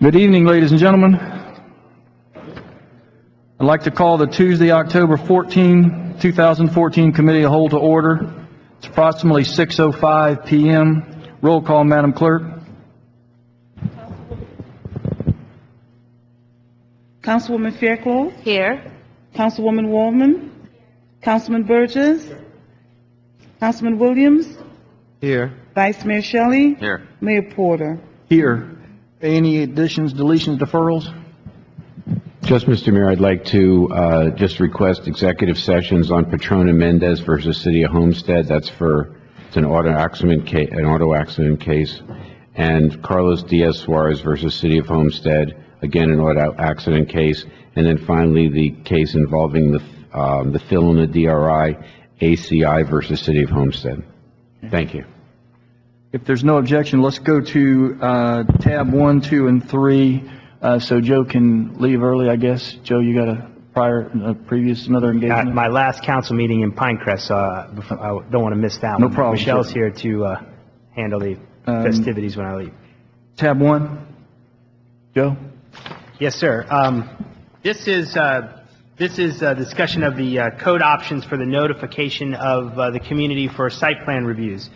Good evening, ladies and gentlemen. I'd like to call the Tuesday, October 14, 2014 committee of whole to order. It's approximately 6:05 p.m. Roll call, Madam Clerk. Councilwoman Fairclough. Here. Councilwoman Wallman. Councilman Burgess. Councilman Williams. Here. Vice Mayor Shelley. Here. Mayor Porter. Here. Any additions, deletions, deferrals? Just, Mr. Mayor, I'd like to just request executive sessions on Patrona Mendez versus City of Homestead. It's an auto accident case, and Carlos Diaz Suarez versus City of Homestead, again an auto accident case, and then finally the case involving the fill in the DRI, ACI versus City of Homestead. Thank you. If there's no objection, let's go to tab 1, 2, and 3, so Joe can leave early, I guess. Joe, you got another engagement? My last council meeting in Pinecrest, so I don't want to miss that one. No problem. Michelle's here to handle the festivities when I leave. Tab 1, Joe? Yes, sir. This is a discussion of the code options for the notification of the community for site plan reviews.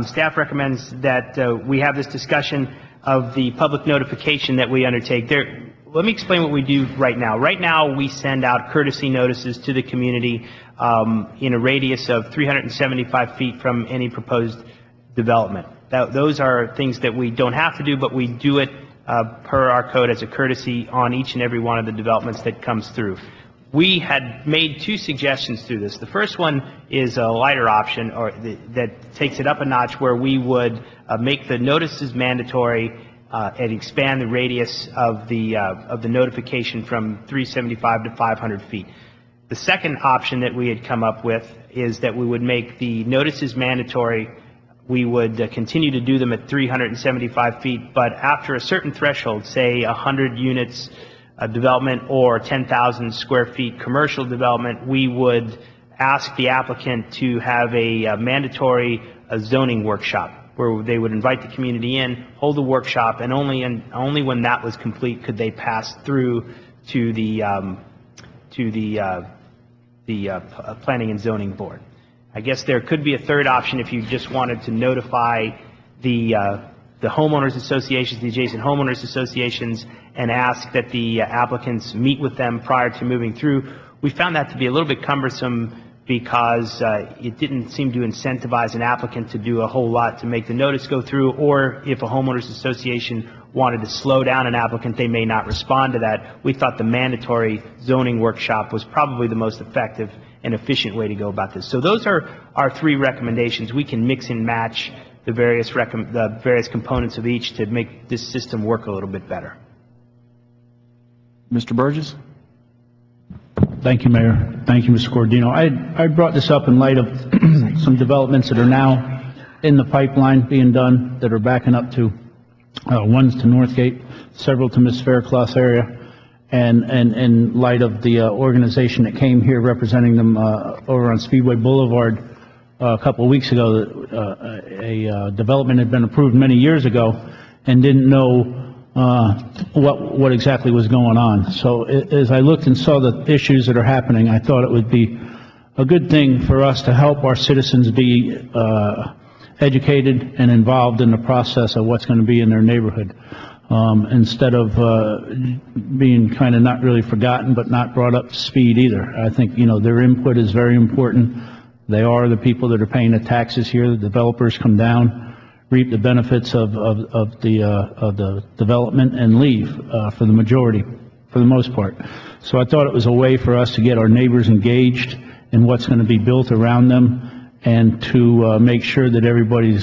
Staff recommends that we have this discussion of the public notification that we undertake. Let me explain what we do right now. Right now, we send out courtesy notices to the community in a radius of 375 feet from any proposed development. Those are things that we don't have to do, but we do it per our code as a courtesy on each and every one of the developments that comes through. We had made two suggestions through this. The first one is a lighter option, that takes it up a notch, where we would make the notices mandatory and expand the radius of the notification from 375 to 500 feet. The second option that we had come up with is that we would make the notices mandatory. We would continue to do them at 375 feet, but after a certain threshold, say 100 units development or 10,000 square feet commercial development, we would ask the applicant to have a mandatory zoning workshop where they would invite the community in, hold a workshop, and only when that was complete could they pass through to the planning and zoning board. I guess there could be a third option if you just wanted to notify the homeowners associations, the adjacent homeowners associations, and ask that the applicants meet with them prior to moving through. We found that to be a little bit cumbersome because it didn't seem to incentivize an applicant to do a whole lot to make the notice go through, or if a homeowners association wanted to slow down an applicant, they may not respond to that. We thought the mandatory zoning workshop was probably the most effective and efficient way to go about this. So those are our three recommendations. We can mix and match the various components of each to make this system work a little bit better. Mr. Burgess? Thank you, Mayor. Thank you, Mr. Cordino. I brought this up in light of some developments that are now in the pipeline being done that are backing up to one's to Northgate, several to Ms. Fairclough's area, and in light of the organization that came here representing them over on Speedway Boulevard a couple of weeks ago. A development had been approved many years ago and didn't know what exactly was going on. So as I looked and saw the issues that are happening, I thought it would be a good thing for us to help our citizens be educated and involved in the process of what's going to be in their neighborhood, instead of being kind of not really forgotten but not brought up to speed either. I think, their input is very important. They are the people that are paying the taxes here. The developers come down, reap the benefits of the development, and leave for the majority, for the most part. So I thought it was a way for us to get our neighbors engaged in what's going to be built around them, and to make sure that everybody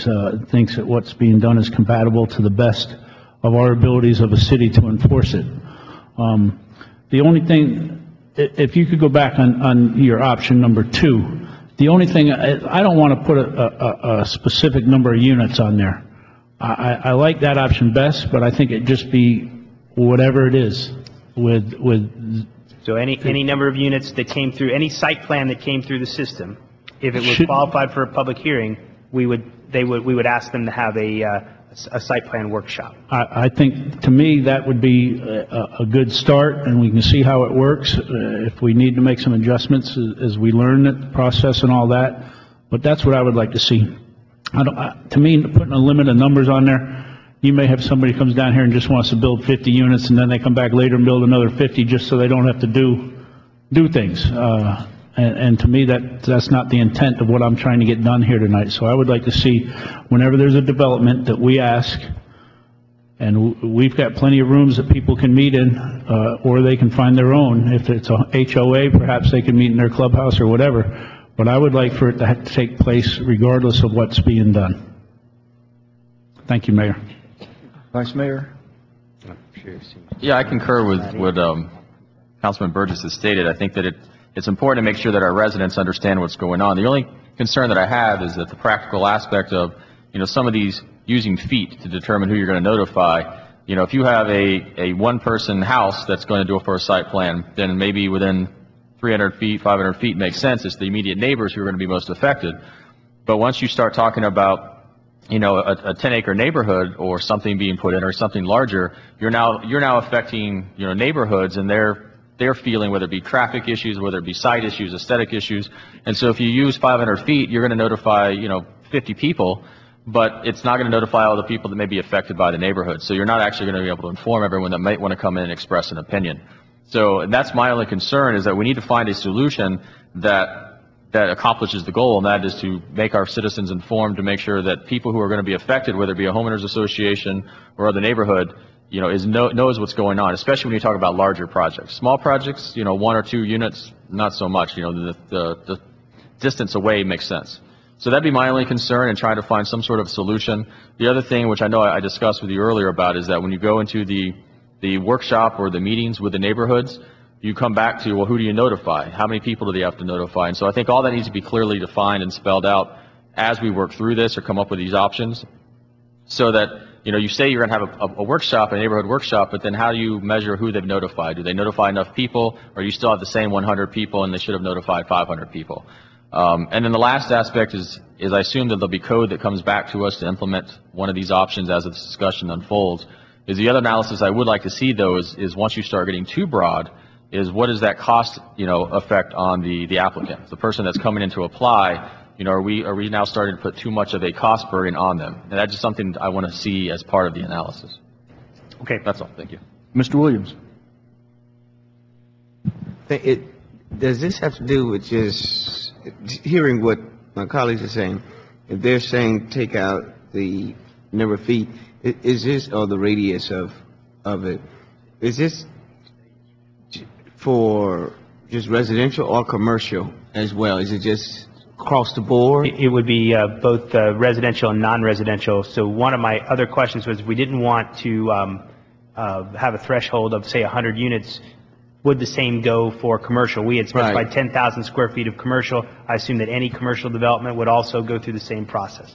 thinks that what's being done is compatible to the best of our abilities of a city to enforce it. The only thing, if you could go back on your option number 2, the only thing, I don't want to put a specific number of units on there. I like that option best, but I think it just be whatever it is with. So any number of units that came through, any site plan that came through the system, if it was qualified for a public hearing, we would ask them to have a a site plan workshop. I think, to me, that would be a good start, and we can see how it works, if we need to make some adjustments as we learn the process and all that, but that's what I would like to see. To me, putting a limit of numbers on there, you may have somebody comes down here and just wants to build 50 units, and then they come back later and build another 50 just so they don't have to do things. And to me, that's not the intent of what I'm trying to get done here tonight. So I would like to see, whenever there's a development, that we ask, and we've got plenty of rooms that people can meet in, or they can find their own. If it's a HOA, perhaps they can meet in their clubhouse or whatever. But I would like for it to take place regardless of what's being done. Thank you, Mayor. Vice Mayor? Yeah, I concur with what Councilman Burgess has stated. I think that it's important to make sure that our residents understand what's going on. The only concern that I have is that the practical aspect of, some of these using feet to determine who you're going to notify. If you have a one-person house that's going to do it for a site plan, then maybe within 300 feet, 500 feet makes sense. It's the immediate neighbors who are going to be most affected. But once you start talking about a 10-acre neighborhood or something being put in or something larger, you're now affecting neighborhoods and their feeling, whether it be traffic issues, whether it be site issues, aesthetic issues. And so if you use 500 feet, you're going to notify 50 people, but it's not going to notify all the people that may be affected by the neighborhood. So you're not actually going to be able to inform everyone that might want to come in and express an opinion. So that's my only concern, is that we need to find a solution that accomplishes the goal, and that is to make our citizens informed, to make sure that people who are going to be affected, whether it be a homeowners association or other neighborhood, knows what's going on, especially when you talk about larger projects. Small projects, 1 or 2 units, not so much. The distance away makes sense. So that'd be my only concern, in trying to find some sort of solution. The other thing, which I know I discussed with you earlier about, is that when you go into the workshop or the meetings with the neighborhoods, you come back to, well, who do you notify? How many people do they have to notify? And so I think all that needs to be clearly defined and spelled out as we work through this or come up with these options, so that, you say you're going to have a workshop, a neighborhood workshop, but then how do you measure who they've notified? Do they notify enough people, or you still have the same 100 people and they should have notified 500 people? And then the last aspect is I assume that there'll be code that comes back to us to implement one of these options as this discussion unfolds. Is the other analysis I would like to see, though, is once you start getting too broad, is what is that cost, effect on the applicant, the person that's coming in to apply? Are we now starting to put too much of a cost burden on them? And that's just something I want to see as part of the analysis. Okay, that's all. Thank you. Mr. Williams? Does this have to do with just hearing what my colleagues are saying? If they're saying take out the number of feet, is this, or the radius of it, is this for just residential or commercial as well? Is it just across the board? It would be both residential and non-residential. So one of my other questions was, we didn't want to have a threshold of, say, 100 units. Would the same go for commercial? We had specified 10,000 square feet of commercial. I assume that any commercial development would also go through the same process,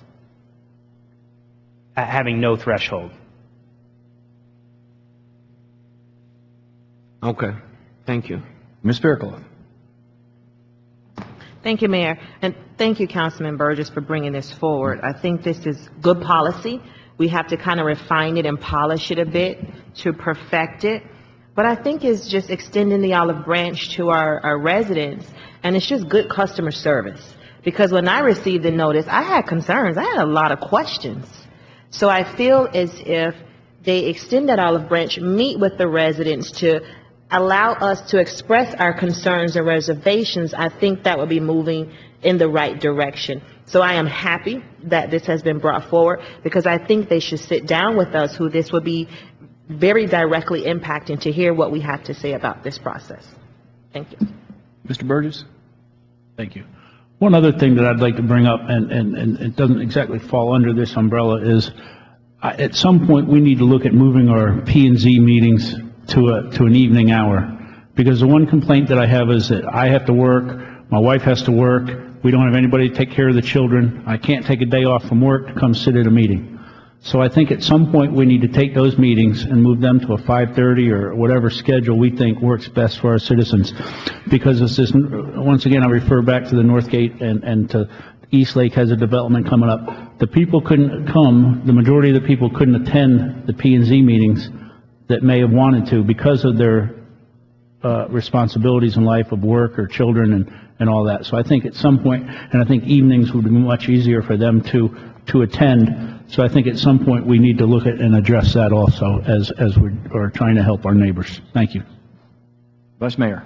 having no threshold. Okay. Thank you. Ms. Fairclough? Thank you, Mayor. And thank you, Councilman Burgess, for bringing this forward. I think this is good policy. We have to kind of refine it and polish it a bit to perfect it. But I think it's just extending the olive branch to our residents, and it's just good customer service. Because when I received the notice, I had concerns. I had a lot of questions. So I feel as if they extend that olive branch, meet with the residents to allow us to express our concerns and reservations. I think that would be moving in the right direction. So I am happy that this has been brought forward, because I think they should sit down with us, who this would be very directly impacting, to hear what we have to say about this process. Thank you. Mr. Burgess? Thank you. One other thing that I'd like to bring up, and it doesn't exactly fall under this umbrella, is at some point we need to look at moving our P&Z meetings to an evening hour. Because the one complaint that I have is that I have to work, my wife has to work, we don't have anybody to take care of the children, I can't take a day off from work to come sit at a meeting. So I think at some point we need to take those meetings and move them to a 5:30 or whatever schedule we think works best for our citizens. Because it's this, once again, I refer back to the Northgate and to Eastlake has a development coming up. The people couldn't come, the majority of the people couldn't attend the P&Z meetings that may have wanted to because of their responsibilities in life of work or children and all that. So I think at some point, and I think evenings would be much easier for them to attend. So I think at some point we need to look at and address that also as we are trying to help our neighbors. Thank you. Vice Mayor.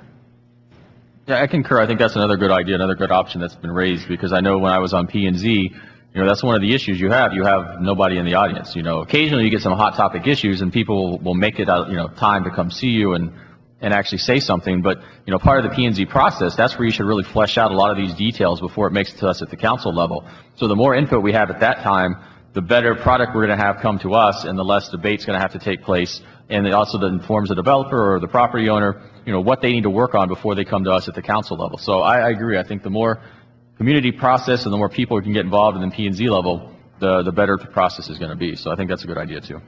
Yeah, I concur. I think that's another good idea, another good option that's been raised, because I know when I was on P&Z, that's one of the issues you have. You have nobody in the audience. Occasionally you get some hot topic issues and people will make it out, time to come see you and actually say something. But, part of the P&Z process, that's where you should really flesh out a lot of these details before it makes it to us at the council level. So the more input we have at that time, the better product we're going to have come to us and the less debate's going to have to take place. And it also informs the developer or the property owner, what they need to work on before they come to us at the council level. So I agree. I think the more community process and the more people we can get involved in the P&Z level, the better the process is going to be. So I think that's a good idea too.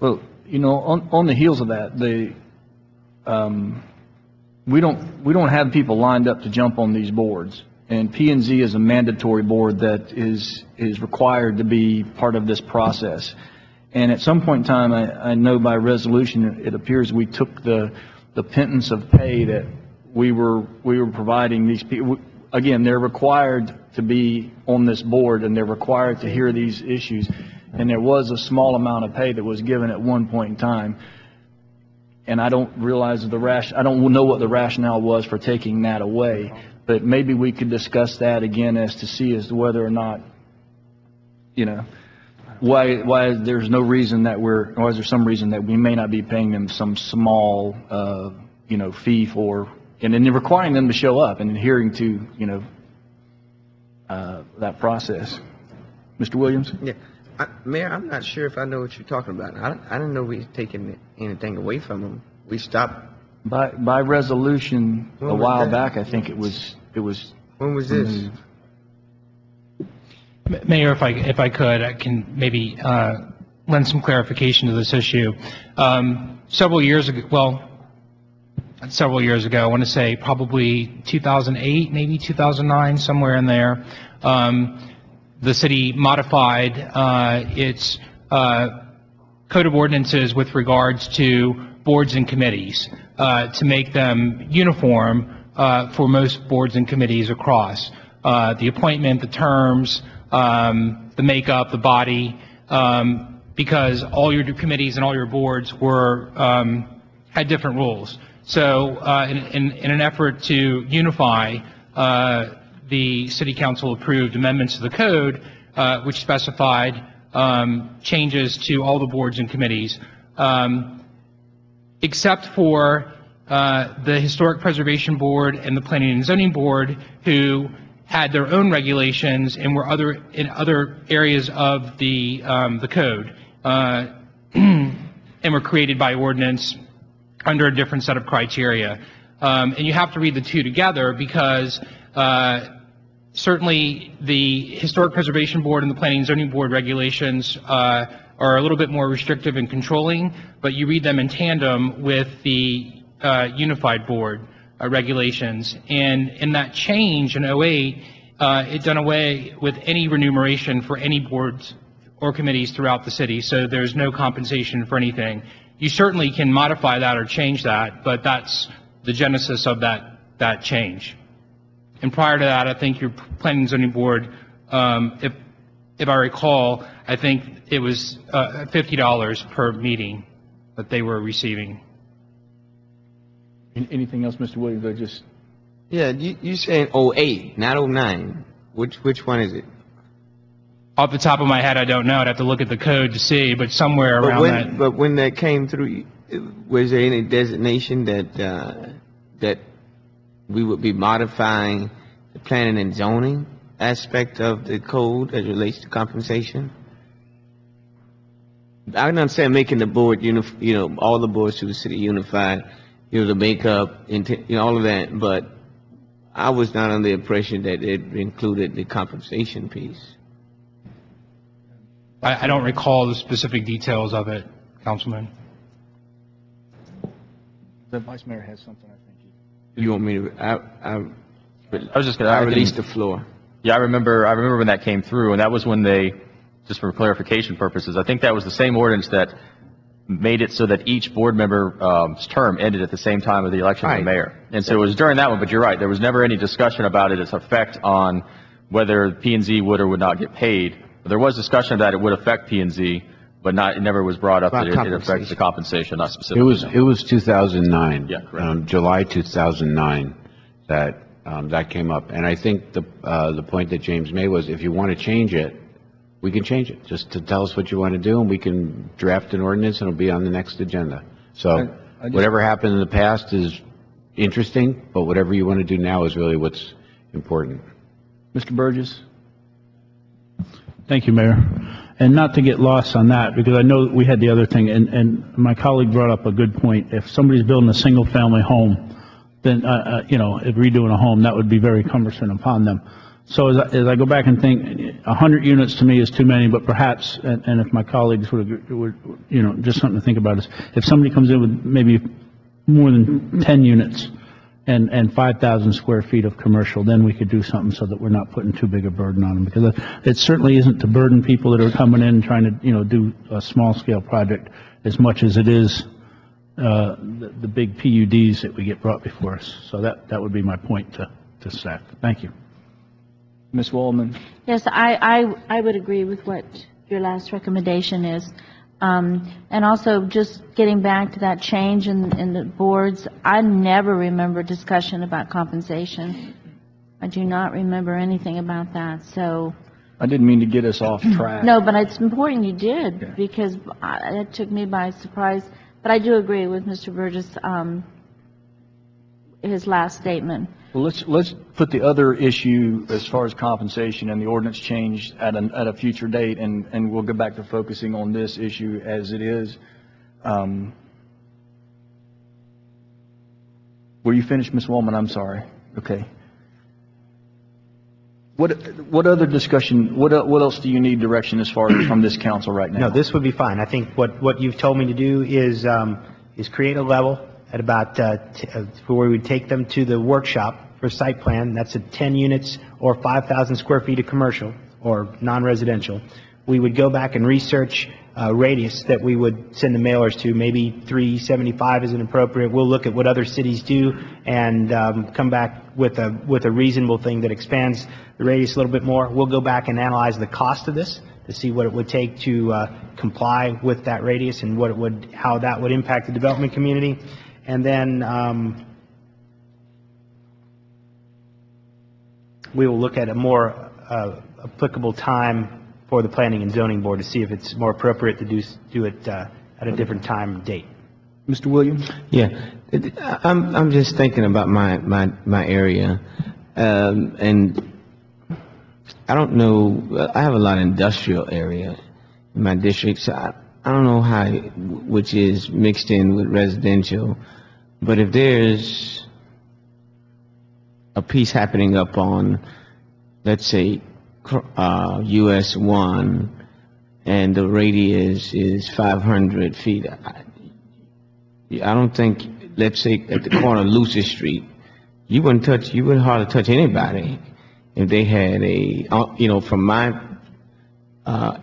Well, on the heels of that, we don't have people lined up to jump on these boards, and P&Z is a mandatory board that is required to be part of this process. And at some point in time, I know by resolution, it appears we took the pittance of pay that we were providing these people. Again, they're required to be on this board and they're required to hear these issues. And there was a small amount of pay that was given at one point in time. And I don't realize I don't know what the rationale was for taking that away, but maybe we could discuss that again as to whether or not, why there's no reason that or is there some reason that we may not be paying them some small, fee for, and then requiring them to show up and adhering to, that process. Mr. Williams? Yeah. Mayor, I'm not sure if I know what you're talking about. I didn't know we were taking anything away from them. We stopped. By resolution a while back, I think it was. When was this? Mayor, if I could, I can maybe lend some clarification to this issue. Several years ago, I want to say probably 2008, maybe 2009, somewhere in there, the city modified its code of ordinances with regards to boards and committees to make them uniform for most boards and committees across. The appointment, the terms, the makeup, the body, because all your committees and all your boards had different rules. So in an effort to unify, the City Council approved amendments to the code which specified changes to all the boards and committees, except for the Historic Preservation Board and the Planning and Zoning Board, who had their own regulations and were in other areas of the code and were created by ordinance under a different set of criteria. And you have to read the two together because certainly the Historic Preservation Board and the Planning and Zoning Board regulations are a little bit more restrictive and controlling, but you read them in tandem with the Unified Board regulations. And in that change in 08, it done away with any remuneration for any boards or committees throughout the city, so there's no compensation for anything. You certainly can modify that or change that, but that's the genesis of that change. And prior to that, I think your Planning and Zoning Board, if I recall, I think it was $50 per meeting that they were receiving. Anything else, Mr. Williams? Yeah, you saying 08, not 09. Which one is it? Off the top of my head, I don't know. I'd have to look at the code to see, but somewhere around that. But when that came through, was there any designation that we would be modifying the planning and zoning aspect of the code as it relates to compensation? I can understand making the board, all the boards to the city unified, the makeup, all of that, but I was not under the impression that it included the compensation piece. I don't recall the specific details of it, Councilman. The Vice Mayor has something, I think. You want me to, I was just going I to, released the floor. yeah, I remember when that came through, and that was when they, just for clarification purposes, I think that was the same ordinance that made it so that each board member's term ended at the same time of the election of the Right. mayor. And so it was during that one, but you're right, there was never any discussion about its effect on whether P&Z would or would not get paid. There was discussion that it would affect P&Z, but not, it never was brought up that About it affects the compensation, not It specifically. was, it was 2009. Yeah, correct. July 2009 that came up. And I think the point that James made was if you want to change it, we can change it. Just to tell us what you want to do, and we can draft an ordinance, and it'll be on the next agenda. So I just- whatever happened in the past is interesting, but whatever you want to do now is really what's important. Mr. Burgess? Thank you, Mayor. And not to get lost on that, because I know we had the other thing, and my colleague brought up a good point. If somebody's building a single-family home, then, if redoing a home, that would be very cumbersome upon them. So as I go back and think, 100 units to me is too many, but perhaps, and if my colleagues would, just something to think about is, if somebody comes in with maybe more than 10 units and 5,000 square feet of commercial, then we could do something so that we're not putting too big a burden on them. Because it certainly isn't to burden people that are coming in and trying to, do a small-scale project as much as it is the big PUDs that we get brought before us. So that would be my point to staff. Thank you. Ms. Waldman? Yes, I would agree with what your last recommendation is. And also, just getting back to that change in the boards, I never remember discussion about compensation. I do not remember anything about that, so. I didn't mean to get us off track. No, but it's important you did, Yeah. because it took me by surprise. But I do agree with Mr. Burgess, his last statement. Well, let's put the other issue as far as compensation and the ordinance change at a future date, and we'll go back to focusing on this issue as it is. Were you finished, Ms. Waldman? I'm sorry. Okay. What other discussion, what else do you need direction as far as from this council right now? No, this would be fine. I think what you've told me to do is create a level at about, where we would take them to the workshop for site plan. That's at 10 units or 5,000 square feet of commercial or non-residential. We would go back and research radius that we would send the mailers to. Maybe 375 isn't appropriate. We'll look at what other cities do and come back with a reasonable thing that expands the radius a little bit more. We'll go back and analyze the cost of this to see what it would take to comply with that radius and how that would impact the development community. And then we will look at a more applicable time for the Planning and Zoning Board to see if it's more appropriate to do it at a different time and date. Mr. Williams? Yeah, I'm just thinking about my area, and I don't know, I have a lot of industrial area in my district, so I don't know which is mixed in with residential, but if there's a piece happening up on, let's say, US 1, and the radius is 500 feet, I don't think, let's say at the corner of Lucy Street, you wouldn't hardly touch anybody if they had from my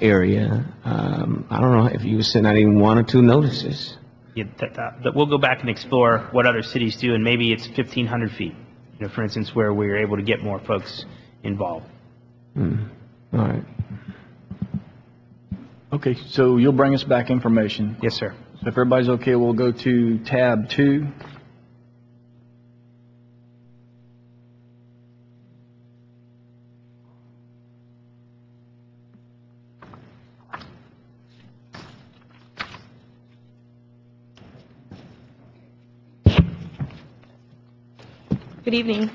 area, I don't know if you were sending out even 1 or 2 notices. Yeah, that we'll go back and explore what other cities do, and maybe it's 1,500 feet, for instance, where we're able to get more folks involved. All right. Okay, so you'll bring us back information. Yes, sir. So if everybody's okay, we'll go to tab 2. Good evening.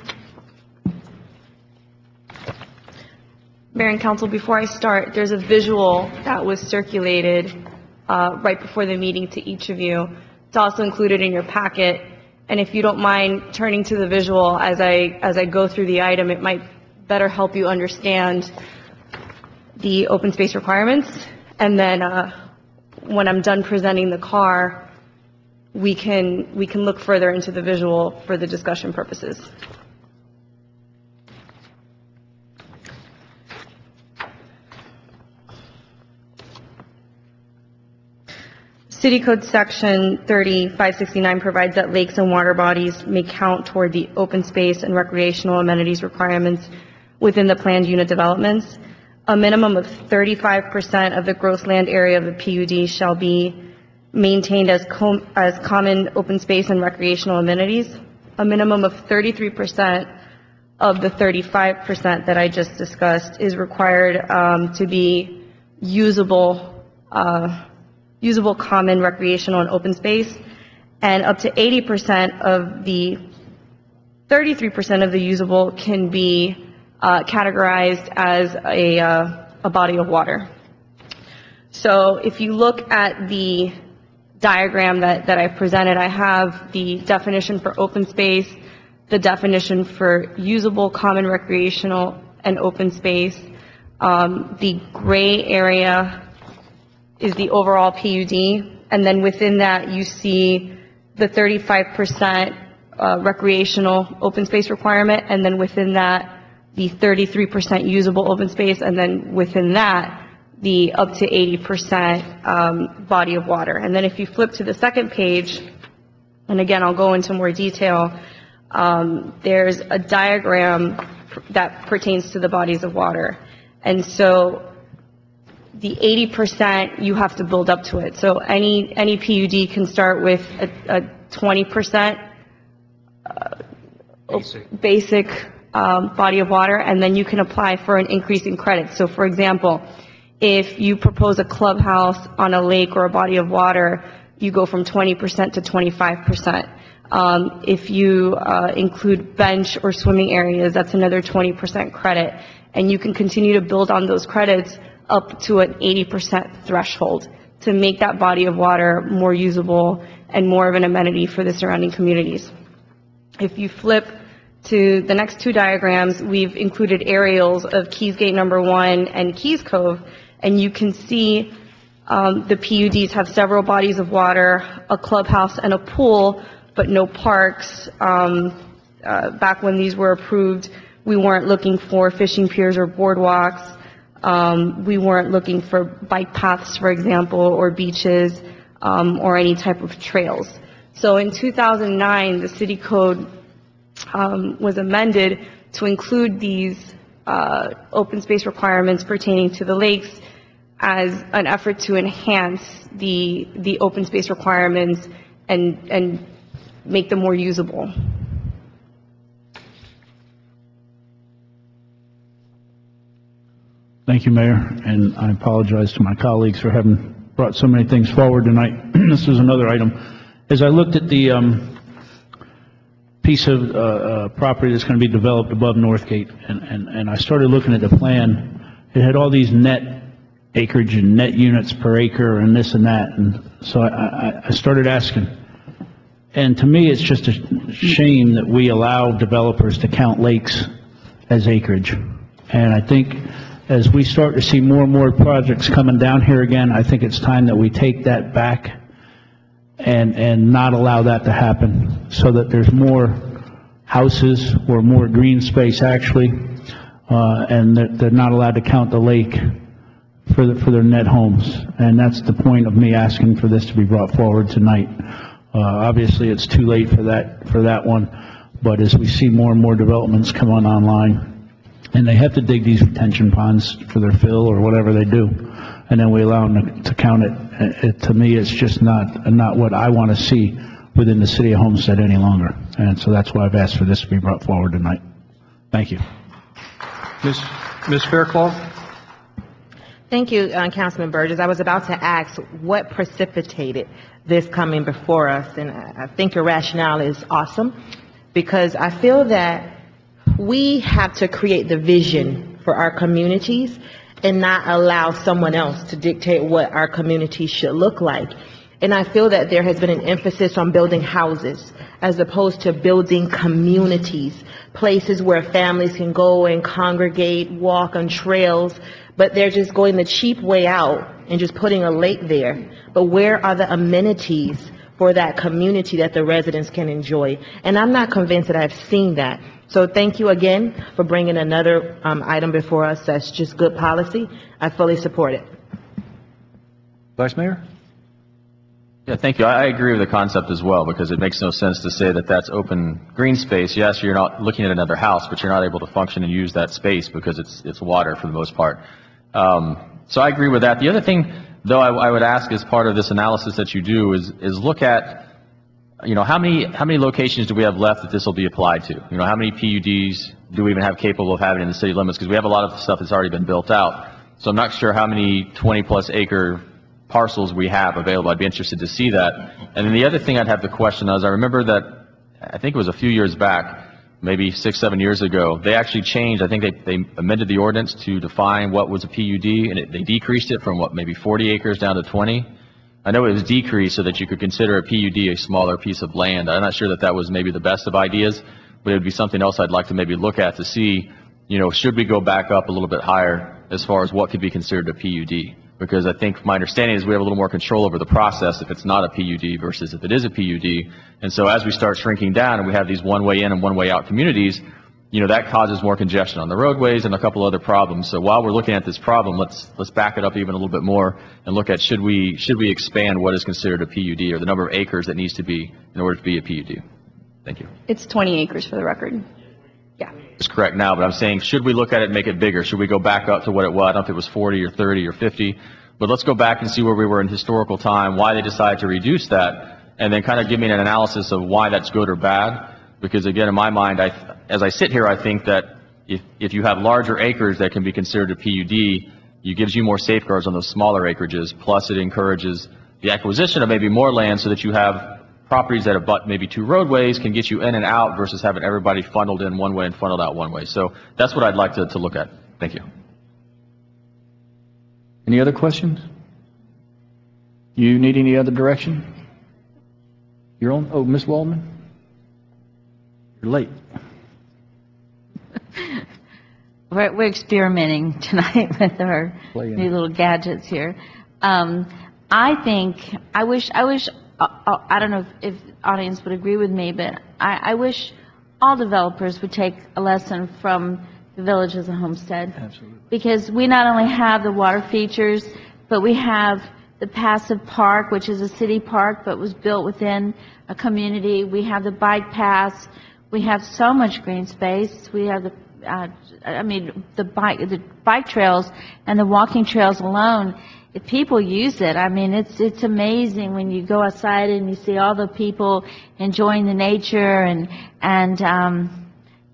Mayor and Council, before I start, there's a visual that was circulated right before the meeting to each of you. It's also included in your packet, and if you don't mind turning to the visual as I go through the item, it might better help you understand the open space requirements. And then when I'm done presenting the CAR, we can look further into the visual for the discussion purposes. City Code Section 3569 provides that lakes and water bodies may count toward the open space and recreational amenities requirements within the planned unit developments. A minimum of 35% of the gross land area of the PUD shall be maintained as common open space and recreational amenities. A minimum of 33% of the 35% that I just discussed is required to be usable common recreational and open space, and up to 80% of the 33% of the usable can be categorized as a body of water. So if you look at the diagram that I presented, I have the definition for open space, the definition for usable common recreational and open space. The gray area is the overall PUD, and then within that you see the 35% recreational open space requirement, and then within that the 33% usable open space, and then within that the up to 80% body of water. And then if you flip to the second page, and again I'll go into more detail, there's a diagram that pertains to the bodies of water, and so the 80% you have to build up to it. So any PUD can start with a 20% basic body of water, and then you can apply for an increase in credit. So for example, if you propose a clubhouse on a lake or a body of water, you go from 20% to 25%. If you include bench or swimming areas, that's another 20% credit, and you can continue to build on those credits up to an 80% threshold to make that body of water more usable and more of an amenity for the surrounding communities. If you flip to the next two diagrams, we've included aerials of Keys Gate number 1 and Keys Cove, and you can see the PUDs have several bodies of water, a clubhouse and a pool, but no parks. Back when these were approved, we weren't looking for fishing piers or boardwalks. We weren't looking for bike paths, for example, or beaches, or any type of trails. So in 2009, the city code was amended to include these open space requirements pertaining to the lakes as an effort to enhance the open space requirements and make them more usable. Thank you, Mayor, and I apologize to my colleagues for having brought so many things forward tonight. This is another item. As I looked at the piece of property that's going to be developed above Northgate, and I started looking at the plan, it had all these net acreage and net units per acre and this and that, and so I started asking. And to me, it's just a shame that we allow developers to count lakes as acreage. And I think as we start to see more and more projects coming down here again, I think it's time that we take that back and not allow that to happen, so that there's more houses or more green space actually, and that they're not allowed to count the lake for their net homes. And that's the point of me asking for this to be brought forward tonight. Obviously it's too late for that one, but as we see more and more developments come online, and they have to dig these retention ponds for their fill or whatever they do, and then we allow them to count it. To me, it's just not what I want to see within the city of Homestead any longer. And so that's why I've asked for this to be brought forward tonight. Thank you. Ms. Fairclough? Thank you, Councilman Burgess. I was about to ask what precipitated this coming before us, and I think your rationale is awesome, because I feel that we have to create the vision for our communities and not allow someone else to dictate what our community should look like. And I feel that there has been an emphasis on building houses as opposed to building communities, places where families can go and congregate, walk on trails, but they're just going the cheap way out and just putting a lake there. But where are the amenities for that community that the residents can enjoy. And I'm not convinced that I've seen that. So thank you again for bringing another item before us that's just good policy. I fully support it. Vice Mayor? Yeah, thank you. I agree with the concept as well, because it makes no sense to say that that's open green space. Yes, you're not looking at another house, but you're not able to function and use that space because it's water for the most part. So I agree with that. The other thing, though, I would ask as part of this analysis that you do is look at, how many locations do we have left that this will be applied to? How many PUDs do we even have capable of having in the city limits? Because we have a lot of stuff that's already been built out. So I'm not sure how many 20-plus acre parcels we have available. I'd be interested to see that. And then the other thing I'd have the question is, I remember that, I think it was a few years back, maybe 6, 7 years ago, they actually changed, I think they amended the ordinance to define what was a PUD, and they decreased it from, maybe 40 acres down to 20. I know it was decreased so that you could consider a PUD a smaller piece of land. I'm not sure that was maybe the best of ideas, but it would be something else I'd like to maybe look at to see, should we go back up a little bit higher as far as what could be considered a PUD? Because I think my understanding is we have a little more control over the process if it's not a PUD versus if it is a PUD. And so as we start shrinking down and we have these one-way in and one-way out communities, that causes more congestion on the roadways and a couple other problems. So while we're looking at this problem, let's back it up even a little bit more and look at should we expand what is considered a PUD or the number of acres that needs to be in order to be a PUD. Thank you. It's 20 acres for the record. Yeah. It's correct now, but I'm saying, should we look at it and make it bigger? Should we go back up to what it was? I don't know if it was 40 or 30 or 50, but let's go back and see where we were in historical time, why they decided to reduce that, and then kind of give me an analysis of why that's good or bad. Because again, in my mind, as I sit here, I think that if you have larger acres that can be considered a PUD, it gives you more safeguards on those smaller acreages, plus it encourages the acquisition of maybe more land so that you have properties that abut maybe 2 roadways can get you in and out versus having everybody funneled in one way and funneled out one way. So that's what I'd like to look at. Thank you. Any other questions? You need any other direction? You're on? Oh, Ms. Waldman? You're late. We're experimenting tonight with our new little gadgets here. I wish, I don't know if the audience would agree with me, but I wish all developers would take a lesson from the Village as a Homestead. Absolutely. Because we not only have the water features, but we have the passive park, which is a city park, but was built within a community. We have the bike paths. We have so much green space. We have the bike trails and the walking trails alone. If people use it, it's amazing when you go outside and you see all the people enjoying the nature and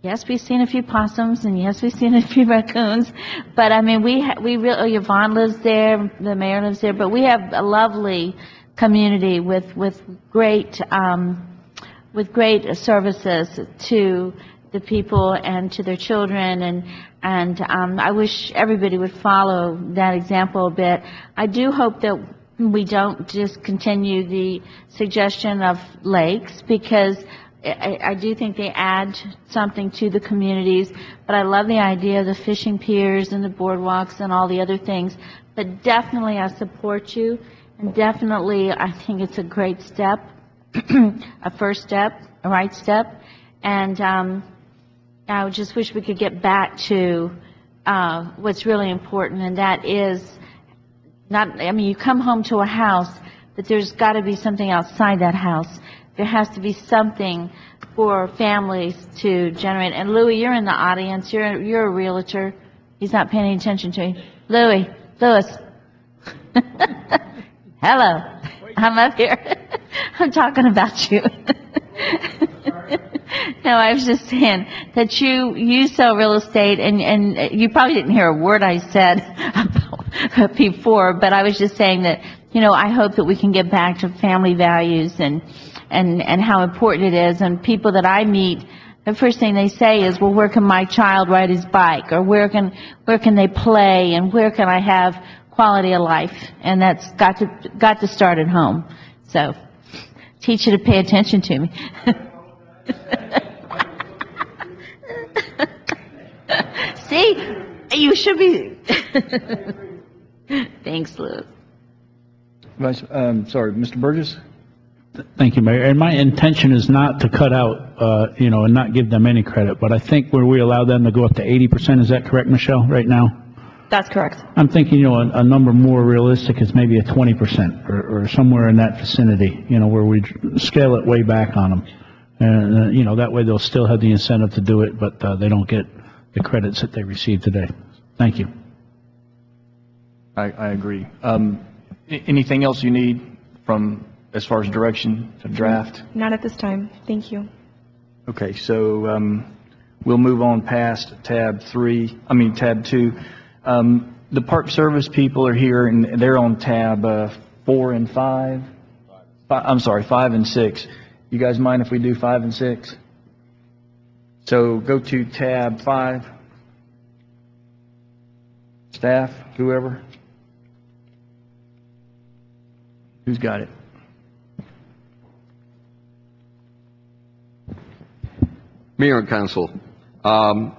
yes, we've seen a few possums and yes, we've seen a few raccoons, but we really, Yvonne lives there, the mayor lives there, but we have a lovely community with great services to the people and to their children, and I wish everybody would follow that example a bit. I do hope that we don't just continue the suggestion of lakes, because I do think they add something to the communities, but I love the idea of the fishing piers and the boardwalks and all the other things. But definitely I support you, and definitely I think it's a great step, a first step, a right step, and I just wish we could get back to what's really important, and that is you come home to a house, but there's got to be something outside that house. There has to be something for families to generate. And Louis, you're in the audience. You're a realtor. He's not paying any attention to you. Louis. Hello. I'm up here. I'm talking about you. No, I was just saying that you sell real estate, and you probably didn't hear a word I said before, but I was just saying that, I hope that we can get back to family values and how important it is. And people that I meet, the first thing they say is, well, where can my child ride his bike, or where can they play, and where can I have quality of life? And that's got to start at home. So teach you to pay attention to me. See, you should be. Thanks, Lou. Sorry, Mr. Burgess? Thank you, Mayor. And my intention is not to cut out, and not give them any credit, but I think where we allow them to go up to 80%, is that correct, Michelle, right now? That's correct. I'm thinking, a number more realistic is maybe a 20% or somewhere in that vicinity, where we scale it way back on them. And, that way they'll still have the incentive to do it, but they don't get the credits that they receive today. Thank you. I agree. Anything else you need from, as far as direction to draft? Not at this time. Thank you. Okay, so we'll move on past tab 2. The Park Service people are here, and they're on tab 4 and 5. I'm sorry, 5 and 6. You guys mind if we do 5 and 6? So go to tab 5. Staff, whoever. Who's got it? Mayor and Council,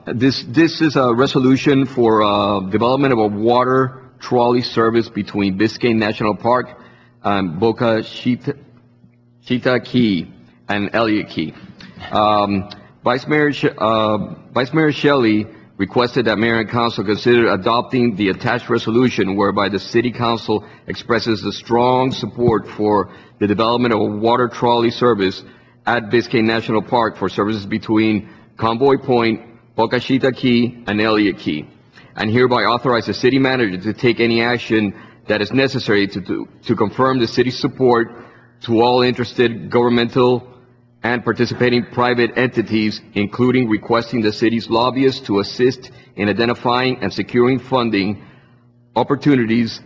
this is a resolution for development of a water trolley service between Biscayne National Park and Boca Chita Key and Elliott Key. Vice Mayor Shelley requested that Mayor and Council consider adopting the attached resolution whereby the City Council expresses a strong support for the development of a water trolley service at Biscayne National Park for services between Convoy Point, Boca Chita Key, and Elliott Key, and hereby authorize the City Manager to take any action that is necessary to confirm the City's support to all interested governmental and participating private entities, including requesting the City's lobbyists to assist in identifying and securing funding opportunities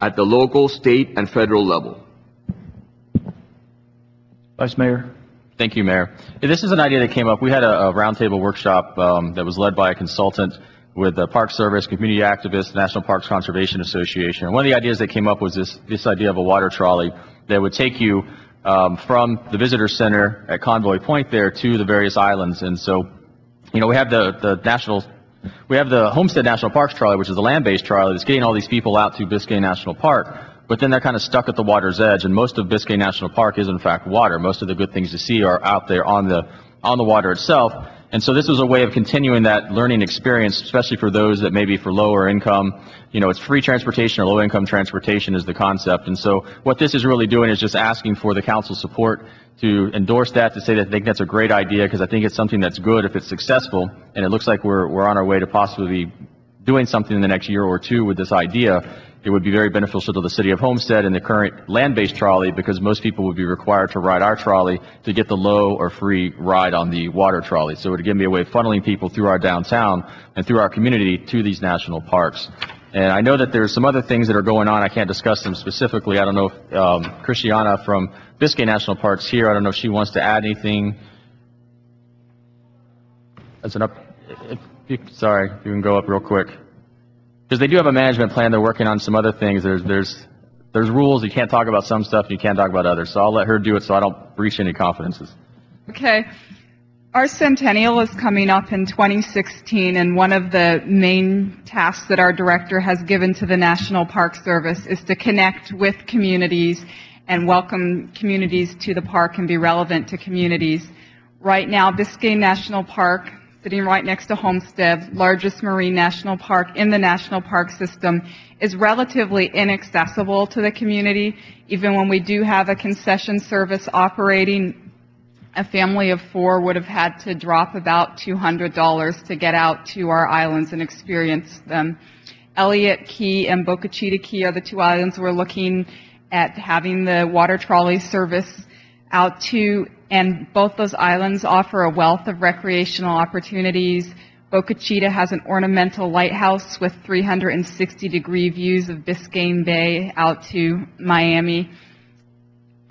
at the local, state, and federal level. Vice Mayor. Thank you, Mayor. This is an idea that came up. We had a roundtable workshop that was led by a consultant with the Park Service, community activists, National Parks Conservation Association. And one of the ideas that came up was this idea of a water trolley that would take you from the visitor center at Convoy Point there to the various islands. And so, we have we have the Homestead National Parks trolley, which is the land-based trolley that's getting all these people out to Biscayne National Park. But then they're kind of stuck at the water's edge, and most of Biscayne National Park is in fact water. Most of the good things to see are out there on the water itself. And so this was a way of continuing that learning experience, especially for those that maybe for lower income, it's free transportation or low income transportation is the concept. And so what this is really doing is just asking for the council's support to endorse that, to say that I think that's a great idea, because I think it's something that's good if it's successful. And it looks like we're on our way to possibly doing something in the next year or two with this idea. It would be very beneficial to the city of Homestead and the current land-based trolley, because most people would be required to ride our trolley to get the low or free ride on the water trolley. So it would give me a way of funneling people through our downtown and through our community to these national parks. And I know that there's some other things that are going on. I can't discuss them specifically. I don't know if Christiana from Biscayne National Park's here. I don't know if she wants to add anything. Sorry, if you can go up real quick. Because they do have a management plan. They're working on some other things. There's rules. You can't talk about some stuff. You can't talk about others. So I'll let her do it so I don't breach any confidences. Okay. Our centennial is coming up in 2016, and one of the main tasks that our director has given to the National Park Service is to connect with communities and welcome communities to the park and be relevant to communities. Right now, Biscayne National Park, sitting right next to Homestead, largest marine national park in the national park system, is relatively inaccessible to the community. Even when we do have a concession service operating, a family of 4 would have had to drop about $200 to get out to our islands and experience them. Elliott Key and Boca Chita Key are the 2 islands we're looking at having the water trolley service out to, and both those islands offer a wealth of recreational opportunities. Boca Chita has an ornamental lighthouse with 360-degree views of Biscayne Bay out to Miami.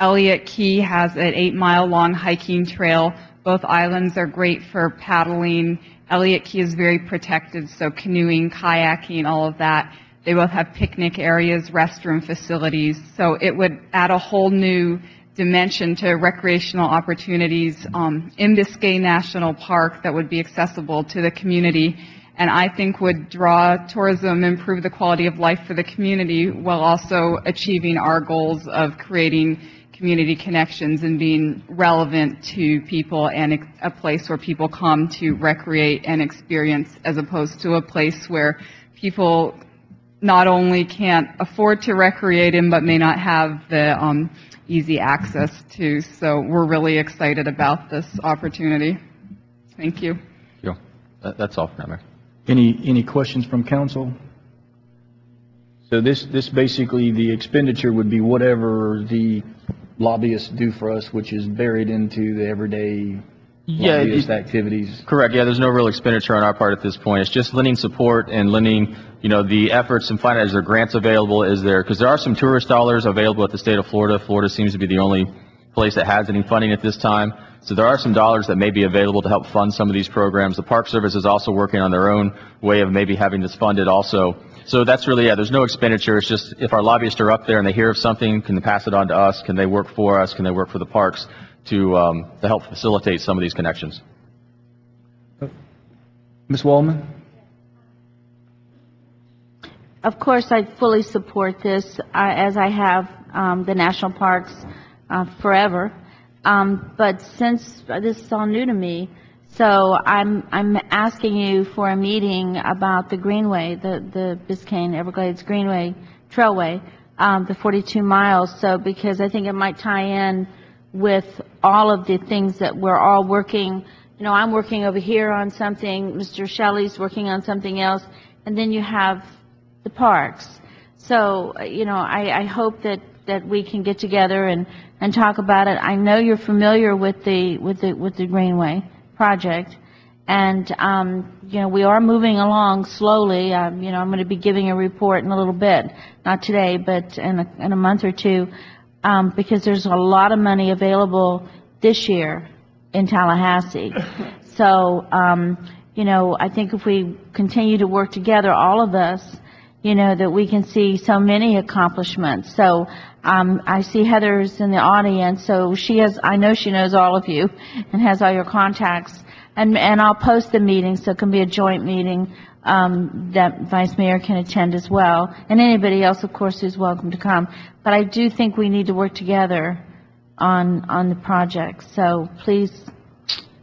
Elliott Key has an 8-mile-long hiking trail. Both islands are great for paddling. Elliott Key is very protected, so canoeing, kayaking, all of that. They both have picnic areas, restroom facilities, so it would add a whole new dimension to recreational opportunities in Biscayne National Park that would be accessible to the community, and I think would draw tourism, improve the quality of life for the community, while also achieving our goals of creating community connections and being relevant to people and a place where people come to recreate and experience, as opposed to a place where people not only can't afford to recreate in, but may not have the easy access to. So we're really excited about this opportunity. Thank you. Yeah, that's all for now, Mayor. Any questions from council? So this basically, the expenditure would be whatever the lobbyists do for us, which is buried into the everyday lobbyist activities. Correct. Yeah, there's no real expenditure on our part at this point. It's just lending support and lending, the efforts and finding out is there grants available, because there are some tourist dollars available at the state of Florida. Florida seems to be the only place that has any funding at this time. So there are some dollars that may be available to help fund some of these programs. The Park Service is also working on their own way of maybe having this funded also. So that's really, there's no expenditure. It's just if our lobbyists are up there and they hear of something, can they pass it on to us? Can they work for us? Can they work for the parks to help facilitate some of these connections? Ms. Waldman? Of course, I fully support this, as I have the national parks forever. But since this is all new to me, so I'm asking you for a meeting about the Greenway, the Biscayne Everglades Greenway Trailway, the 42 miles. So because I think it might tie in with all of the things that we're all working. I'm working over here on something, Mr. Shelley's working on something else, and then you have the parks. So, I hope that we can get together and talk about it. I know you're familiar with the Greenway project, and we are moving along slowly. I'm going to be giving a report in a little bit, not today, but in a month or two, because there's a lot of money available this year in Tallahassee. So, I think if we continue to work together, all of us, that we can see so many accomplishments. So I see Heather's in the audience, so I know she knows all of you and has all your contacts. And I'll post the meeting, so it can be a joint meeting that Vice Mayor can attend as well. And anybody else, of course, is welcome to come. But I do think we need to work together on the project. So please,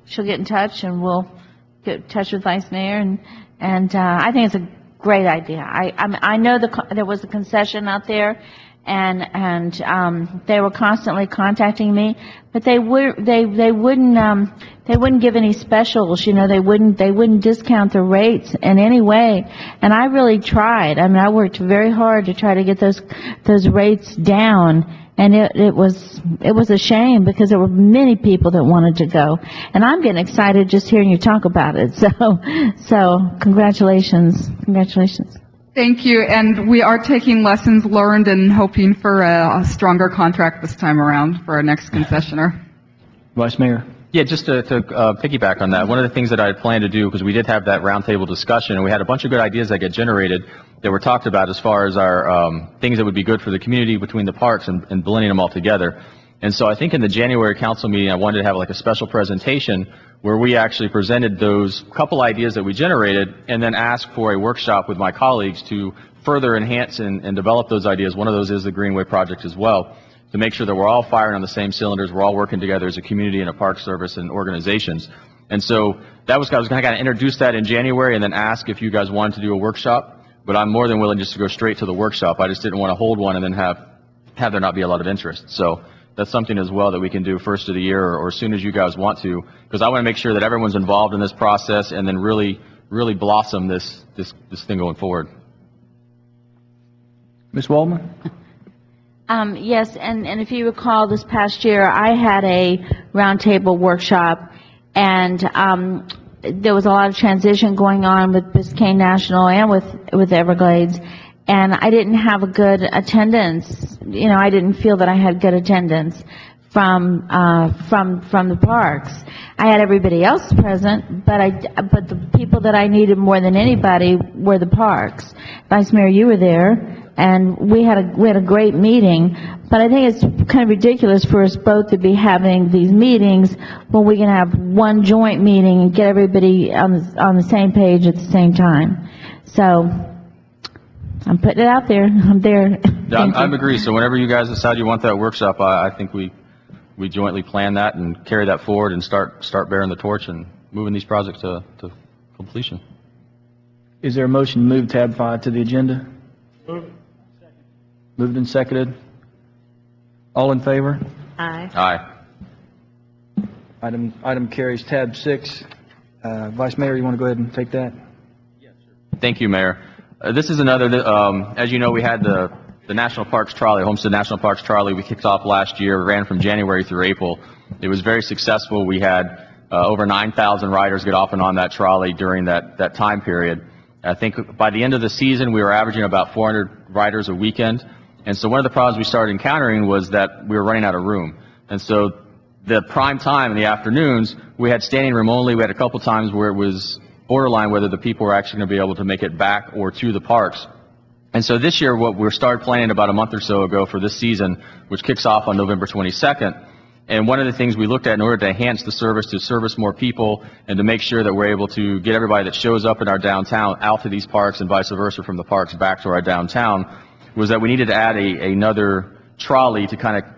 she'll get in touch, and we'll get in touch with Vice Mayor. And I think it's a great idea. I know there was a concession out there, and they were constantly contacting me, but they wouldn't give any specials. They wouldn't discount the rates in any way. And I really tried. I worked very hard to try to get those rates down. And it was a shame, because there were many people that wanted to go. And I'm getting excited just hearing you talk about it. So congratulations. Congratulations. Thank you. And we are taking lessons learned and hoping for a stronger contract this time around for our next concessionaire. Vice Mayor? Yeah, just to piggyback on that, one of the things that I had planned to do, because we did have that roundtable discussion, and we had a bunch of good ideas that get generated that were talked about as far as our things that would be good for the community between the parks and blending them all together. And so I think in the January council meeting, I wanted to have like a special presentation where we actually presented those couple ideas that we generated, and then asked for a workshop with my colleagues to further enhance and develop those ideas. One of those is the Greenway project as well, to make sure that we're all firing on the same cylinders, we're all working together as a community and a park service and organizations. And so I was going to kind of introduce that in January and then ask if you guys wanted to do a workshop, but I'm more than willing just to go straight to the workshop. I just didn't want to hold one and then have there not be a lot of interest. So that's something as well that we can do first of the year or as soon as you guys want to, because I want to make sure that everyone's involved in this process and then really blossom this thing going forward. Ms. Waldman? Yes, and if you recall, this past year I had a roundtable workshop, and there was a lot of transition going on with Biscayne National and with Everglades, and I didn't have a good attendance. I didn't feel that I had good attendance from the parks. I had everybody else present, but the people that I needed more than anybody were the parks. Vice Mayor, you were there. And we had a great meeting, but I think it's kind of ridiculous for us both to be having these meetings when we can have one joint meeting and get everybody on the same page at the same time. So I'm putting it out there. I'm there. Yeah, I'm agree. So whenever you guys decide you want that workshop, I think we jointly plan that and carry that forward and start bearing the torch and moving these projects to completion. Is there a motion to move tab 5 to the agenda? Moved and seconded. All in favor? Aye. Aye. Item carries. Tab 6. Vice Mayor, you want to go ahead and take that? Thank you, Mayor. This is another, as you know, we had the National Parks Trolley, Homestead National Parks Trolley. We kicked off last year, ran from January through April. It was very successful. We had over 9,000 riders get off and on that trolley during that time period. I think by the end of the season, we were averaging about 400 riders a weekend. And so one of the problems we started encountering was that we were running out of room. And so the prime time in the afternoons, we had standing room only. We had a couple times where it was borderline whether the people were actually going to be able to make it back or to the parks. And so this year, what we started planning about a month or so ago for this season, which kicks off on November 22nd, and one of the things we looked at in order to enhance the service, to service more people, and to make sure that we're able to get everybody that shows up in our downtown out to these parks and vice versa from the parks back to our downtown, was that we needed to add another trolley to kind of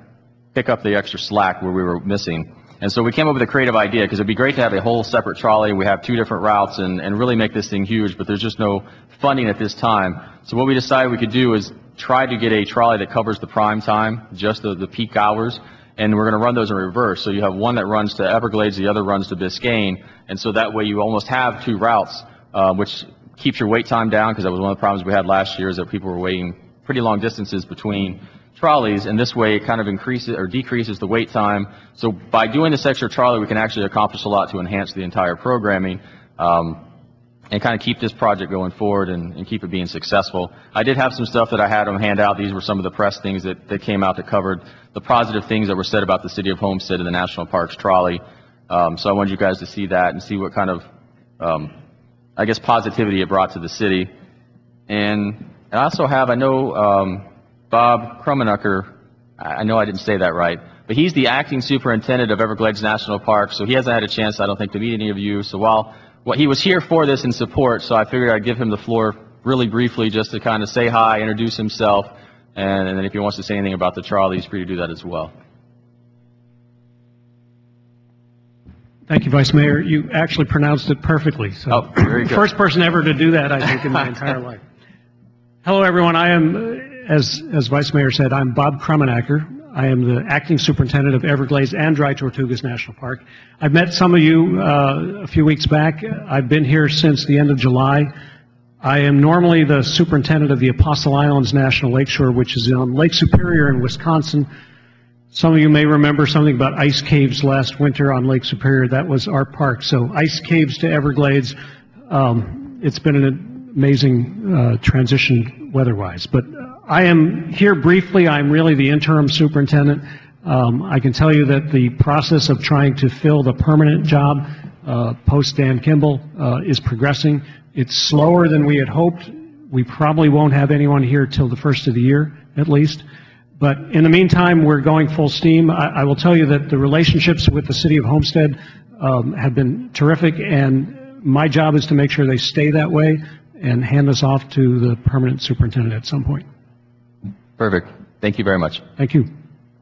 pick up the extra slack where we were missing. And so we came up with a creative idea, because it'd be great to have a whole separate trolley. We have 2 different routes and really make this thing huge, but there's just no funding at this time. So what we decided we could do is try to get a trolley that covers the prime time, just the peak hours, and we're going to run those in reverse. So you have one that runs to Everglades, the other runs to Biscayne, and so that way you almost have 2 routes, which keeps your wait time down, because that was one of the problems we had last year, is that people were waiting pretty long distances between trolleys, and this way it kind of increases or decreases the wait time. So by doing this extra trolley, we can actually accomplish a lot to enhance the entire programming, and kind of keep this project going forward and keep it being successful. I did have some stuff that I had them hand out. These were some of the press things that came out that covered the positive things that were said about the city of Homestead and the National Parks Trolley. So I wanted you guys to see that and see what kind of, I guess, positivity it brought to the city. And I also have, I know Bob Krummenacher, I know I didn't say that right, but he's the acting superintendent of Everglades National Park, so he hasn't had a chance, I don't think, to meet any of you. So while he was here for this in support, so I figured I'd give him the floor really briefly just to kind of say hi, introduce himself, and then if he wants to say anything about the trolley, he's free to do that as well. Thank you, Vice Mayor. You actually pronounced it perfectly. So, oh, very good. First person ever to do that, I think, in my entire life. Hello, everyone. I am, as Vice Mayor said, I'm Bob Krummenacher. I am the acting superintendent of Everglades and Dry Tortugas National Park. I've met some of you a few weeks back. I've been here since the end of July. I am normally the superintendent of the Apostle Islands National Lakeshore, which is on Lake Superior in Wisconsin. Some of you may remember something about ice caves last winter on Lake Superior. That was our park. So ice caves to Everglades. It's been an amazing transition weather-wise. But I am here briefly. I'm really the interim superintendent. I can tell you that the process of trying to fill the permanent job post Dan Kimball is progressing. It's slower than we had hoped. We probably won't have anyone here till the first of the year, at least. But in the meantime, we're going full steam. I will tell you that the relationships with the city of Homestead have been terrific, and my job is to make sure they stay that way and hand us off to the permanent superintendent at some point. Perfect. Thank you very much. Thank you.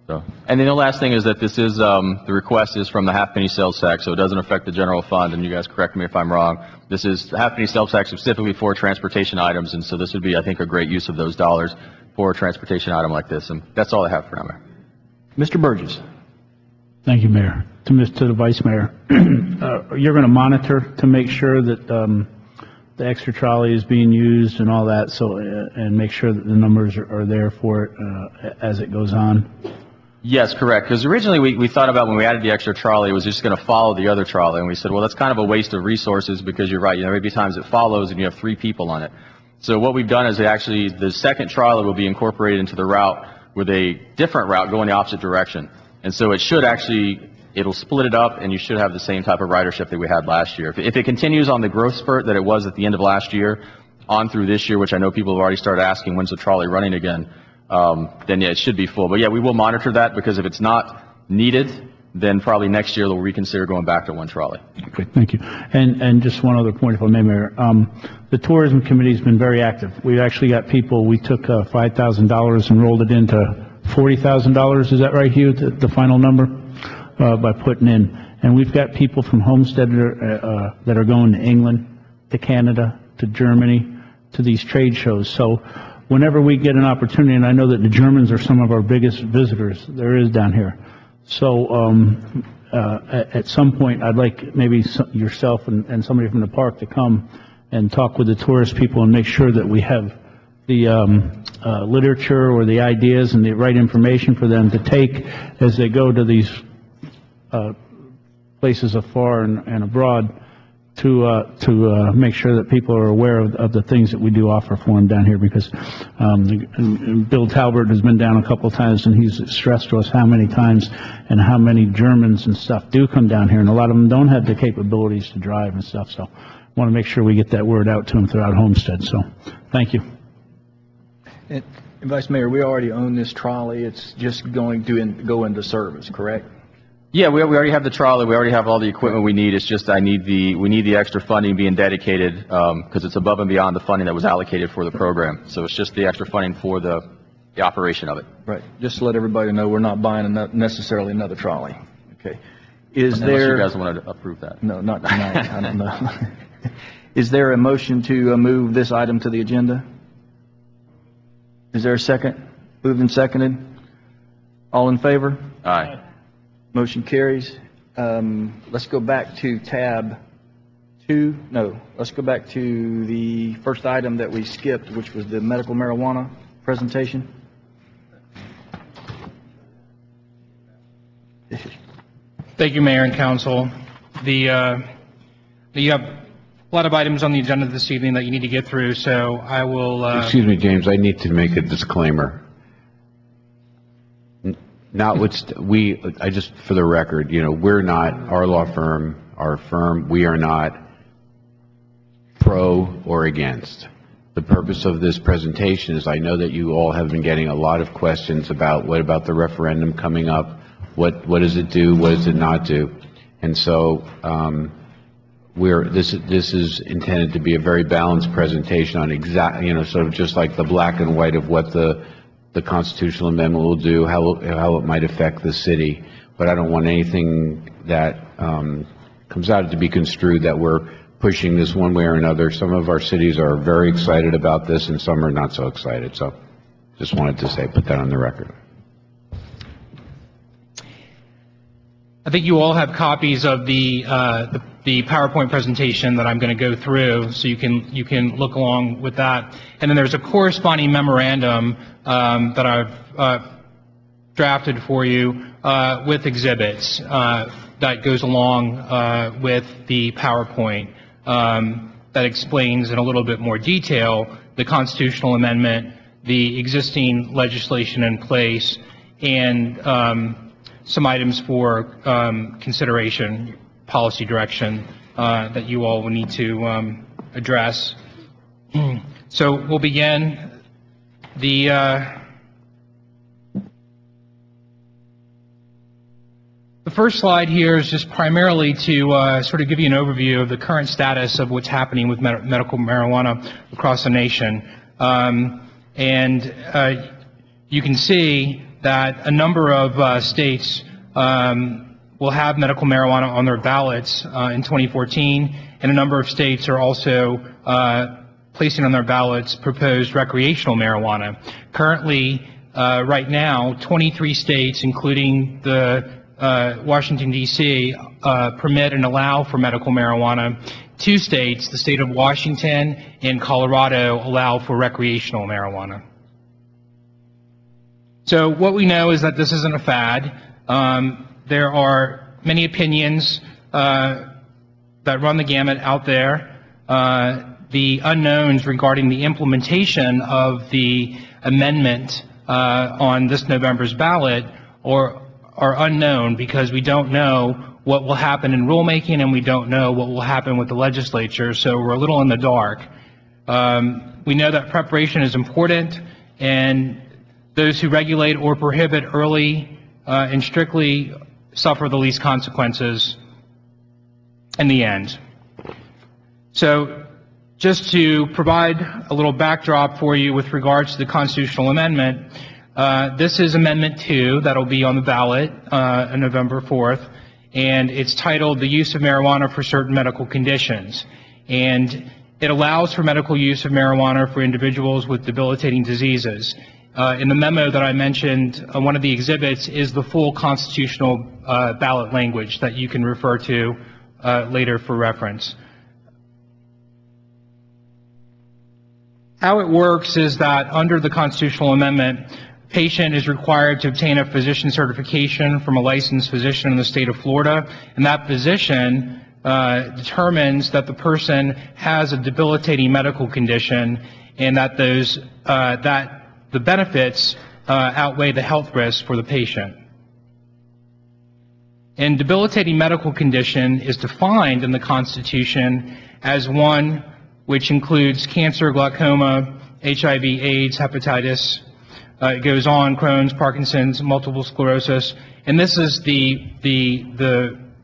So, and then the last thing is that this is, the request is from the half-penny sales tax, so it doesn't affect the general fund, and you guys correct me if I'm wrong. This is the half-penny sales tax specifically for transportation items, and so this would be, I think, a great use of those dollars for a transportation item like this, and that's all I have for now, Mayor. Mr. Burgess. Thank you, Mayor. To the Vice Mayor, you're going to monitor to make sure that the extra trolley is being used and all that, so and make sure that the numbers are there for it as it goes on. Yes, correct. Because originally we thought about when we added the extra trolley, it was just going to follow the other trolley, and we said, well, that's kind of a waste of resources because you're right. You know, maybe times it follows and you have 3 people on it. So what we've done is actually the second trolley will be incorporated into the route with a different route going the opposite direction. And so it should actually, it'll split it up and you should have the same type of ridership that we had last year. If it continues on the growth spurt that it was at the end of last year on through this year, which I know people have already started asking, when's the trolley running again, then yeah, it should be full. But yeah, we will monitor that because if it's not needed, then probably next year they'll reconsider going back to one trolley. Okay, thank you. And just one other point, if I may, Mayor. The tourism committee's been very active. We actually got people, we took $5,000 and rolled it into $40,000. Is that right, Hugh, the final number, by putting in? And we've got people from Homestead that are going to England, to Canada, to Germany, to these trade shows. So whenever we get an opportunity, and I know that the Germans are some of our biggest visitors there is down here. So at some point, I'd like maybe yourself and somebody from the park to come and talk with the tourist people and make sure that we have the literature or the ideas and the right information for them to take as they go to these places afar and abroad, to make sure that people are aware of the things that we do offer for them down here, because Bill Talbert has been down a couple of times, and he's stressed to us how many times and how many Germans and stuff do come down here, and a lot of them don't have the capabilities to drive and stuff. So I want to make sure we get that word out to them throughout Homestead. So thank you. And Vice Mayor, we already own this trolley. It's just going to go into service, correct? Yeah, we already have the trolley. We already have all the equipment we need. It's just we need the extra funding being dedicated because it's above and beyond the funding that was allocated for the program. So it's just the extra funding for the operation of it. Right. Just to let everybody know, we're not buying necessarily another trolley. Okay. Unless you guys want to approve that. No, not tonight. I don't know. Is there a motion to move this item to the agenda? Is there a second? Moved and seconded. All in favor? Aye. Motion carries. Let's go back to tab 2. No, let's go back to the first item that we skipped, which was the medical marijuana presentation. Thank you, Mayor and Council. You have a lot of items on the agenda this evening that you need to get through, so I will... Excuse me, James, I need to make a disclaimer. I just, for the record, we're not, our law firm, our firm, we are not pro or against. The purpose of this presentation is I know that you all have been getting a lot of questions about what about the referendum coming up, what does it do, what does it not do, and so this is intended to be a very balanced presentation on sort of just like the black and white of what the constitutional amendment will do, how it might affect the city, but I don't want anything that comes out to be construed that we're pushing this one way or another. Some of our cities are very excited about this, and some are not so excited. So, just wanted to put that on the record. I think you all have copies of the PowerPoint presentation that I'm going to go through, so you can look along with that. And then there's a corresponding memorandum that I've drafted for you with exhibits that goes along with the PowerPoint that explains in a little bit more detail the constitutional amendment, the existing legislation in place, and some items for consideration, policy direction that you all will need to address. So we'll begin. The first slide here is just primarily to sort of give you an overview of the current status of what's happening with medical marijuana across the nation. And you can see that a number of states will have medical marijuana on their ballots in 2014, and a number of states are also placing on their ballots proposed recreational marijuana. Currently, right now, 23 states, including the Washington, D.C., permit and allow for medical marijuana. 2 states, the state of Washington and Colorado, allow for recreational marijuana. So what we know is that this isn't a fad. There are many opinions that run the gamut out there. The unknowns regarding the implementation of the amendment on this November's ballot are unknown, because we don't know what will happen in rulemaking, and we don't know what will happen with the legislature, so we're a little in the dark. We know that preparation is important, and those who regulate or prohibit early and strictly suffer the least consequences in the end. So just to provide a little backdrop for you with regards to the constitutional amendment, this is Amendment 2 that will be on the ballot on November 4th, and it's titled The Use of Marijuana for Certain Medical Conditions. And it allows for medical use of marijuana for individuals with debilitating diseases. In the memo that I mentioned, one of the exhibits is the full constitutional ballot language that you can refer to later for reference. How it works is that under the constitutional amendment, a patient is required to obtain a physician certification from a licensed physician in the state of Florida, and that physician determines that the person has a debilitating medical condition and that the benefits outweigh the health risks for the patient. And debilitating medical condition is defined in the Constitution as one which includes cancer, glaucoma, HIV, AIDS, hepatitis. It goes on, Crohn's, Parkinson's, multiple sclerosis, and this is the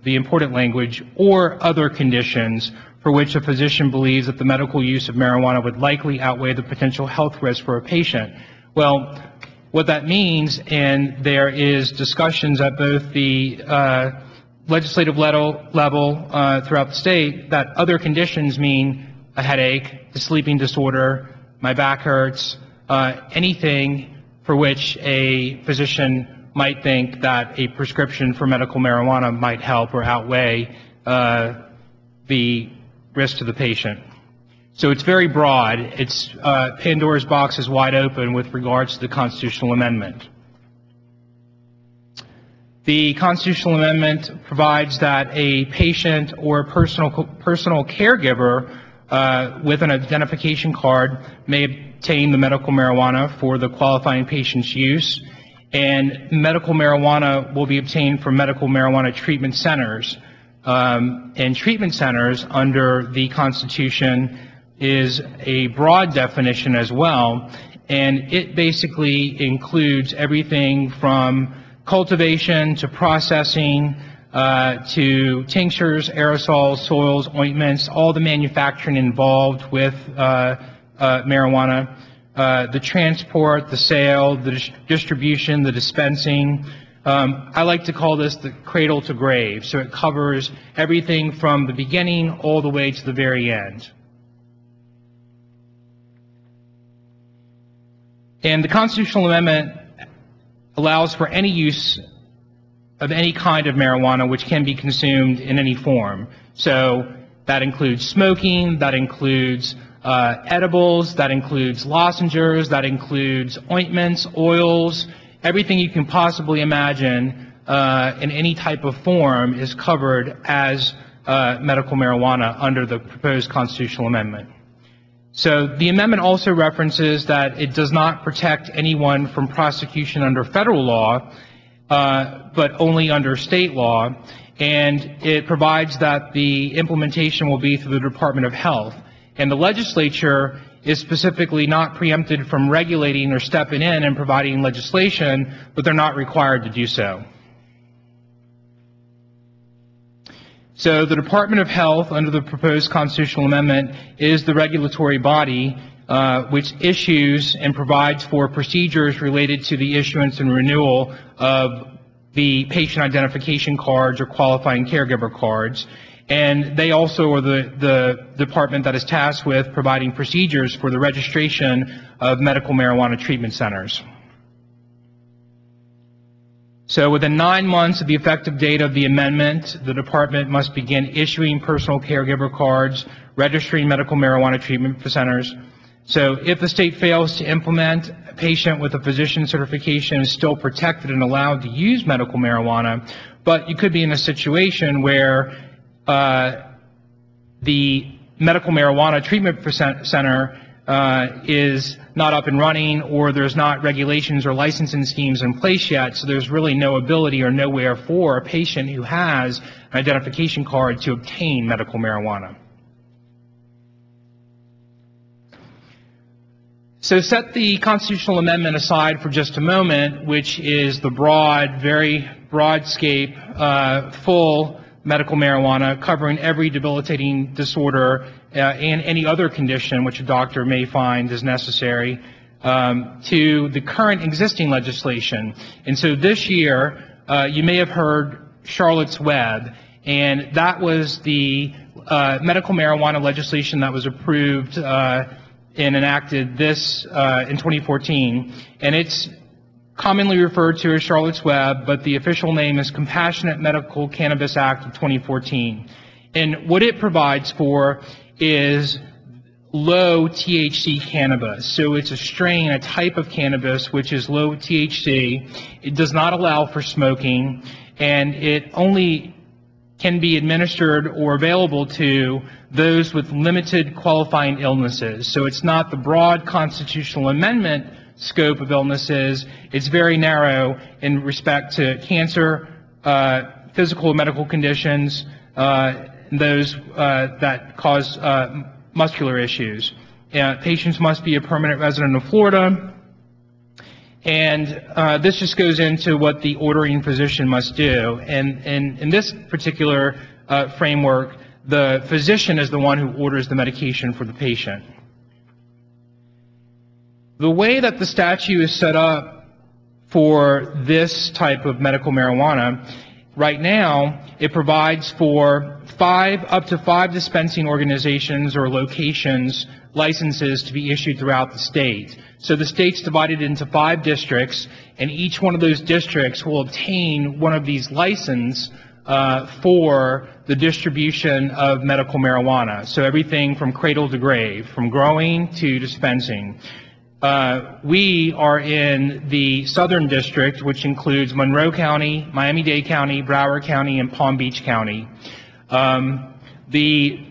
important language, or other conditions for which a physician believes that the medical use of marijuana would likely outweigh the potential health risk for a patient. Well, what that means, and there is discussions at both the legislative level throughout the state, that other conditions mean a headache, a sleeping disorder, my back hurts, anything for which a physician might think that a prescription for medical marijuana might help or outweigh the risk to the patient. So it's very broad. It's Pandora's box is wide open with regards to the constitutional amendment. The constitutional amendment provides that a patient or a personal caregiver with an identification card may obtain the medical marijuana for the qualifying patient's use, and medical marijuana will be obtained from medical marijuana treatment centers. And treatment centers under the Constitution is a broad definition as well, and it basically includes everything from cultivation to processing to tinctures, aerosols, soils, ointments, all the manufacturing involved with marijuana, the transport, the sale, the distribution, the dispensing. I like to call this the cradle to grave, so it covers everything from the beginning all the way to the very end. And the constitutional amendment allows for any use of any kind of marijuana which can be consumed in any form. So that includes smoking, that includes edibles, that includes lozenges, that includes ointments, oils, everything you can possibly imagine in any type of form is covered as medical marijuana under the proposed constitutional amendment. So the amendment also references that it does not protect anyone from prosecution under federal law, but only under state law, and it provides that the implementation will be through the Department of Health. And the legislature is specifically not preempted from regulating or stepping in and providing legislation, but they're not required to do so. So the Department of Health, under the proposed constitutional amendment, is the regulatory body which issues and provides for procedures related to the issuance and renewal of the patient identification cards or qualifying caregiver cards. And they also are the department that is tasked with providing procedures for the registration of medical marijuana treatment centers. So within 9 months of the effective date of the amendment, the department must begin issuing personal caregiver cards, registering medical marijuana treatment centers. So if the state fails to implement, a patient with a physician certification is still protected and allowed to use medical marijuana, but you could be in a situation where the medical marijuana treatment center is not up and running, or there's not regulations or licensing schemes in place yet, so there's really no ability or nowhere for a patient who has an identification card to obtain medical marijuana. So set the constitutional amendment aside for just a moment, which is the broad, very broadscape, full medical marijuana covering every debilitating disorder and any other condition which a doctor may find is necessary, to the current existing legislation. And so this year, you may have heard Charlotte's Web, and that was the medical marijuana legislation that was approved and enacted this in 2014, and it's commonly referred to as Charlotte's Web, but the official name is Compassionate Medical Cannabis Act of 2014. And what it provides for is low THC cannabis. So it's a strain, a type of cannabis which is low THC. It does not allow for smoking, and it only can be administered or available to those with limited qualifying illnesses. So it's not the broad constitutional amendment scope of illnesses. It's very narrow in respect to cancer, physical or medical conditions, those that cause muscular issues. Patients must be a permanent resident of Florida. And this just goes into what the ordering physician must do. And in this particular framework, the physician is the one who orders the medication for the patient. The way that the statute is set up for this type of medical marijuana, right now, it provides for up to five dispensing organizations or locations, licenses to be issued throughout the state. So the state's divided into 5 districts, and each one of those districts will obtain one of these licenses for the distribution of medical marijuana. So everything from cradle to grave, from growing to dispensing. We are in the Southern District, which includes Monroe County, Miami-Dade County, Broward County, and Palm Beach County. The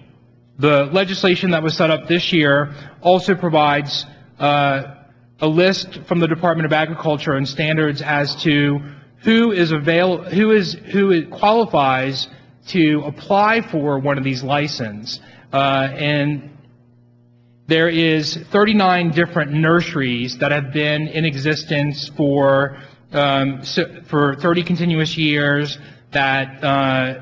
legislation that was set up this year also provides a list from the Department of Agriculture and standards as to who qualifies to apply for one of these licenses. And there is 39 different nurseries that have been in existence for 30 continuous years that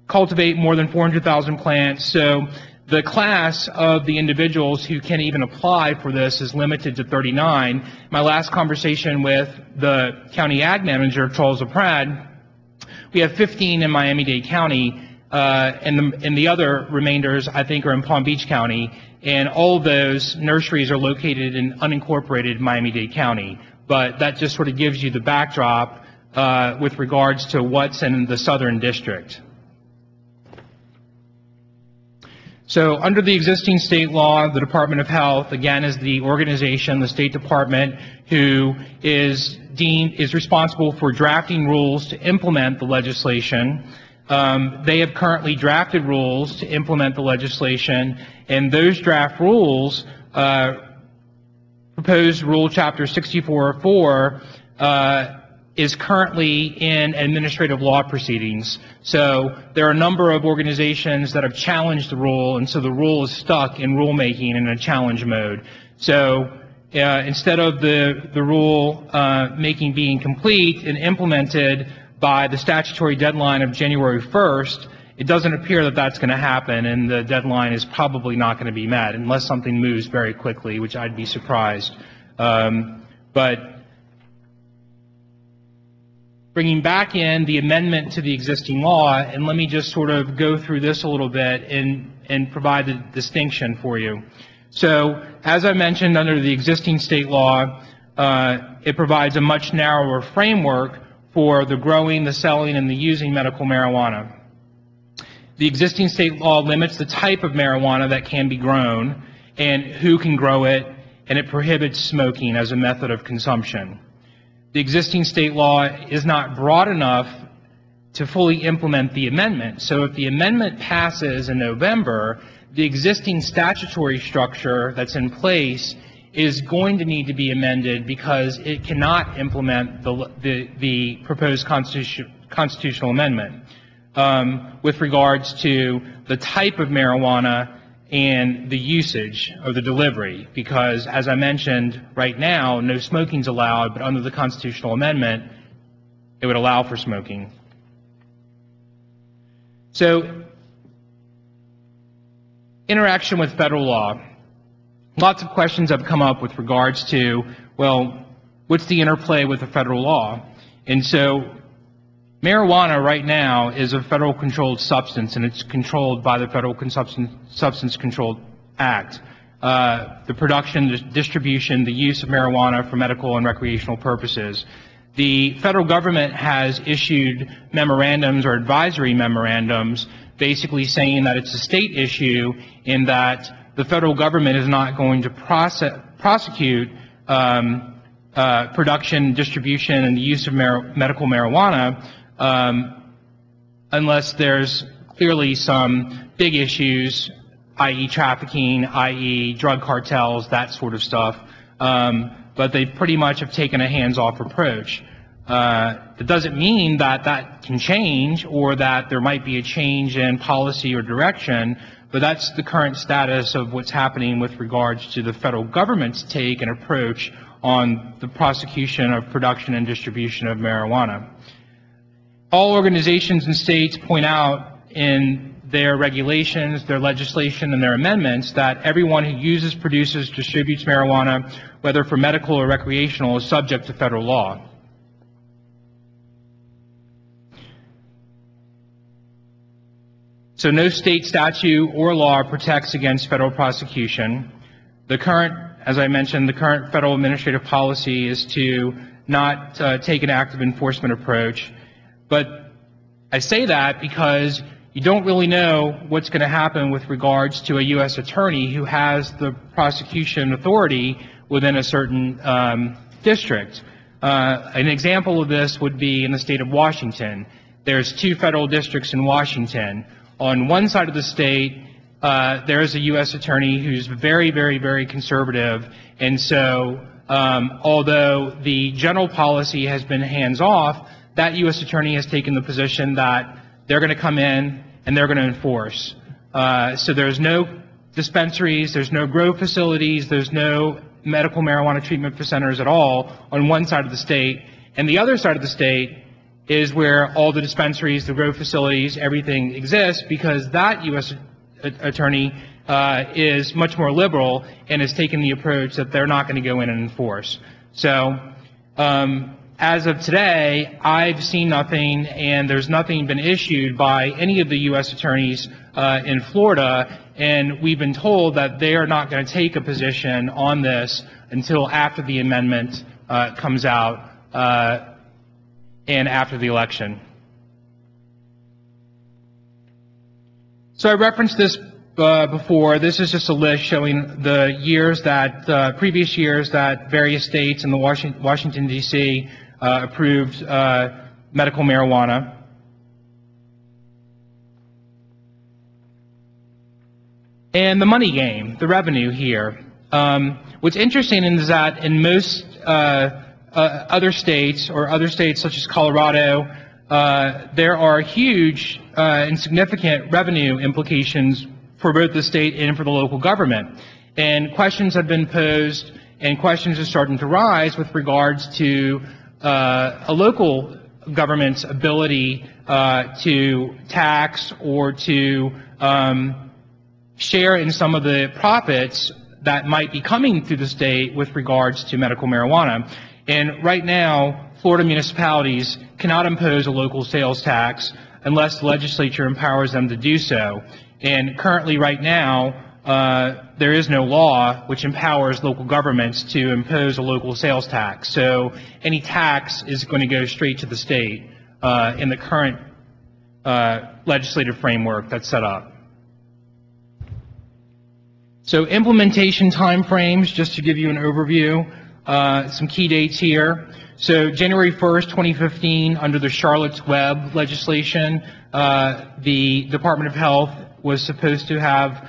cultivate more than 400,000 plants. So the class of the individuals who can even apply for this is limited to 39. My last conversation with the county ag manager, Charles Laprade, we have 15 in Miami-Dade County, and the other remainders, I think, are in Palm Beach County, and all of those nurseries are located in unincorporated Miami-Dade County. But that just sort of gives you the backdrop with regards to what's in the Southern District. So under the existing state law, the Department of Health, again, is the organization, the State Department, who is responsible for drafting rules to implement the legislation. They have currently drafted rules to implement the legislation, and those draft rules, proposed Rule Chapter 6404, is currently in administrative law proceedings. So there are a number of organizations that have challenged the rule, and so the rule is stuck in rulemaking in a challenge mode. So instead of the rule making being complete and implemented by the statutory deadline of January 1st, it doesn't appear that that's going to happen, and the deadline is probably not going to be met unless something moves very quickly, which I'd be surprised. But bringing back in the amendment to the existing law, and let me just sort of go through this a little bit and provide the distinction for you. So, as I mentioned, under the existing state law, it provides a much narrower framework for the growing, the selling, and the using medical marijuana. The existing state law limits the type of marijuana that can be grown and who can grow it, and it prohibits smoking as a method of consumption. The existing state law is not broad enough to fully implement the amendment. So if the amendment passes in November, the existing statutory structure that's in place is going to need to be amended because it cannot implement the proposed constitutional amendment with regards to the type of marijuana and the usage or the delivery, because as I mentioned, right now, no smoking is allowed, but under the constitutional amendment, it would allow for smoking. So, interaction with federal law. Lots of questions have come up with regards to, well, what's the interplay with the federal law? And so, marijuana right now is a federal controlled substance, and it's controlled by the Federal Substance Control Act. The production, the distribution, the use of marijuana for medical and recreational purposes. The federal government has issued memorandums or advisory memorandums basically saying that it's a state issue and that the federal government is not going to prosecute production, distribution, and the use of medical marijuana unless there's clearly some big issues, i.e. trafficking, i.e. drug cartels, that sort of stuff. But they pretty much have taken a hands-off approach. That doesn't mean that that can change or that there might be a change in policy or direction, but that's the current status of what's happening with regards to the federal government's take and approach on the prosecution of production and distribution of marijuana. All organizations and states point out in their regulations, their legislation, and their amendments that everyone who uses, produces, distributes marijuana, whether for medical or recreational, is subject to federal law. So no state statute or law protects against federal prosecution. The current, as I mentioned, the current federal administrative policy is to not take an active enforcement approach. But I say that because you don't really know what's going to happen with regards to a U.S. attorney who has the prosecution authority within a certain district. An example of this would be in the state of Washington. There's 2 federal districts in Washington. On one side of the state, there is a U.S. attorney who's very, very, very conservative, and so although the general policy has been hands-off, that U.S. attorney has taken the position that they're going to come in and they're going to enforce. So there's no dispensaries, there's no grow facilities, there's no medical marijuana treatment centers at all on one side of the state, and the other side of the state is where all the dispensaries, the grow facilities, everything exists, because that U.S. attorney is much more liberal and has taken the approach that they're not going to go in and enforce. So as of today, I've seen nothing, and there's nothing been issued by any of the U.S. attorneys in Florida, and we've been told that they are not going to take a position on this until after the amendment comes out and after the election. So I referenced this before. This is just a list showing the years that, previous years that various states in the Washington, D.C. Approved medical marijuana. And the money game, the revenue here. What's interesting is that in most other states, or other states such as Colorado, there are huge and significant revenue implications for both the state and for the local government. And questions have been posed, and questions are starting to rise with regards to a local government's ability to tax or to share in some of the profits that might be coming through the state with regards to medical marijuana. And right now, Florida municipalities cannot impose a local sales tax unless the legislature empowers them to do so. And currently, right now, there is no law which empowers local governments to impose a local sales tax. So any tax is going to go straight to the state in the current legislative framework that's set up. So implementation timeframes, just to give you an overview, some key dates here. So January 1st, 2015, under the Charlotte's Web legislation, the Department of Health was supposed to have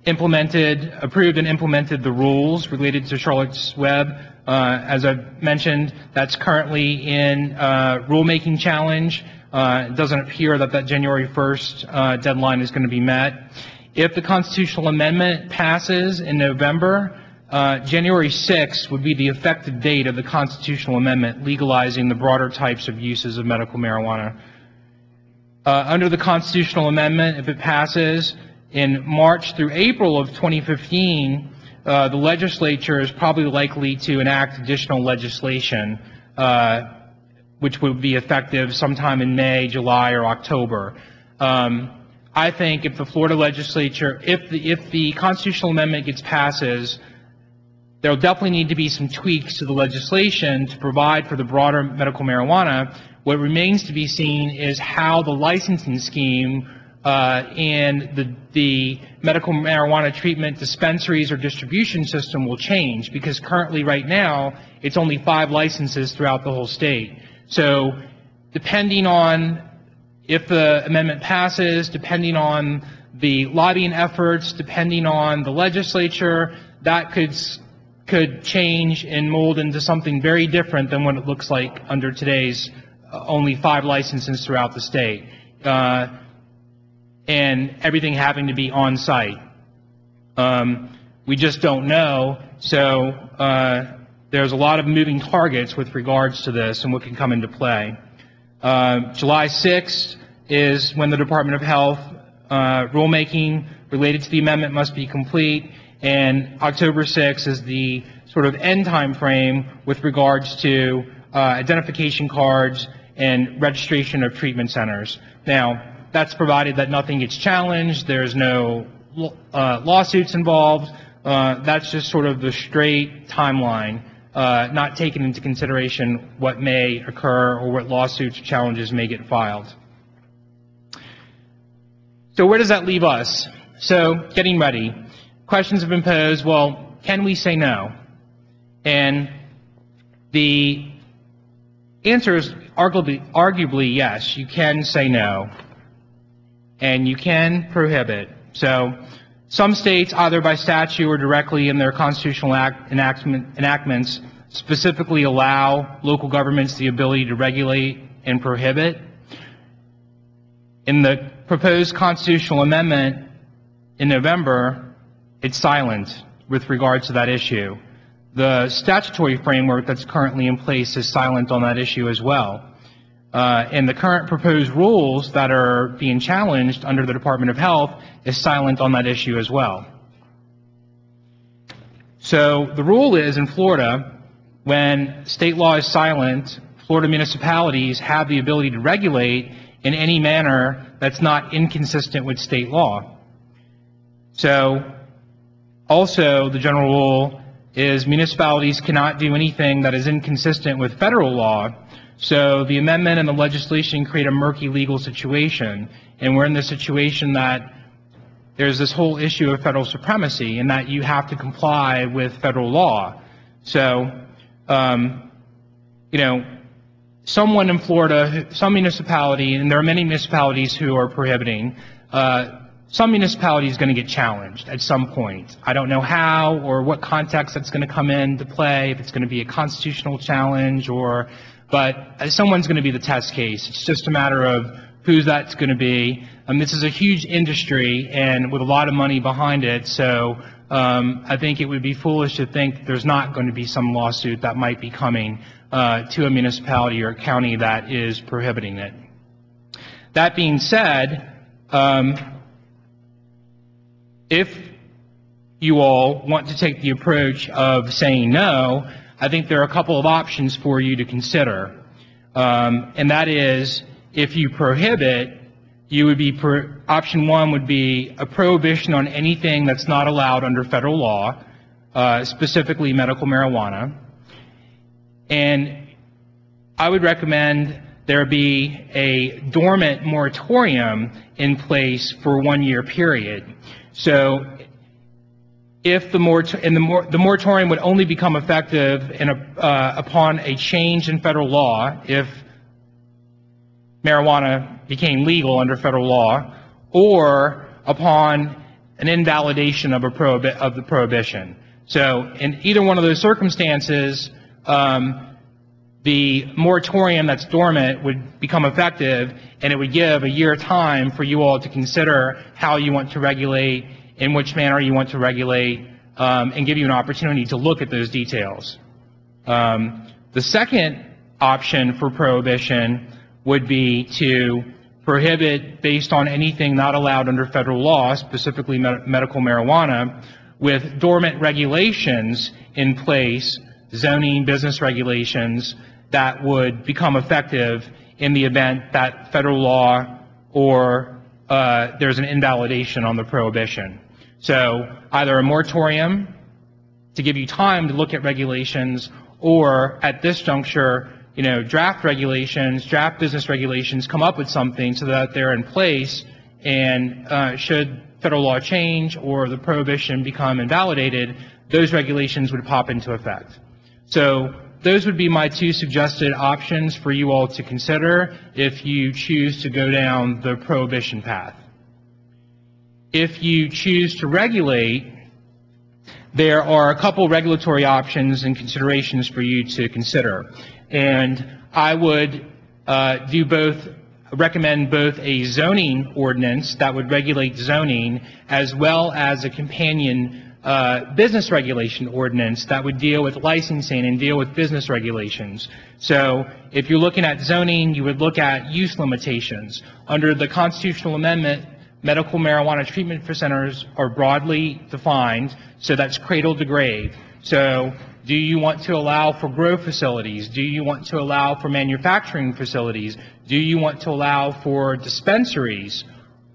approved and implemented the rules related to Charlotte's Web. As I've mentioned, that's currently in rulemaking challenge. It doesn't appear that January 1st deadline is going to be met. If the constitutional amendment passes in November, January 6th would be the effective date of the constitutional amendment legalizing the broader types of uses of medical marijuana. Under the constitutional amendment, if it passes in March through April of 2015, the legislature is probably likely to enact additional legislation, which would be effective sometime in May, July, or October. I think if the Florida legislature, if the constitutional amendment gets passes, there will definitely need to be some tweaks to the legislation to provide for the broader medical marijuana. What remains to be seen is how the licensing scheme and the medical marijuana treatment dispensaries or distribution system will change, because currently right now it's only 5 licenses throughout the whole state. So depending on if the amendment passes, depending on the lobbying efforts, depending on the legislature, that could change and mold into something very different than what it looks like under today's only 5 licenses throughout the state, and everything having to be on site. We just don't know, so there's a lot of moving targets with regards to this and what can come into play. July 6th is when the Department of Health rulemaking related to the amendment must be complete, and October 6th is the sort of end time frame with regards to identification cards and registration of treatment centers. Now, that's provided that nothing gets challenged, there's no lawsuits involved. That's just sort of the straight timeline, not taking into consideration what may occur or what lawsuits or challenges may get filed. So where does that leave us? So getting ready. Questions have been posed, well, can we say no? And the answer is arguably yes, you can say no. And you can prohibit. So some states, either by statute or directly in their constitutional enactments, specifically allow local governments the ability to regulate and prohibit. In the proposed constitutional amendment in November, it's silent with regards to that issue. The statutory framework that's currently in place is silent on that issue as well. And the current proposed rules that are being challenged under the Department of Health is silent on that issue as well. So the rule is in Florida, when state law is silent, Florida municipalities have the ability to regulate in any manner that's not inconsistent with state law. So also the general rule is municipalities cannot do anything that is inconsistent with federal law. So the amendment and the legislation create a murky legal situation, and we're in the situation that there's this whole issue of federal supremacy and that you have to comply with federal law. So, someone in Florida, some municipality, and there are many municipalities who are prohibiting, some municipality is going to get challenged at some point. I don't know how or what context that's going to come into play, if it's going to be a constitutional challenge but someone's going to be the test case. It's just a matter of who that's going to be. This is a huge industry and with a lot of money behind it, so I think it would be foolish to think there's not going to be some lawsuit that might be coming to a municipality or a county that is prohibiting it. That being said, if you all want to take the approach of saying no, I think there are a couple of options for you to consider. And that is, if you prohibit, you would be, option 1 would be a prohibition on anything that's not allowed under federal law, specifically medical marijuana. And I would recommend there be a dormant moratorium in place for a 1-year period. So if the moratorium would only become effective upon a change in federal law, if marijuana became legal under federal law, or upon an invalidation of the prohibition. So in either one of those circumstances, the moratorium that's dormant would become effective, and it would give a year time for you all to consider how you want to regulate, in which manner you want to regulate, and give you an opportunity to look at those details. The second option for prohibition would be to prohibit based on anything not allowed under federal law, specifically medical marijuana, with dormant regulations in place, zoning, business regulations, that would become effective in the event that federal law or there's an invalidation on the prohibition. So either a moratorium to give you time to look at regulations, or at this juncture, draft regulations, draft business regulations, come up with something so that they're in place, and should federal law change or the prohibition become invalidated, those regulations would pop into effect. So those would be my two suggested options for you all to consider if you choose to go down the prohibition path. If you choose to regulate, there are a couple regulatory options and considerations for you to consider. And I would recommend both a zoning ordinance that would regulate zoning, as well as a companion business regulation ordinance that would deal with licensing and deal with business regulations. So if you're looking at zoning, you would look at use limitations. Under the constitutional amendment, medical marijuana treatment centers are broadly defined, so that's cradle to grave. So do you want to allow for grow facilities? Do you want to allow for manufacturing facilities? Do you want to allow for dispensaries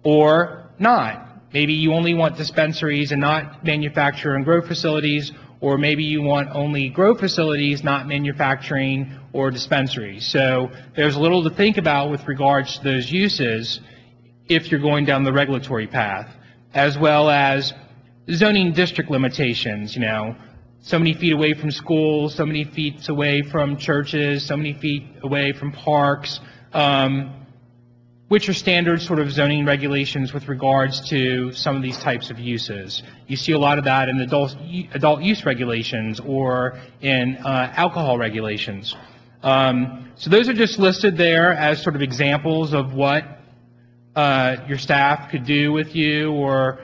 or not? Maybe you only want dispensaries and not manufacture and grow facilities, or maybe you want only grow facilities, not manufacturing or dispensaries. So there's a little to think about with regards to those uses if you're going down the regulatory path, as well as zoning district limitations, so many feet away from schools, so many feet away from churches, so many feet away from parks, which are standard sort of zoning regulations with regards to some of these types of uses. You see a lot of that in adult use regulations or in alcohol regulations. So those are just listed there as sort of examples of what your staff could do with you, or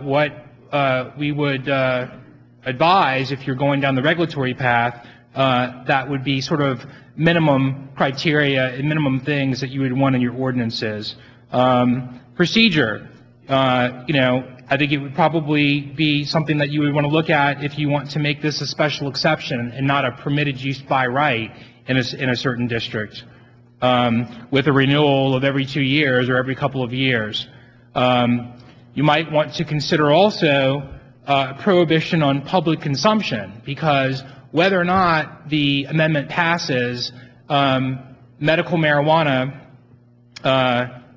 what we would advise if you're going down the regulatory path. That would be sort of minimum criteria and minimum things that you would want in your ordinances. Procedure, I think it would probably be something that you would want to look at if you want to make this a special exception and not a permitted use by right in a certain district, with a renewal of every 2 years or every couple of years. You might want to consider also prohibition on public consumption, because whether or not the amendment passes, medical marijuana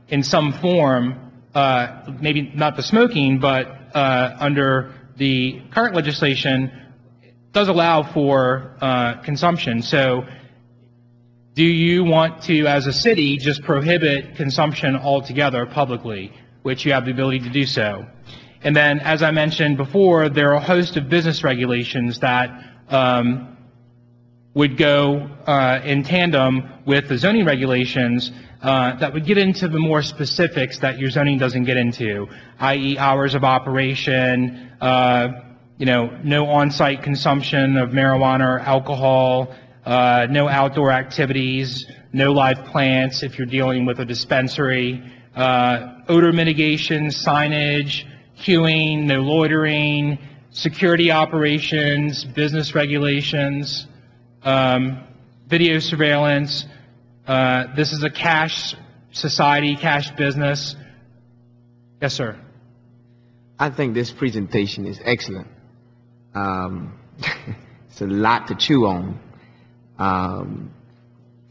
in some form, maybe not the smoking, but under the current legislation, does allow for consumption. So do you want to, as a city, just prohibit consumption altogether publicly, which you have the ability to do so? And then, as I mentioned before, there are a host of business regulations that would go in tandem with the zoning regulations that would get into the more specifics that your zoning doesn't get into, i.e. hours of operation, no on-site consumption of marijuana or alcohol, no outdoor activities, no live plants if you're dealing with a dispensary, odor mitigation, signage, queuing, no loitering, security operations, business regulations, video surveillance. This is a cash society, cash business. Yes, sir. I think this presentation is excellent. It's a lot to chew on.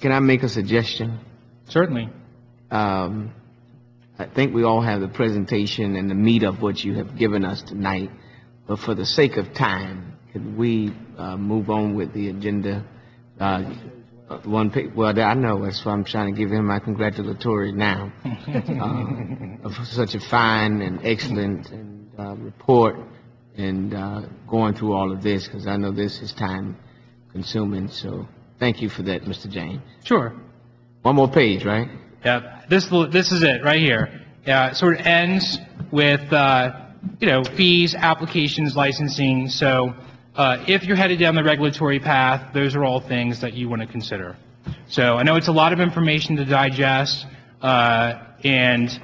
Can I make a suggestion? Certainly. I think we all have the presentation and the meat of what you have given us tonight, but for the sake of time, could we move on with the agenda? Well, I know, that's why I'm trying to give him my congratulatory now of such a fine and excellent report, and going through all of this, because I know this is time consuming. So Thank you for that, Mr. James. Sure. One more page, right? Yeah, this is it right here. Yeah, it sort of ends with, fees, applications, licensing. So if you're headed down the regulatory path, those are all things that you want to consider. So I know it's a lot of information to digest, and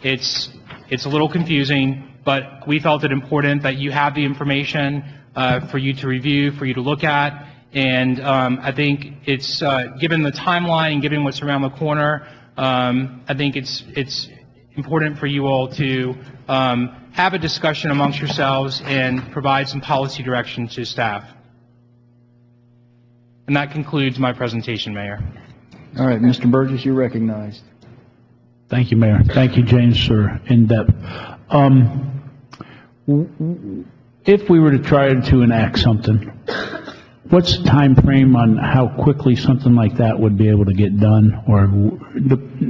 it's a little confusing, but we felt it important that you have the information for you to review, for you to look at. And I think it's, given the timeline and given what's around the corner, I think it's important for you all to have a discussion amongst yourselves and provide some policy direction to staff. And that concludes my presentation, Mayor. All right, Mr. Burgess, you're recognized. Thank you, Mayor. Thank you, James, for in-depth. If we were to try to enact something, what's the time frame on how quickly something like that would be able to get done, or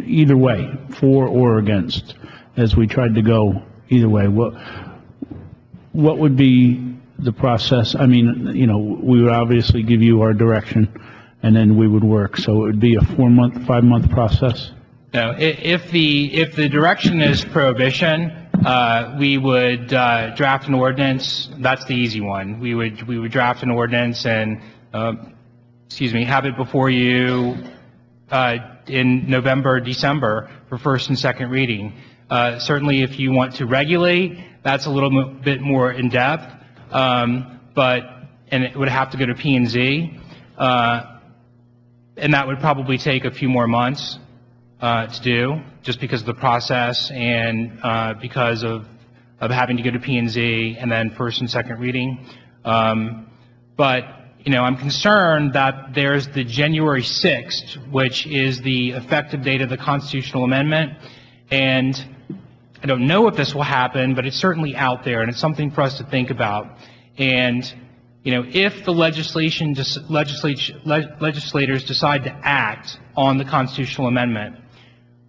either way, for or against, as we tried to go either way? What would be the process? I mean, we would obviously give you our direction, and then we would work. So it would be a 4-month, 5-month process? No, if the direction is prohibition, we would draft an ordinance. That's the easy one. We would draft an ordinance and, have it before you in November, December for first and second reading. Certainly, if you want to regulate, that's a little bit more in depth, and it would have to go to P&Z, and that would probably take a few more months to do, just because of the process and because of having to go to P&Z and then first and second reading. But I'm concerned that there's the January 6th, which is the effective date of the constitutional amendment, and I don't know if this will happen, but it's certainly out there, and it's something for us to think about. And if the legislators decide to act on the constitutional amendment,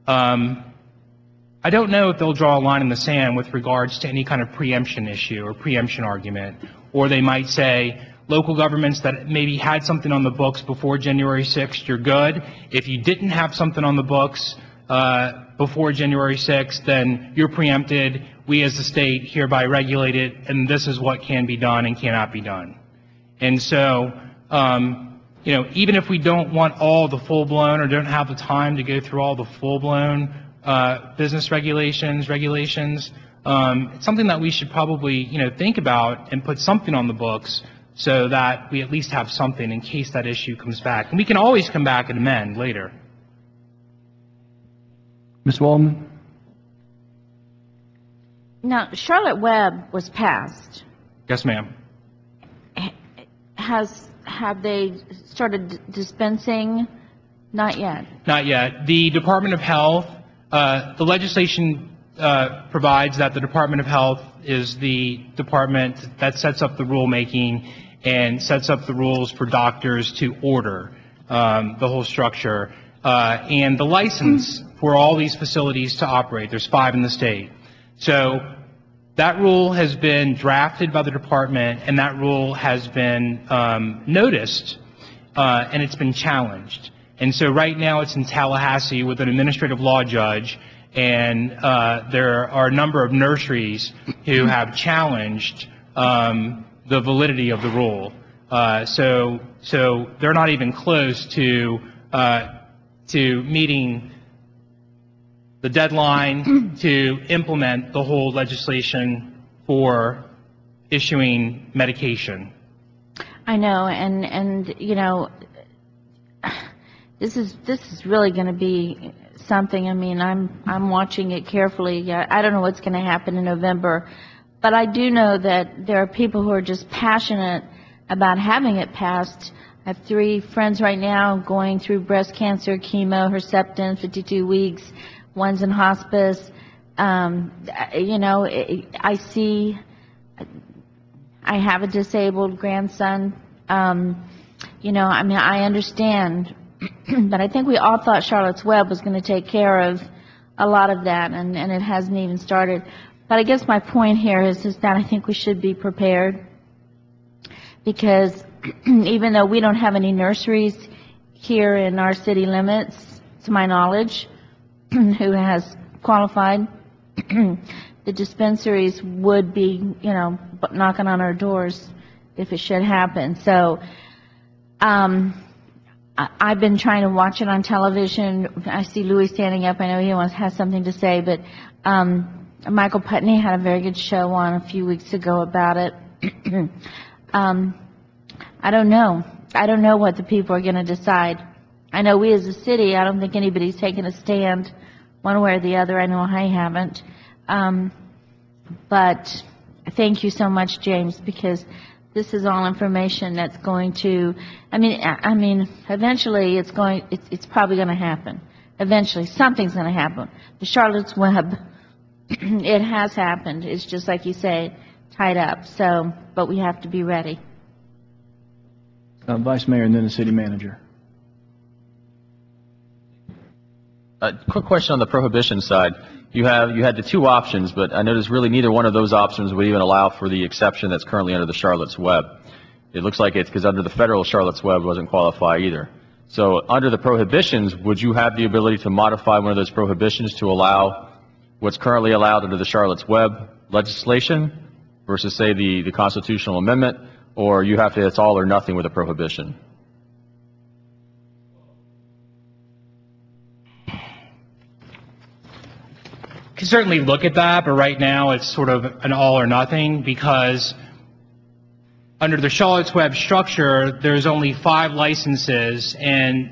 I don't know if they'll draw a line in the sand with regards to any kind of preemption issue or preemption argument, or they might say, local governments that maybe had something on the books before January 6th, you're good. If you didn't have something on the books before January 6th, then you're preempted. We as the state hereby regulate it, and this is what can be done and cannot be done. And so, even if we don't want all the full-blown or don't have the time to go through all the full-blown business regulations, it's something that we should probably, think about and put something on the books so that we at least have something in case that issue comes back. And we can always come back and amend later. Ms. Waldman? Now, Charlotte Webb was passed. Yes, ma'am. Have they started dispensing? Not yet. Not yet. The Department of Health, the legislation provides that the Department of Health is the department that sets up the rulemaking and sets up the rules for doctors to order the whole structure and the license for all these facilities to operate. There's 5 in the state. So that rule has been drafted by the department, and that rule has been noticed, and it's been challenged. And so right now it's in Tallahassee with an administrative law judge, and there are a number of nurseries who have challenged the validity of the rule. So they're not even close to meeting the deadline to implement the whole legislation for issuing medication. I know, and this is really going to be something. I mean, I'm watching it carefully. I don't know what's going to happen in November, but I do know that there are people who are just passionate about having it passed. I have 3 friends right now going through breast cancer, chemo, Herceptin, 52 weeks. One's in hospice. I see, I have a disabled grandson. I understand, but I think we all thought Charlotte's Web was going to take care of a lot of that, and it hasn't even started. But I guess my point here is that I think we should be prepared, because even though we don't have any nurseries here in our city limits, to my knowledge, who has qualified, the dispensaries would be, knocking on our doors if it should happen. So, I've been trying to watch it on television. I see Louis standing up. I know he has something to say, but Michael Putney had a very good show on a few weeks ago about it. I don't know. I don't know what the people are going to decide. I know we as a city, I don't think anybody's taken a stand one way or the other. I know I haven't. But thank you so much, James, because this is all information that's going to, I mean, eventually it's probably going to happen. Eventually, something's going to happen. The Charlotte's Web, it has happened. It's just like you say, tied up. So, but we have to be ready. Vice Mayor and then the City Manager. Quick question on the prohibition side. You had the two options, but I noticed really neither one of those options would even allow for the exception that's currently under the Charlotte's Web. It looks like it's because under the federal Charlotte's Web doesn't qualify either. So under the prohibitions, would you have the ability to modify one of those prohibitions to allow what's currently allowed under the Charlotte's Web legislation versus, say, the constitutional amendment, or you have to, it's all or nothing with a prohibition? Can certainly look at that, but right now it's sort of an all or nothing, because under the Charlotte's Web structure, there's only 5 licenses, and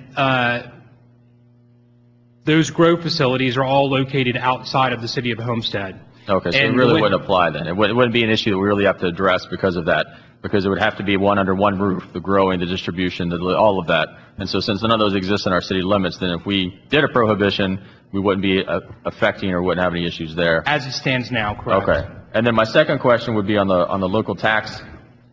those grow facilities are all located outside of the city of Homestead. Okay, so And it really wouldn't apply then. It wouldn't be an issue that we really have to address because of that, because it would have to be one under one roof, the growing, the distribution, all of that. And so since none of those exist in our city limits, then if we did a prohibition, we wouldn't be affecting or wouldn't have any issues there. As it stands now, correct. Okay. And then my second question would be on the local tax.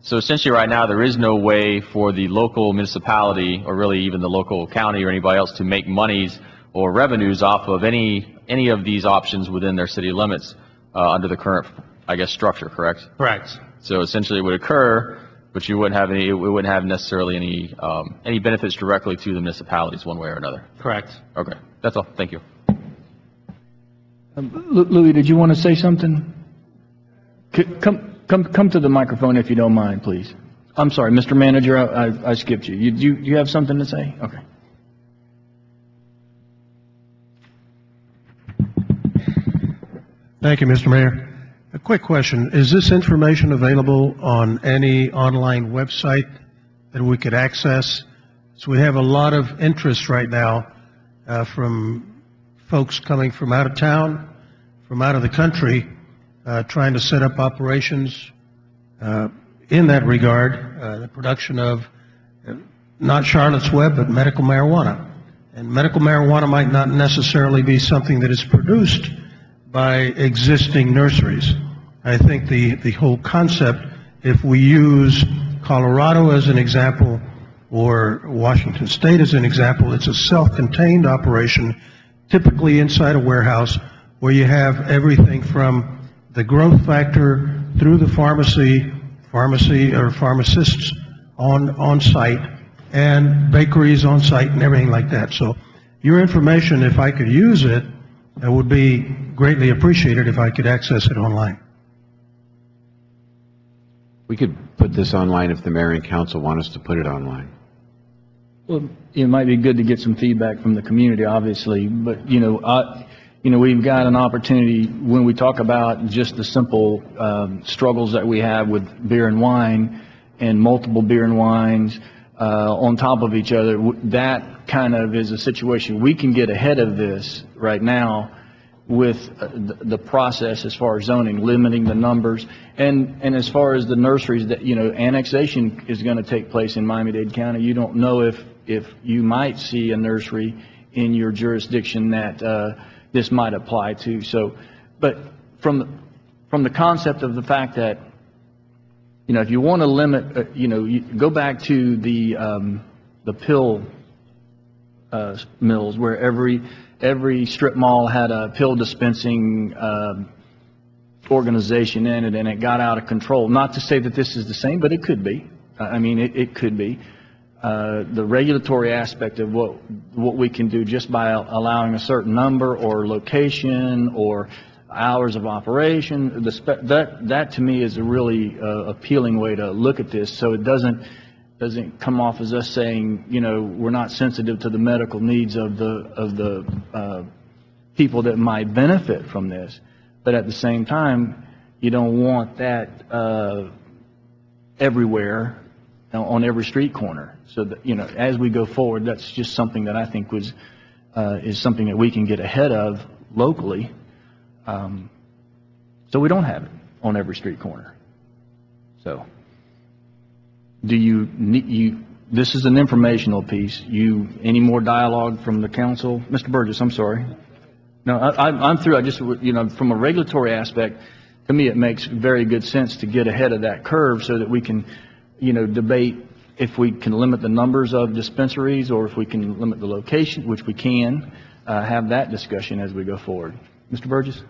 So essentially right now, there is no way for the local municipality, or really even the local county or anybody else, to make monies or revenues off of any of these options within their city limits under the current, I guess, structure, correct? Correct. So essentially it would occur, but you wouldn't have it wouldn't have necessarily any benefits directly to the municipalities one way or another. Correct. Okay. That's all. Thank you. Louis, did you want to say something? Come to the microphone if you don't mind, please. I'm sorry, Mr. Manager, I skipped you. You have something to say? Okay. Thank you, Mr. Mayor. A quick question. Is this information available on any online website that we could access? So we have a lot of interest right now from folks coming from out of town, from out of the country, trying to set up operations in that regard, the production of not Charlotte's Web, but medical marijuana. And medical marijuana might not necessarily be something that is produced by existing nurseries. I think the whole concept, if we use Colorado as an example or Washington State as an example, it's a self-contained operation, typically inside a warehouse, where you have everything from the growth factor through the pharmacy or pharmacists on site, and bakeries on site and everything like that. So your information, if I could use it, it would be greatly appreciated if I could access it online. We could put this online if the mayor and council want us to put it online. Well, it might be good to get some feedback from the community, obviously, but, we've got an opportunity when we talk about just the simple struggles that we have with beer and wine and multiple beer and wines on top of each other. That kind of is a situation. We can get ahead of this right now with the process as far as zoning, limiting the numbers, and as far as the nurseries, that annexation is going to take place in Miami-Dade County. You don't know if you might see a nursery in your jurisdiction that this might apply to. So, but from the concept of the fact that if you want to limit, you go back to the pill mills, where every strip mall had a pill dispensing organization in it, and it got out of control. Not to say that this is the same, but it could be. I mean, it could be. The regulatory aspect of what we can do just by allowing a certain number or location or hours of operation, that to me is a really appealing way to look at this, so it doesn't come off as us saying, you know, we're not sensitive to the medical needs of the people that might benefit from this. But at the same time, you don't want that everywhere, on every street corner. So that, you know, as we go forward, that's just something that I think is something that we can get ahead of locally, so we don't have it on every street corner. So, this is an informational piece. Any more dialogue from the council? Mr. Burgess, I'm sorry. No, I'm through. I just, you know, from a regulatory aspect, to me, it makes very good sense to get ahead of that curve so that we can, you know, debate if we can limit the numbers of dispensaries or if we can limit the location, which we can, have that discussion as we go forward. Mr. Burgess?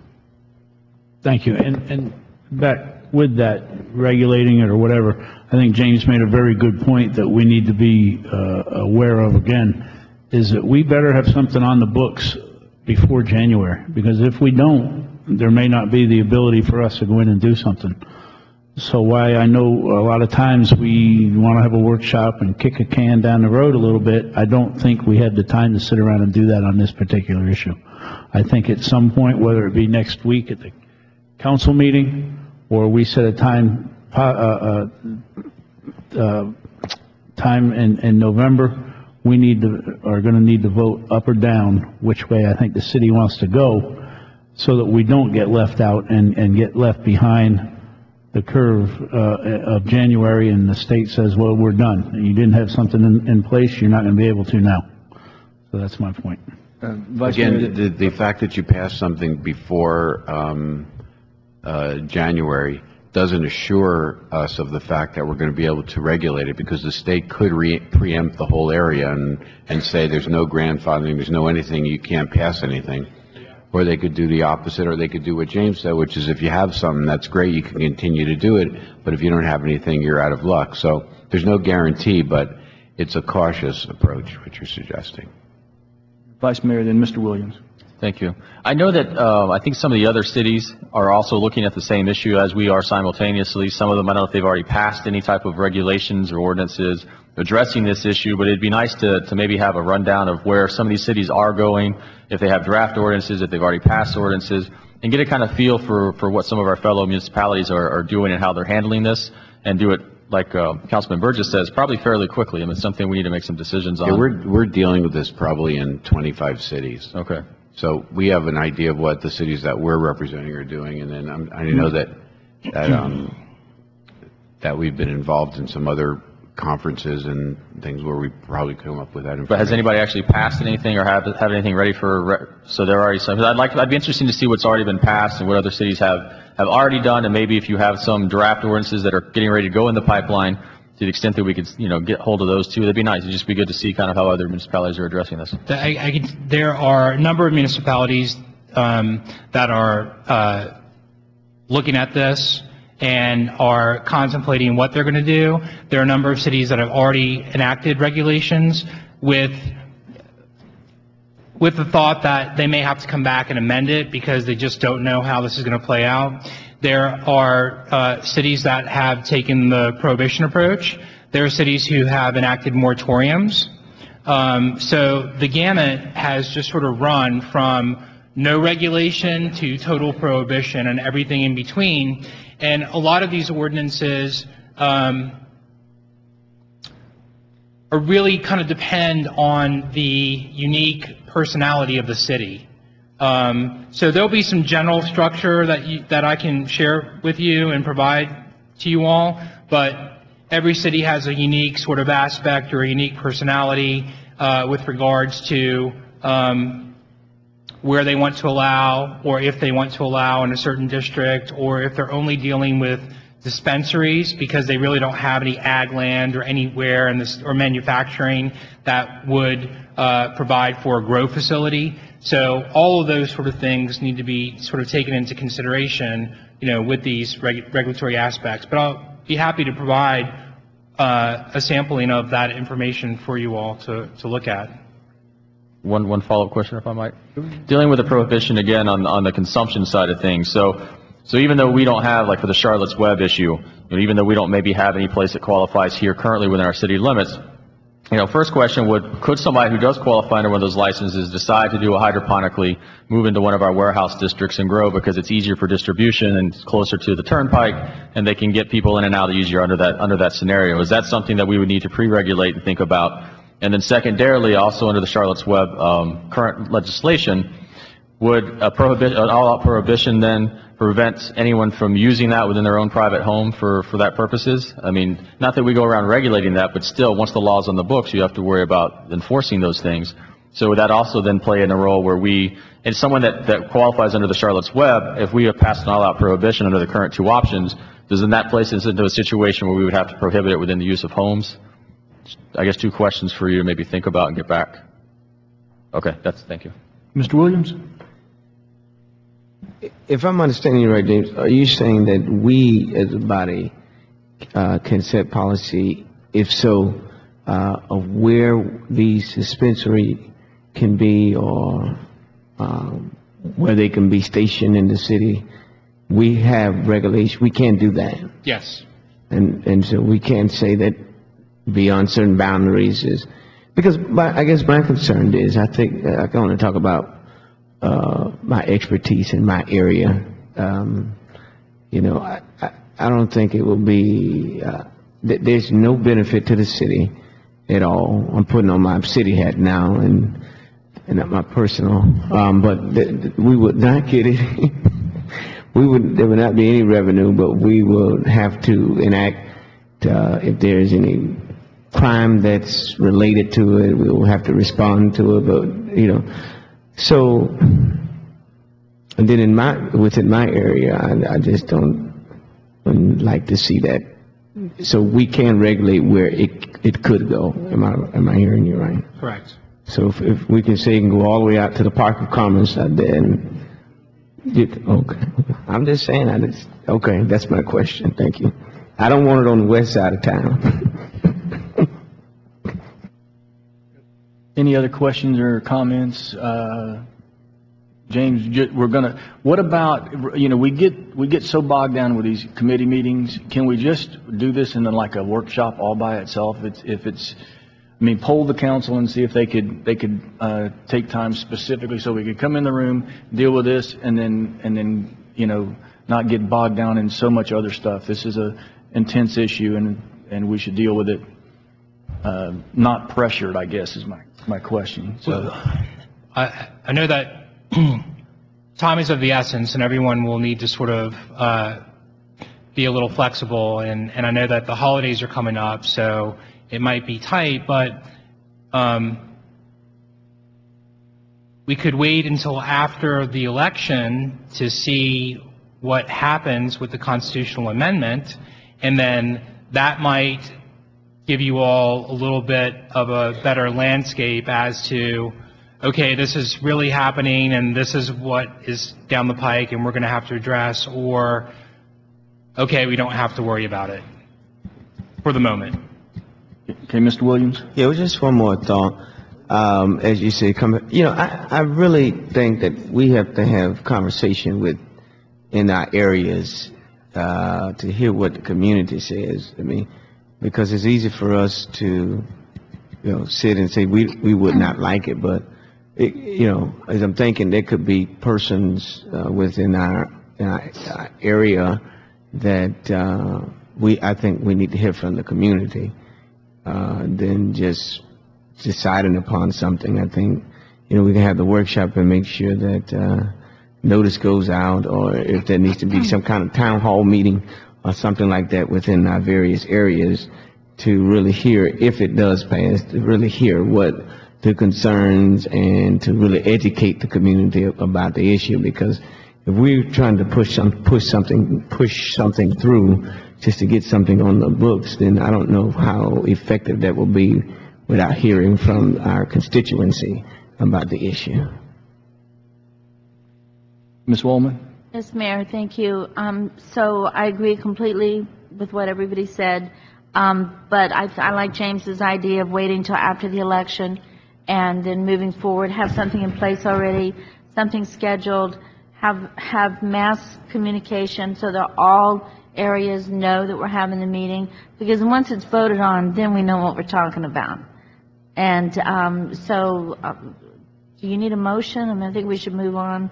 Thank you. And back with that, regulating it or whatever, I think James made a very good point that we need to be aware of again, is that we better have something on the books before January, because if we don't, there may not be the ability for us to go in and do something. So why I know a lot of times we want to have a workshop and kick a can down the road a little bit, I don't think we have the time to sit around and do that on this particular issue. I think at some point, whether it be next week at the council meeting, or we set a time in November, we are going to need to vote up or down which way I think the city wants to go, so that we don't get left out and get left behind the curve of January, and the state says, well, we're done. You didn't have something in place, you're not going to be able to now. So that's my point. Again, the fact that you passed something before January doesn't assure us of the fact that we're going to be able to regulate it, because the state could preempt the whole area and say there's no grandfathering, there's no anything, you can't pass anything. Or they could do the opposite, or they could do what James said, which is if you have something, that's great, you can continue to do it, but if you don't have anything, you're out of luck. So there's no guarantee, but it's a cautious approach, what you're suggesting. Vice Mayor, then Mr. Williams. Thank you. I know that I think some of the other cities are also looking at the same issue as we are simultaneously. Some of them, I don't know if they've already passed any type of regulations or ordinances addressing this issue, but it'd be nice to maybe have a rundown of where some of these cities are going, if they have draft ordinances, if they've already passed ordinances, and get a kind of feel for what some of our fellow municipalities are doing and how they're handling this, and do it, like Councilman Burgess says, probably fairly quickly. I mean, it's something we need to make some decisions on. Yeah, we're dealing with this probably in 25 cities. Okay. So we have an idea of what the cities that we're representing are doing, and then I know that we've been involved in some other conferences and things where we probably come up with that information. But has anybody actually passed anything or have anything ready for? So there are already some. I'd be interested to see what's already been passed and what other cities have already done, and maybe if you have some draft ordinances that are getting ready to go in the pipeline, to the extent that we could, you know, get hold of those too, that'd be nice. It'd just be good to see kind of how other municipalities are addressing this. There are a number of municipalities that are looking at this and are contemplating what they're going to do. There are a number of cities that have already enacted regulations with the thought that they may have to come back and amend it because they just don't know how this is going to play out. There are cities that have taken the prohibition approach. There are cities who have enacted moratoriums. So the gamut has just sort of run from no regulation to total prohibition and everything in between. And a lot of these ordinances are really kind of depend on the unique personality of the city. So there'll be some general structure that I can share with you and provide to you all, but every city has a unique sort of aspect or a unique personality with regards to where they want to allow, or if they want to allow in a certain district, or if they're only dealing with dispensaries because they really don't have any ag land or anywhere in this or manufacturing that would provide for a grow facility. So all of those sort of things need to be sort of taken into consideration, you know, with these regulatory aspects. But I'll be happy to provide a sampling of that information for you all to look at. One follow-up question, if I might. Dealing with the prohibition again on the consumption side of things. So even though we don't have, like for the Charlotte's Web issue, even though we don't maybe have any place that qualifies here currently within our city limits, first question could somebody who does qualify under one of those licenses decide to do a hydroponically, move into one of our warehouse districts and grow because it's easier for distribution and it's closer to the turnpike and they can get people in and out easier under that scenario? Is that something that we would need to pre-regulate and think about? And then secondarily, also under the Charlotte's Web current legislation, would an all-out prohibition then prevent anyone from using that within their own private home for that purposes? I mean, not that we go around regulating that, but still, once the law's on the books, you have to worry about enforcing those things. So would that also then play in a role where and someone that qualifies under the Charlotte's Web, if we have passed an all-out prohibition under the current two options, does then that place us into a situation where we would have to prohibit it within the use of homes? I guess two questions for you to maybe think about and get back. Okay, thank you. Mr. Williams? If I'm understanding you right, James, are you saying that we as a body can set policy, if so, of where these dispensary can be or where they can be stationed in the city? We have regulation. We can't do that. Yes. And so we can't say that beyond certain boundaries is, because I guess my concern is, I think I can only talk about my expertise in my area. I don't think it will be, there's no benefit to the city at all. I'm putting on my city hat now and not my personal, but we would not get it. There would not be any revenue, but we would have to enact, if there's any crime that's related to it, we will have to respond to it, but, so, and then within my area, I just wouldn't like to see that. So we can regulate where it could go. Am I hearing you right? Correct. So if we can say it can go all the way out to the Park of Commerce, then, okay. I'm just saying, okay, that's my question. Thank you. I don't want it on the west side of town. Any other questions or comments? James, what about, we get so bogged down with these committee meetings. Can we just do this in like a workshop all by itself? Poll the council and see if they could take time specifically so we could come in the room, deal with this, and then not get bogged down in so much other stuff. This is a intense issue and we should deal with it not pressured, I guess, is my question. So I know that time is of the essence, and everyone will need to sort of be a little flexible. And I know that the holidays are coming up, so it might be tight, but we could wait until after the election to see what happens with the constitutional amendment, and then that might give you all a little bit of a better landscape as to, okay, this is really happening and this is what is down the pike and we're going to have to address, or, okay, we don't have to worry about it for the moment. Okay, Mr. Williams? Yeah, well, just one more thought. As you say, I really think that we have to have conversation in our areas to hear what the community says. Because it's easy for us to, sit and say we would not like it, but as I'm thinking, there could be persons within our area that I think we need to hear from the community, than just deciding upon something. I think we can have the workshop and make sure that notice goes out, or if there needs to be some kind of town hall meeting or something like that within our various areas, to really hear, if it does pass, to really hear what the concerns and to really educate the community about the issue. Because if we're trying to push something through just to get something on the books, then I don't know how effective that will be without hearing from our constituency about the issue. Ms. Woolman? Yes, Mayor, thank you. So I agree completely with what everybody said. But I like James's idea of waiting till after the election and then moving forward, have something in place already, something scheduled, have mass communication so that all areas know that we're having the meeting, because once it's voted on, then we know what we're talking about. And do you need a motion? I mean, I think we should move on.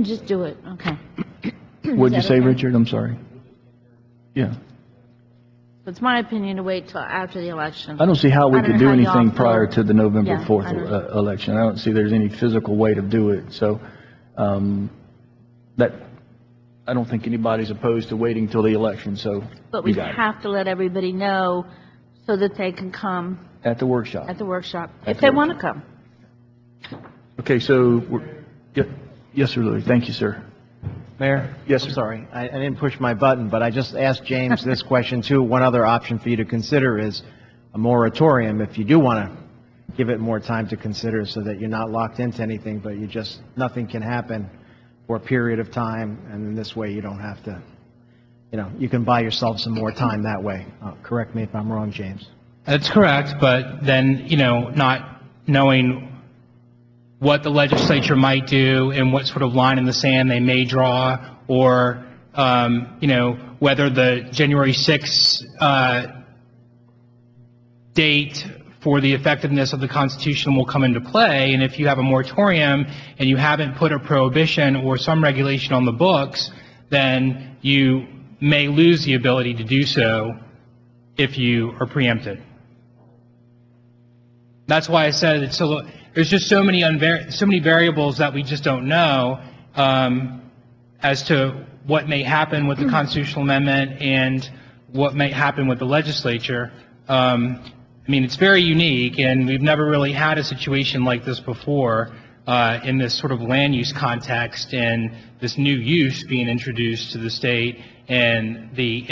Just do it, okay. What'd you say, okay? Richard? I'm sorry. Yeah. It's my opinion to wait till after the election. I don't see how we I don't could know do how y'all anything feel. prior to the November Yeah, 4th I don't election. I don't see there's any physical way to do it. So that I don't think anybody's opposed to waiting till the election. So But we you got it. have to let everybody know so that they can come At the workshop. at the workshop, At if the they workshop. want to come. Okay, so, yes, sir, Louis. Thank you, sir. Mayor? Yes, I'm sir. sorry, I didn't push my button, but I just asked James this question too. One other option for you to consider is a moratorium, if you do want to give it more time to consider so that you're not locked into anything, but nothing can happen for a period of time, and in this way you don't have to, you can buy yourself some more time that way. Correct me if I'm wrong, James. That's correct, but then, not knowing what the legislature might do and what sort of line in the sand they may draw, or, whether the January 6th date for the effectiveness of the Constitution will come into play. And if you have a moratorium and you haven't put a prohibition or some regulation on the books, then you may lose the ability to do so if you are preempted. That's why I said there's just so many variables that we just don't know as to what may happen with the constitutional amendment and what may happen with the legislature. It's very unique, and we've never really had a situation like this before in this sort of land use context and this new use being introduced to the state and the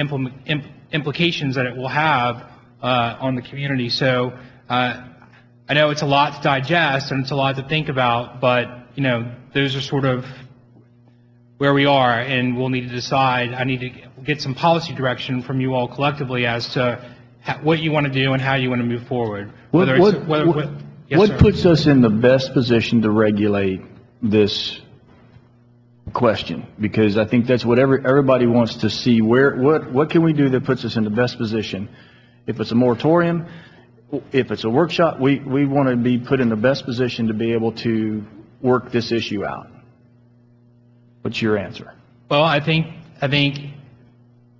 implications that it will have on the community. So I know it's a lot to digest and it's a lot to think about, but, those are sort of where we are, and we'll need to decide. I need to get some policy direction from you all collectively as to what you want to do and how you want to move forward. What Yes, sir. puts us in the best position to regulate this question? Because I think that's what everybody wants to see. What can we do that puts us in the best position? If it's a moratorium, if it's a workshop, we want to be put in the best position to be able to work this issue out. What's your answer? Well, I think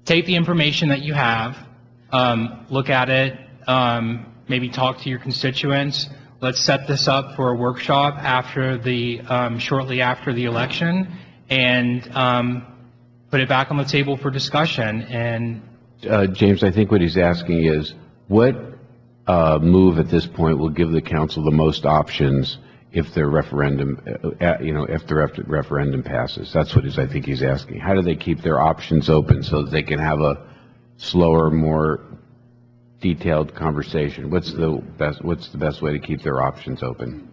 take the information that you have, look at it, maybe talk to your constituents. Let's set this up for a workshop shortly after the election, and put it back on the table for discussion. And James, I think what he's asking is, what move at this point will give the council the most options if the referendum, if the referendum passes? That's what I think he's asking. How do they keep their options open so that they can have a slower, more detailed conversation? What's the best way to keep their options open?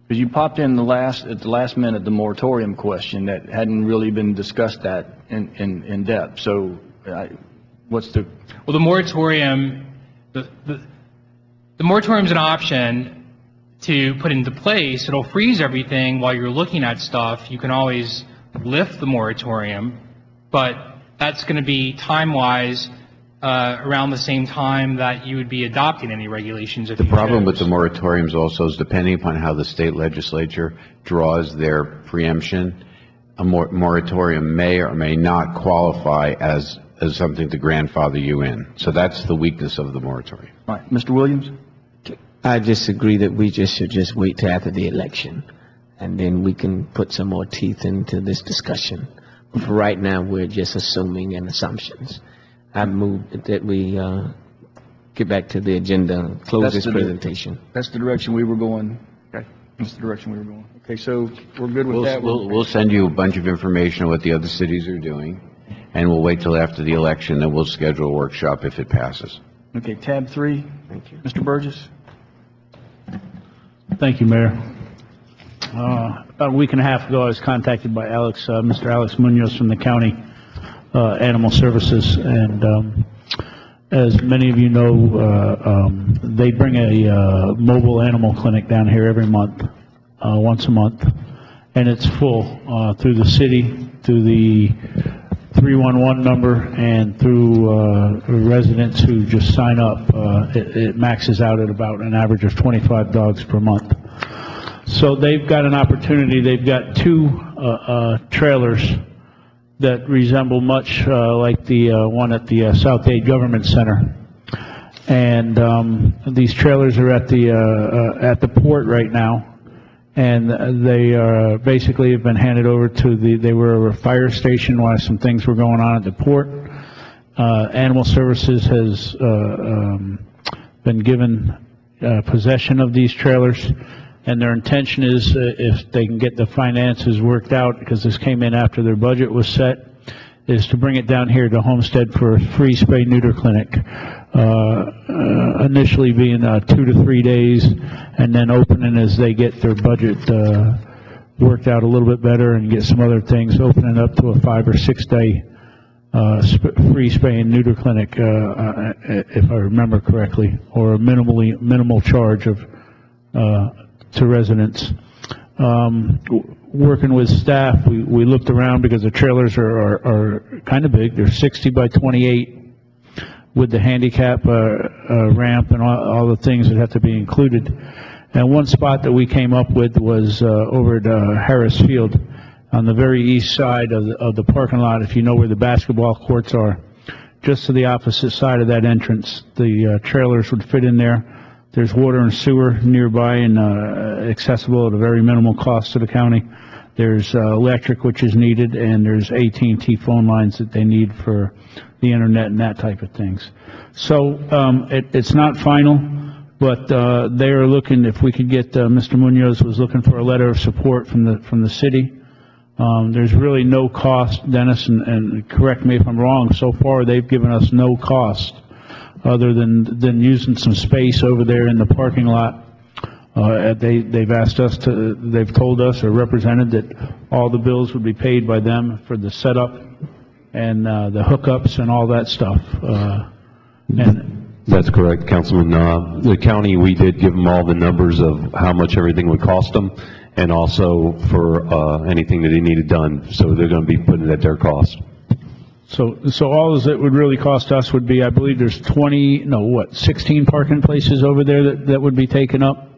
Because you popped in at the last minute the moratorium question that hadn't really been discussed that in depth. So the moratorium, the moratorium is an option to put into place. It'll freeze everything while you're looking at stuff. You can always lift the moratorium, but that's going to be time-wise around the same time that you would be adopting any regulations. The problem with the moratoriums also is, depending upon how the state legislature draws their preemption, a moratorium may or may not qualify as something to grandfather you in. So that's the weakness of the moratorium. All right, Mr. Williams? I disagree that we should wait till after the election, and then we can put some more teeth into this discussion. But for right now, we're just assuming and assumptions. I move that we get back to the agenda and close this presentation. That's the direction we were going. Okay. That's the direction we were going. Okay, so we're good with that. We'll send you a bunch of information on what the other cities are doing, and we'll wait till after the election, then we'll schedule a workshop if it passes. Okay, tab 3. Thank you. Mr. Burgess? Thank you, Mayor. About a week and a half ago, I was contacted by Mr. Alex Munoz from the county Animal Services, and as many of you know, they bring a mobile animal clinic down here every month, once a month, and it's full through the city, through the 311 number, and through residents who just sign up. It maxes out at about an average of 25 dogs per month. So they've got an opportunity. They've got two trailers that resemble much like the one at the Southgate Government Center. And these trailers are at the port right now. And they basically have been handed over to they were a fire station while some things were going on at the port. Animal Services has been given possession of these trailers, and their intention is, if they can get the finances worked out, because this came in after their budget was set, is to bring it down here to Homestead for a free spay-neuter clinic. Initially being 2 to 3 days, and then opening as they get their budget worked out a little bit better and get some other things, opening up to a 5 or 6 day free spay and neuter clinic, if I remember correctly, or a minimal charge of to residents. Working with staff, we looked around because the trailers are kind of big. They're 60 by 28 with the handicap ramp and all the things that have to be included. And one spot that we came up with was over at Harris Field on the very east side of the parking lot, if you know where the basketball courts are. Just to the opposite side of that entrance, the trailers would fit in there. There's water and sewer nearby and accessible at a very minimal cost to the county. There's electric, which is needed, and there's AT&T phone lines that they need for the internet and that type of things. So it's not final, but they are looking, if we could get, Mr. Munoz was looking for a letter of support from the city. There's really no cost, Dennis, and correct me if I'm wrong, so far they've given us no cost other than using some space over there in the parking lot. They've asked us they've told us or represented that all the bills would be paid by them for the setup and the hookups and all that stuff. That's correct, Councilman. The county, we did give them all the numbers of how much everything would cost them, and also for anything that they needed done. So they're going to be putting it at their cost. So all that would really cost us would be, I believe there's 16 parking places over there that would be taken up,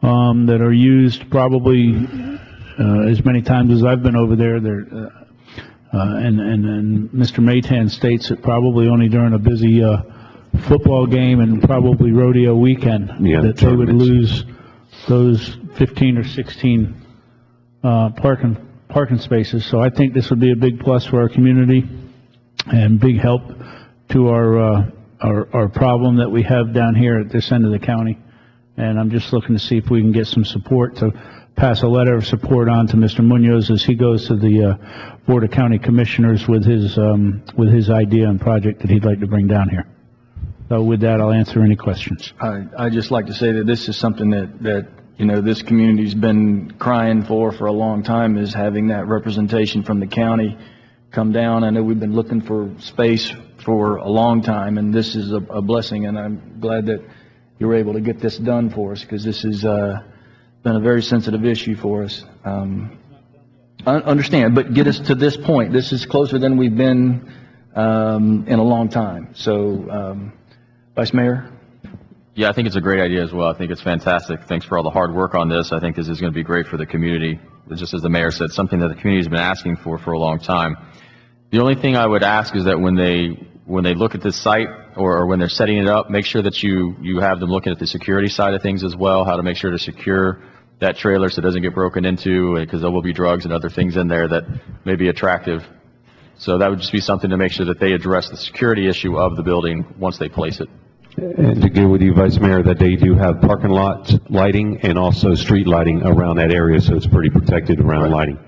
that are used probably as many times as I've been over there. And Mr. Maytan states that probably only during a busy football game and probably rodeo weekend that they would lose those 15 or 16 parking spaces. So I think this would be a big plus for our community and big help to our problem that we have down here at this end of the county. And I'm just looking to see if we can get some support to pass a letter of support on to Mr. Munoz as he goes to the Board of County Commissioners with his idea and project that he'd like to bring down here. So with that, I'll answer any questions. I'd just like to say that this is something that this community's been crying for a long time, is having that representation from the county come down. I know we've been looking for space for a long time, and this is a blessing, and I'm glad that you were able to get this done for us, because this has been a very sensitive issue for us. I understand, but get us to this point. This is closer than we've been in a long time. So, Vice Mayor? Yeah, I think it's a great idea as well. I think it's fantastic. Thanks for all the hard work on this. I think this is going to be great for the community. Just as the mayor said, something that the community has been asking for a long time. The only thing I would ask is that when they look at this site or when they're setting it up, make sure that you have them looking at the security side of things as well, how to make sure to secure that trailer so it doesn't get broken into, because there will be drugs and other things in there that may be attractive. So that would just be something to make sure that they address the security issue of the building once they place it. And to get with you, Vice Mayor, that they do have parking lot lighting and also street lighting around that area, so it's pretty protected around lighting.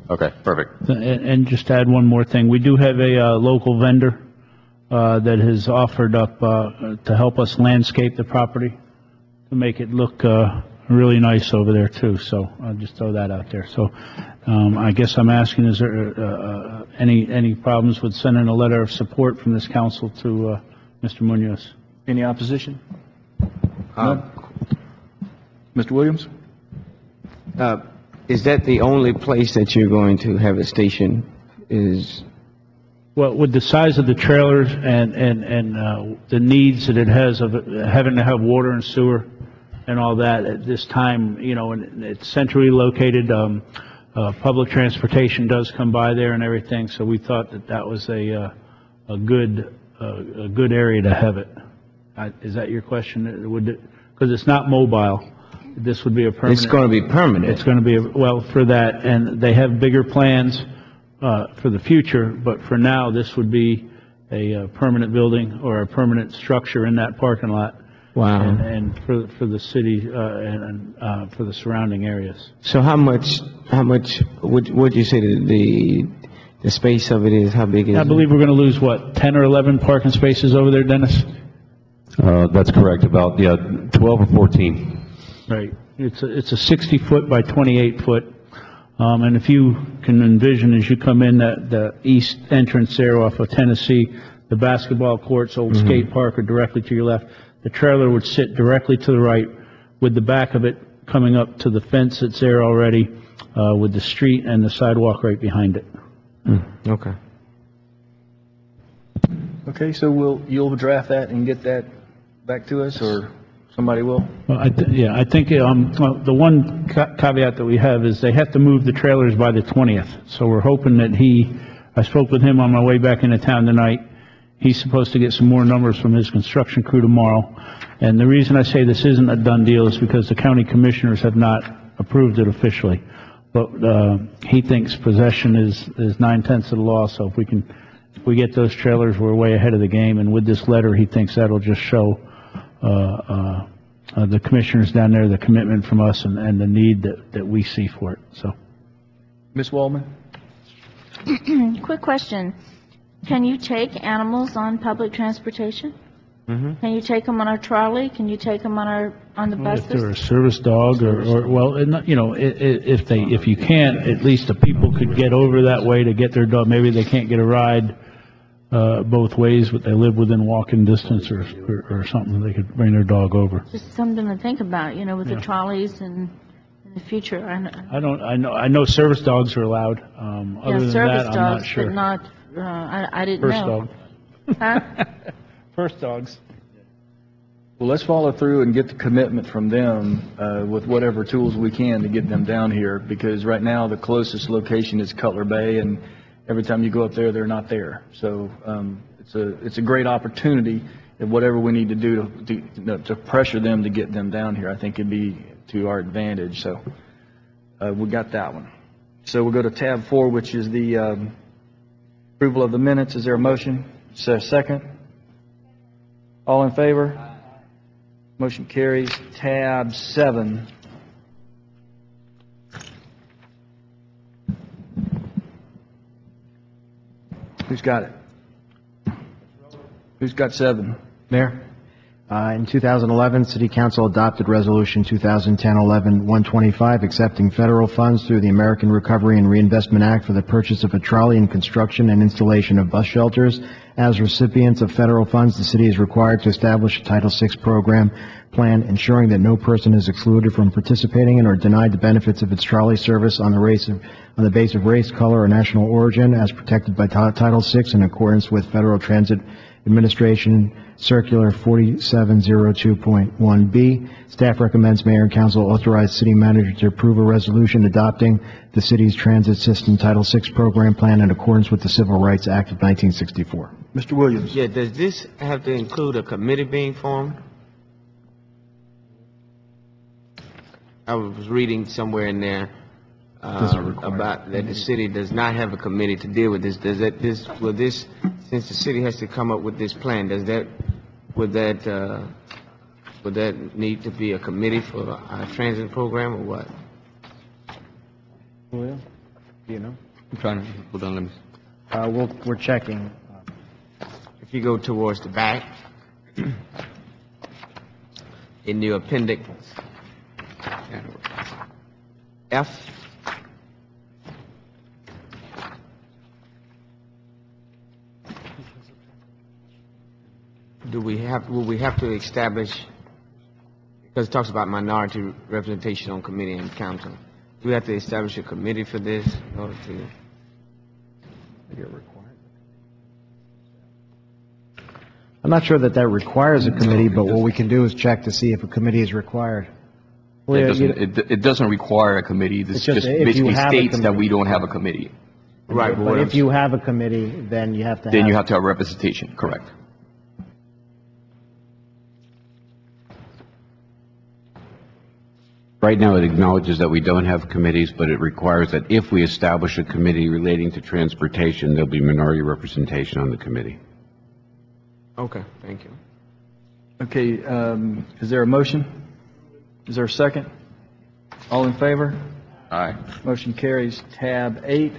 Okay, perfect. And just to add one more thing, we do have a local vendor that has offered up to help us landscape the property to make it look really nice over there too. So I'll just throw that out there. So I guess I'm asking, is there any problems with sending a letter of support from this council to Mr. Munoz. Any opposition? None? Mr. Williams? Is that the only place that you're going to have a station? Is Well, with the size of the trailers and the needs that it has of having to have water and sewer and all that at this time, you know, and it's centrally located, public transportation does come by there and everything, so we thought that that was a good area to have it. Is that your question? Because it's not mobile. This would be a permanent. it's going to be permanent? It's going to be, well, for that, and they have bigger plans for the future, but for now, this would be a permanent building or a permanent structure in that parking lot. Wow. And for the city and for the surrounding areas. So how much would you say the space of it is? How big is it? I believe we're going to lose, what, 10 or 11 parking spaces over there, Dennis? That's correct, about, 12 or 14. Right. It's a 60-foot by 28-foot. And if you can envision as you come in the east entrance there off of Tennessee, the basketball courts, old skate park are directly to your left. The trailer would sit directly to the right with the back of it coming up to the fence that's there already, with the street and the sidewalk right behind it. Okay. Okay, so you'll draft that and get that back to us, or somebody will? Well, I think the one caveat that we have is they have to move the trailers by the 20th. So we're hoping that I spoke with him on my way back into town tonight. He's supposed to get some more numbers from his construction crew tomorrow. And the reason I say this isn't a done deal is because the county commissioners have not approved it officially. But he thinks possession is 9/10 of the law. So if we get those trailers, we're way ahead of the game. And with this letter, he thinks that'll just show the commissioners down there the commitment from us and the need that we see for it. So, Ms. Waldman? Quick question. Can you take animals on public transportation? Can you take them on our trolley? Can you take them on the buses? if they're a service dog or well, you know, if you can't, at least the people could get over that way to get their dog. Maybe they can't get a ride both ways, but they live within walking distance or something. They could bring their dog over. Just something to think about, you know, with the trolleys and in the future. I know service dogs are allowed. Other than service that, dogs, I'm not sure. but not. I didn't First know. dog. Huh? First dogs. Well, let's follow through and get the commitment from them with whatever tools we can to get them down here, because right now the closest location is Cutler Bay, and every time you go up there, they're not there. So it's a great opportunity, and whatever we need to do to pressure them to get them down here, I think it'd be to our advantage. So we got that one. So we'll go to tab 4, which is the approval of the minutes. Is there a motion? Is there a second? All in favor? Motion carries. Tab 7. Who's got it? Who's got 7? Mayor, in 2011, City Council adopted Resolution 2010-11-125, accepting federal funds through the American Recovery and Reinvestment Act for the purchase of a trolley and construction and installation of bus shelters. As recipients of federal funds, the city is required to establish a Title VI program plan ensuring that no person is excluded from participating in or denied the benefits of its trolley service on the basis of race, color, or national origin, as protected by Title VI in accordance with Federal Transit Administration Circular 4702.1B. Staff recommends Mayor and Council authorize City Manager to approve a resolution adopting the city's transit system Title VI program plan in accordance with the Civil Rights Act of 1964. Mr. Williams? Yeah, does this have to include a committee being formed? I was reading somewhere in there about that the city does not have a committee to deal with this. Since the city has to come up with this plan, would that need to be a committee for our transit program or what? Well, you know, I'm trying to, hold on, let me. we're checking. If you go towards the back, in the appendix F, will we have to establish, because it talks about minority representation on committee and council, do we have to establish a committee for this in order to? I'm not sure that that requires a committee, but what we can do is check to see if a committee is required. It doesn't require a committee. This It's just just if you basically have a states that committee. we don't have a committee. Right, But if you have a committee, then you have to have. then you have to have representation, correct. Right now, it acknowledges that we don't have committees, but it requires that if we establish a committee relating to transportation, there'll be minority representation on the committee. Okay, thank you. Okay, is there a motion? Is there a second? All in favor? Aye. Motion carries. Tab 8.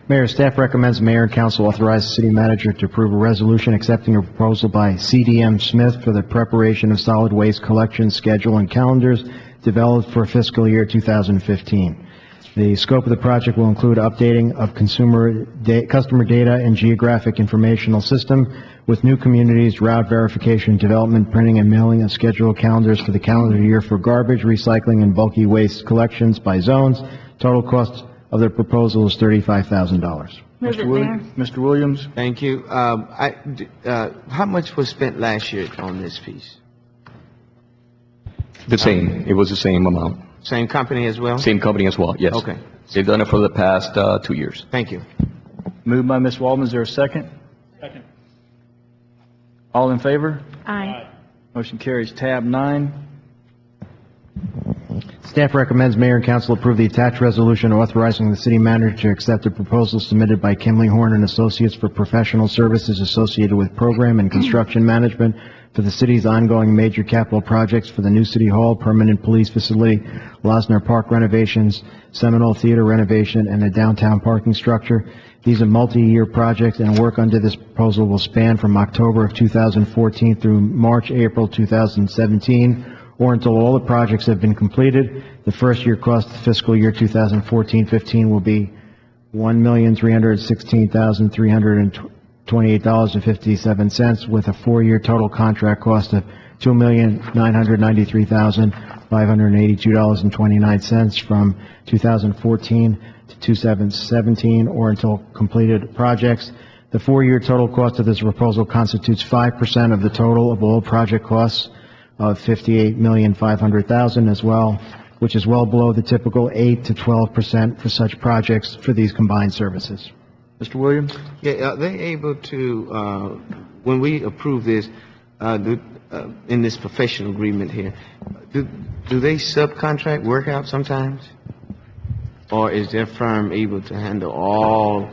Mayor, staff recommends mayor and council authorize the city manager to approve a resolution accepting a proposal by CDM Smith for the preparation of solid waste collection schedule and calendars developed for fiscal year 2015. The scope of the project will include updating of customer data and geographic informational system with new communities, route verification, development, printing, and mailing of scheduled calendars for the calendar year for garbage, recycling, and bulky waste collections by zones. Total cost of the proposal is $35,000. Mr. Williams? Thank you. How much was spent last year on this piece? The same, it was the same amount. Same company as well? Same company as well, yes. Okay. They've done it for the past 2 years. Thank you. Moved by Ms. Waldman. Is there a second? Second. All in favor? Aye. Motion carries. Tab 9. Staff recommends mayor and council approve the attached resolution authorizing the city manager to accept a proposal submitted by Kimley Horn and Associates for professional services associated with program and construction management for the city's ongoing major capital projects for the new city hall, permanent police facility, Losner Park renovations, Seminole Theater renovation, and a downtown parking structure. These are multi-year projects, and work under this proposal will span from October of 2014 through April 2017, or until all the projects have been completed. The first year cost of fiscal year 2014-15 will be $1,316,328.57, with a 4-year total contract cost of $2,993,582.29 from 2014 to 2017, or until completed projects. The 4-year total cost of this proposal constitutes 5% of the total of all project costs of $58,500,000 as well, which is well below the typical 8 to 12% for such projects for these combined services. Mr. Williams? Yeah, are they able to, when we approve this, in this professional agreement here, do they subcontract work out sometimes? Or is their firm able to handle all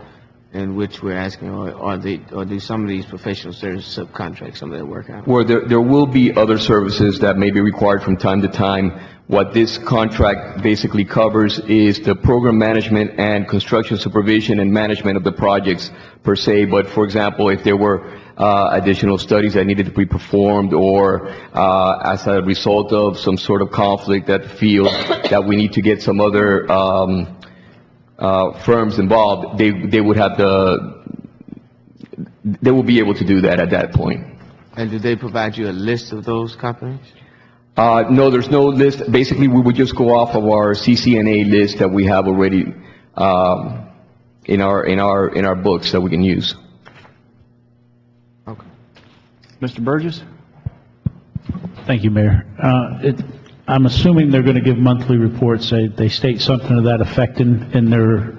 in which we're asking, or do some of these professional services subcontract some of their work out? Where there will be other services that may be required from time to time. What this contract basically covers is the program management and construction supervision and management of the projects per se. But for example, if there were additional studies that needed to be performed, or as a result of some sort of conflict that feels that we need to get some other firms involved, they would have they will be able to do that at that point. And do they provide you a list of those companies? No, there's no list. Basically, we would just go off of our CCNA list that we have already in our books that we can use. Okay. Mr. Burgess? Thank you, Mayor. I'm assuming they're going to give monthly reports. They state something to that effect in their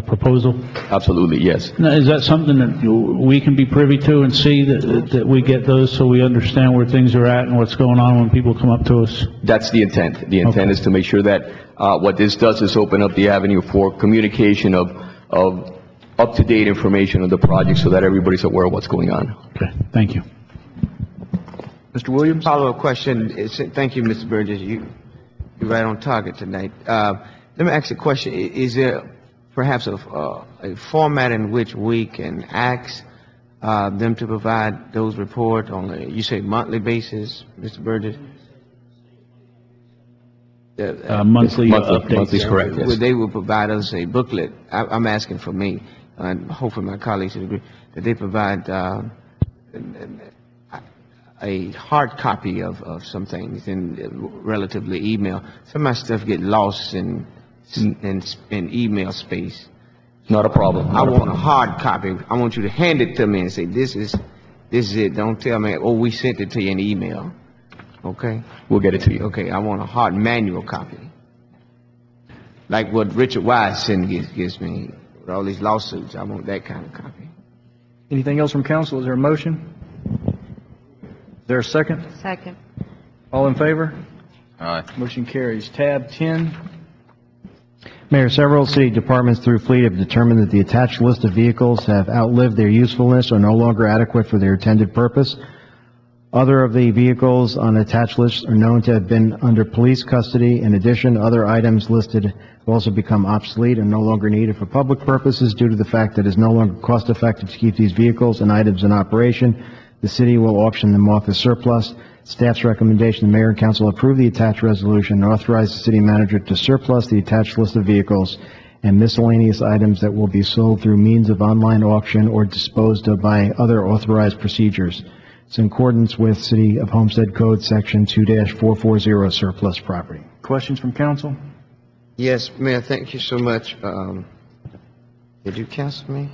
proposal? Absolutely, yes. Now, is that something that we can be privy to and see that we get those so we understand where things are at and what's going on when people come up to us? That's the intent. The intent is to make sure that what this does is open up the avenue for communication of up-to-date information on the project so that everybody's aware of what's going on. Okay, thank you. Mr. Williams? Follow-up question. Thank you, Mr. Burgess. You're right on target tonight. Let me ask a question. Is there perhaps a format in which we can ask them to provide those reports on a, you say, monthly basis, Mr. Burgess? Monthly updates. Monthly is correct, yes. They will provide us a booklet. I'm asking for me, and hopefully my colleagues would agree, that they provide a hard copy of some things in relatively email. Some of my stuff get lost in email space. Not a problem. I want a hard copy. I want you to hand it to me and say, this is it. Don't tell me, oh, we sent it to you in email. Okay? We'll get it to you. Okay, I want a hard manual copy. Like what Richard Wise gives me with all these lawsuits. I want that kind of copy. Anything else from council? Is there a motion? Is there a second? Second. All in favor? Aye. Motion carries. Tab 10. Mayor, several city departments through fleet have determined that the attached list of vehicles have outlived their usefulness or no longer adequate for their intended purpose. Other of the vehicles on the attached list are known to have been under police custody. In addition, other items listed have also become obsolete and no longer needed for public purposes due to the fact that it is no longer cost-effective to keep these vehicles and items in operation. The city will auction them off as surplus. Staff's recommendation, the mayor and council approve the attached resolution and authorize the city manager to surplus the attached list of vehicles and miscellaneous items that will be sold through means of online auction or disposed of by other authorized procedures. It's in accordance with City of Homestead Code Section 2-440 surplus property. Questions from council? Yes, Mayor, thank you so much. Did you cancel me?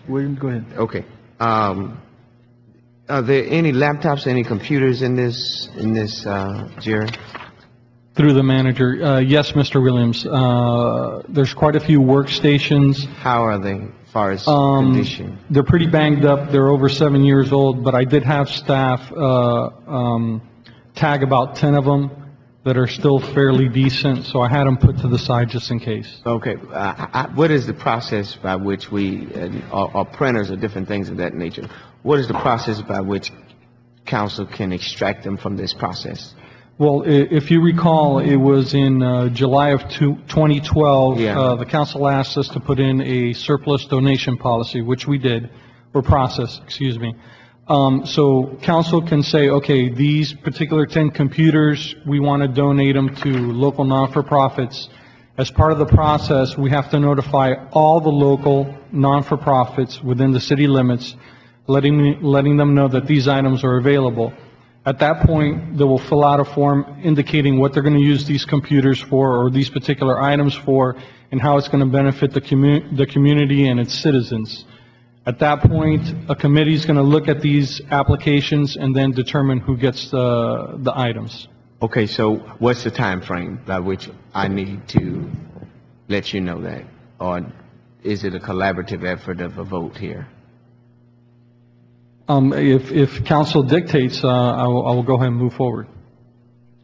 William, go ahead. Okay. Are there any laptops, any computers in this, Jerry? Through the manager, yes, Mr. Williams. There's quite a few workstations. How are they, as far as condition? They're pretty banged up. They're over 7 years old, but I did have staff tag about 10 of them that are still fairly decent, so I had them put to the side just in case. Okay. What is the process by which or printers or different things of that nature, what is the process by which council can extract them from this process? Well, if you recall, it was in July of 2012, the council asked us to put in a surplus donation policy, which we did, or process, excuse me. So council can say, okay, these particular 10 computers, we want to donate them to local non-for-profits. As part of the process, we have to notify all the local non-for-profits within the city limits, letting them know that these items are available. At that point, they will fill out a form indicating what they're going to use these computers for or these particular items for and how it's going to benefit the community and its citizens. At that point, a committee is going to look at these applications and then determine who gets the items. Okay, so what's the time frame by which I need to let you know that? Or is it a collaborative effort of a vote here? If council dictates, I will go ahead and move forward.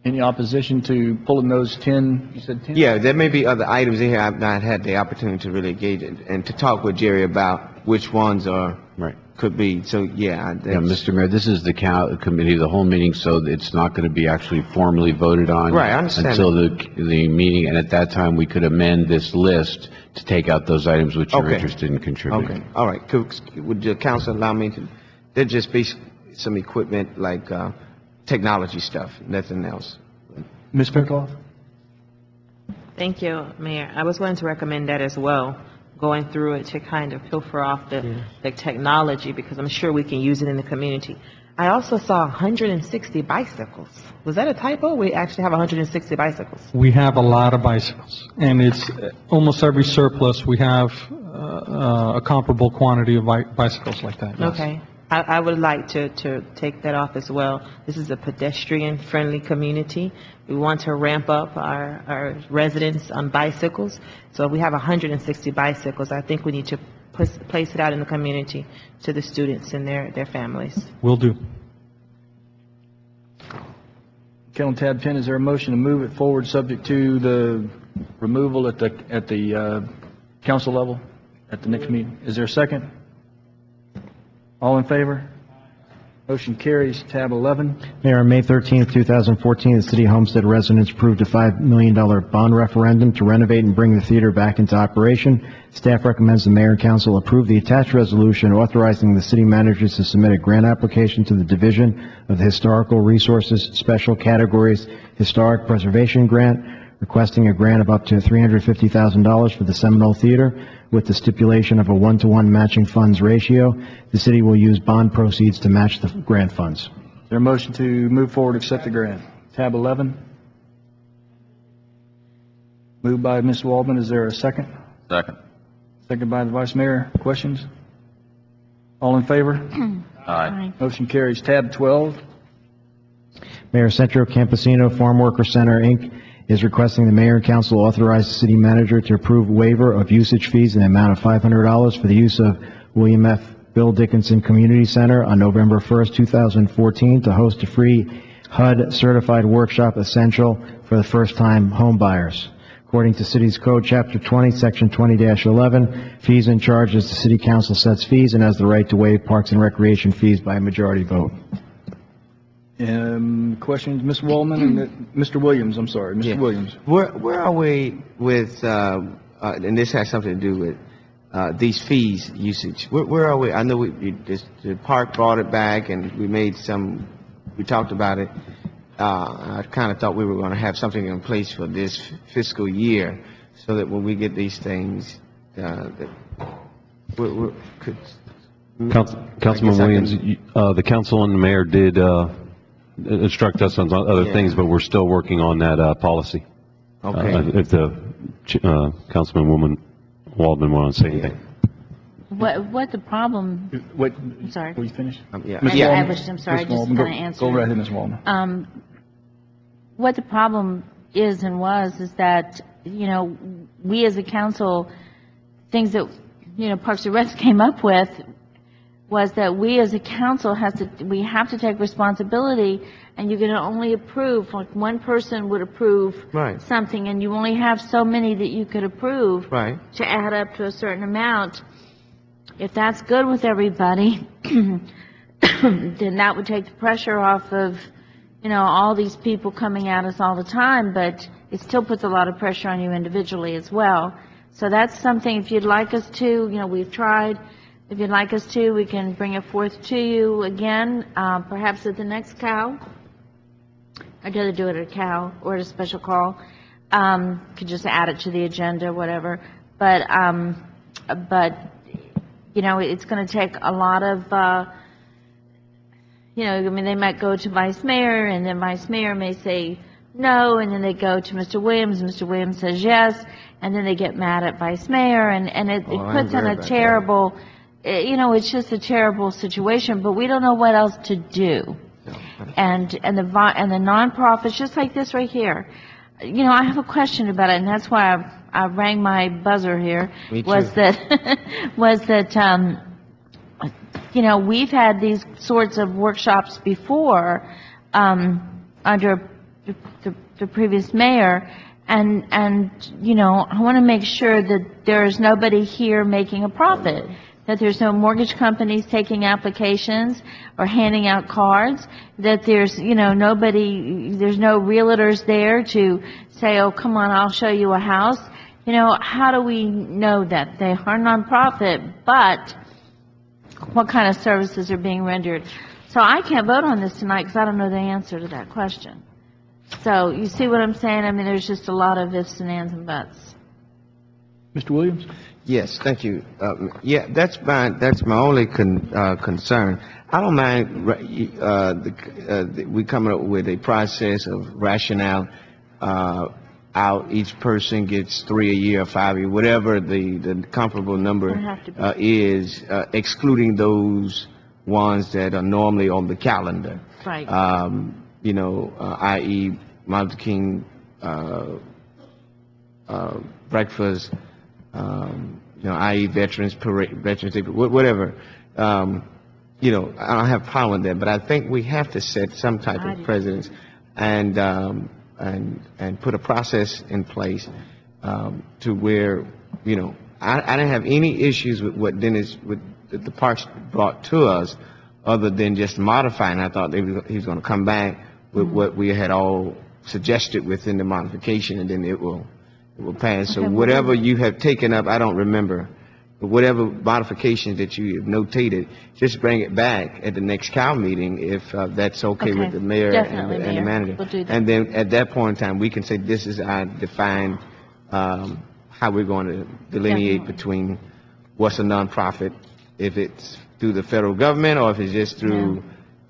Any opposition to pulling those 10, you said 10? Yeah, there may be other items in here I've not had the opportunity to really engage in and to talk with Jerry about which ones could be. So, yeah. Mr. Mayor, this is the committee of the whole meeting, so it's not going to be actually formally voted on right, I understand until the meeting, and at that time we could amend this list to take out those items which you're interested in contributing. Okay, all right. Would the council allow me to, they're just basically some equipment like technology stuff, nothing else. Ms. Fairclough? Thank you, Mayor. I was going to recommend that as well, going through it to kind of pilfer off the technology, because I'm sure we can use it in the community. I also saw 160 bicycles. Was that a typo? We actually have 160 bicycles. We have a lot of bicycles, and it's almost every surplus we have a comparable quantity of bicycles like that. Yes. Okay. I would like to take that off as well. This is a pedestrian-friendly community. We want to ramp up our residents on bicycles. So if we have 160 bicycles, I think we need to place it out in the community to the students and their families. Will do. Okay, on tab 10, is there a motion to move it forward subject to the removal at the council level at the next meeting? Is there a second? All in favor? Motion carries. Tab 11. Mayor, on May 13th, 2014, the City of Homestead residents approved a $5 million bond referendum to renovate and bring the theater back into operation. Staff recommends the mayor and council approve the attached resolution authorizing the city managers to submit a grant application to the Division of the Historical Resources Special Categories Historic Preservation Grant requesting a grant of up to $350,000 for the Seminole Theater with the stipulation of a 1-to-1 matching funds ratio. The city will use bond proceeds to match the grant funds. Is there a motion to move forward, accept the grant? Tab 11. Moved by Ms. Waldman. Is there a second? Second. Second by the Vice Mayor. Questions? All in favor? Aye. Motion carries. Tab 12. Mayor Centro Campesino Farm Worker Center, Inc. is requesting the mayor and council authorize the city manager to approve waiver of usage fees in the amount of $500 for the use of William F. Bill Dickinson Community Center on November 1st, 2014 to host a free HUD certified workshop essential for the first-time home buyers. According to City's Code, Chapter 20, Section 20-11, fees and charges, the City Council sets fees and has the right to waive parks and recreation fees by a majority vote. Questions, Ms. Waldman and Mr. Williams? I'm sorry, Mr. Williams. Where are we with, and this has something to do with these fees usage? Where are we? I know the park brought it back and we talked about it. I kind of thought we were going to have something in place for this fiscal year so that when we get these things, Councilman Williams, the council and the mayor did instruct us on other things, but we're still working on that policy. Okay. If the Councilman Waldman want to say anything. What the problem? Wait, I'm sorry. will you finish? Yeah. I'm sorry. I just kind of answered. Go right ahead, Ms. Waldman. What the problem is and was is that, we as a council, things that, Parks and Rec came up with was that we as a council have to take responsibility, and you can only approve, like one person would approve something, and you only have so many that you could approve to add up to a certain amount. If that's good with everybody, then that would take the pressure off of, all these people coming at us all the time, but it still puts a lot of pressure on you individually as well. So that's something, if you'd like us to, we've tried. If you'd like us to, we can bring it forth to you again, perhaps at the next COW. I'd rather do it at a COW or at a special call. Could just add it to the agenda, whatever. But it's going to take a lot of, they might go to Vice Mayor, and then Vice Mayor may say no, and then they go to Mr. Williams, and Mr. Williams says yes, and then they get mad at Vice Mayor, and it puts in a terrible, it's just a terrible situation, but we don't know what else to do. And the nonprofits, just like this right here, I have a question about it, and that's why I rang my buzzer here. Me too. Was that we've had these sorts of workshops before under the previous mayor, and I want to make sure that there's nobody here making a profit, that there's no mortgage companies taking applications or handing out cards, that there's nobody, there's no realtors there to say, oh, come on, I'll show you a house. How do we know that they are nonprofit, but what kind of services are being rendered? So I can't vote on this tonight because I don't know the answer to that question. So you see what I'm saying? I mean, there's just a lot of ifs and ands and buts. Mr. Williams? Yes, thank you. That's my only concern. I don't mind we coming up with a process of rationale out. Each person gets 3 a year, 5 a year, whatever the comparable number is, excluding those ones that are normally on the calendar. Right. I.e. Martin Luther King breakfast, i.e. Veterans Parade, Veterans Day, whatever. I don't have a problem with that, but I think we have to set some type of precedence and put a process in place to where, I didn't have any issues with what the parks brought to us, other than just modifying. I thought he was going to come back with what we had all suggested within the modification, and then it will pass. So whatever you have taken up, I don't remember whatever modifications that you have notated, just bring it back at the next COW meeting if that's okay with the mayor and Definitely, the Mayor. manager. We'll do that. And then at that point in time, we can say this is our defined, how we're going to delineate Definitely. between what's a nonprofit, if it's through the federal government or if it's just through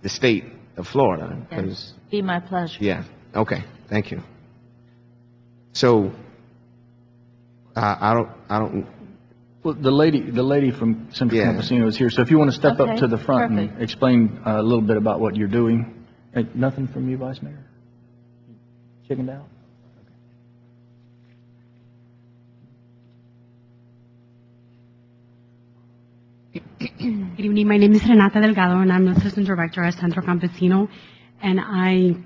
the state of Florida. 'Cause- Be my pleasure. yeah, okay, thank you. So, I don't, Well, the lady from Central Campesino is here, so if you want to step up Okay, to the front and perfect. explain a little bit about what you're doing. Nothing from you, Vice Mayor? Chickened out? Good evening. My name is Renata Delgado, and I'm the Assistant Director at Centro Campesino, and I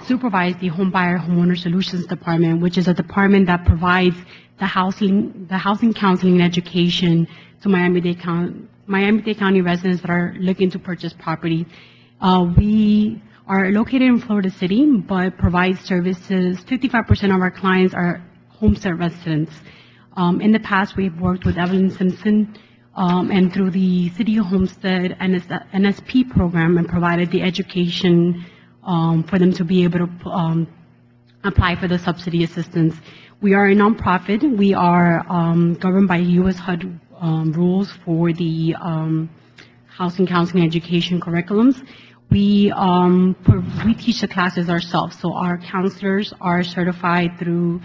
supervise the Home Buyer Homeowner Solutions Department, which is a department that provides the housing counseling and education to Miami-Dade County residents that are looking to purchase property. We are located in Florida City, but provide services. 55% of our clients are Homestead residents. In the past, we've worked with Evelyn Simpson, and through the City of Homestead NSP program, and provided the education for them to be able to apply for the subsidy assistance. We are a nonprofit. We are governed by U.S. HUD rules for the housing counseling education curriculums. We teach the classes ourselves, so our counselors are certified through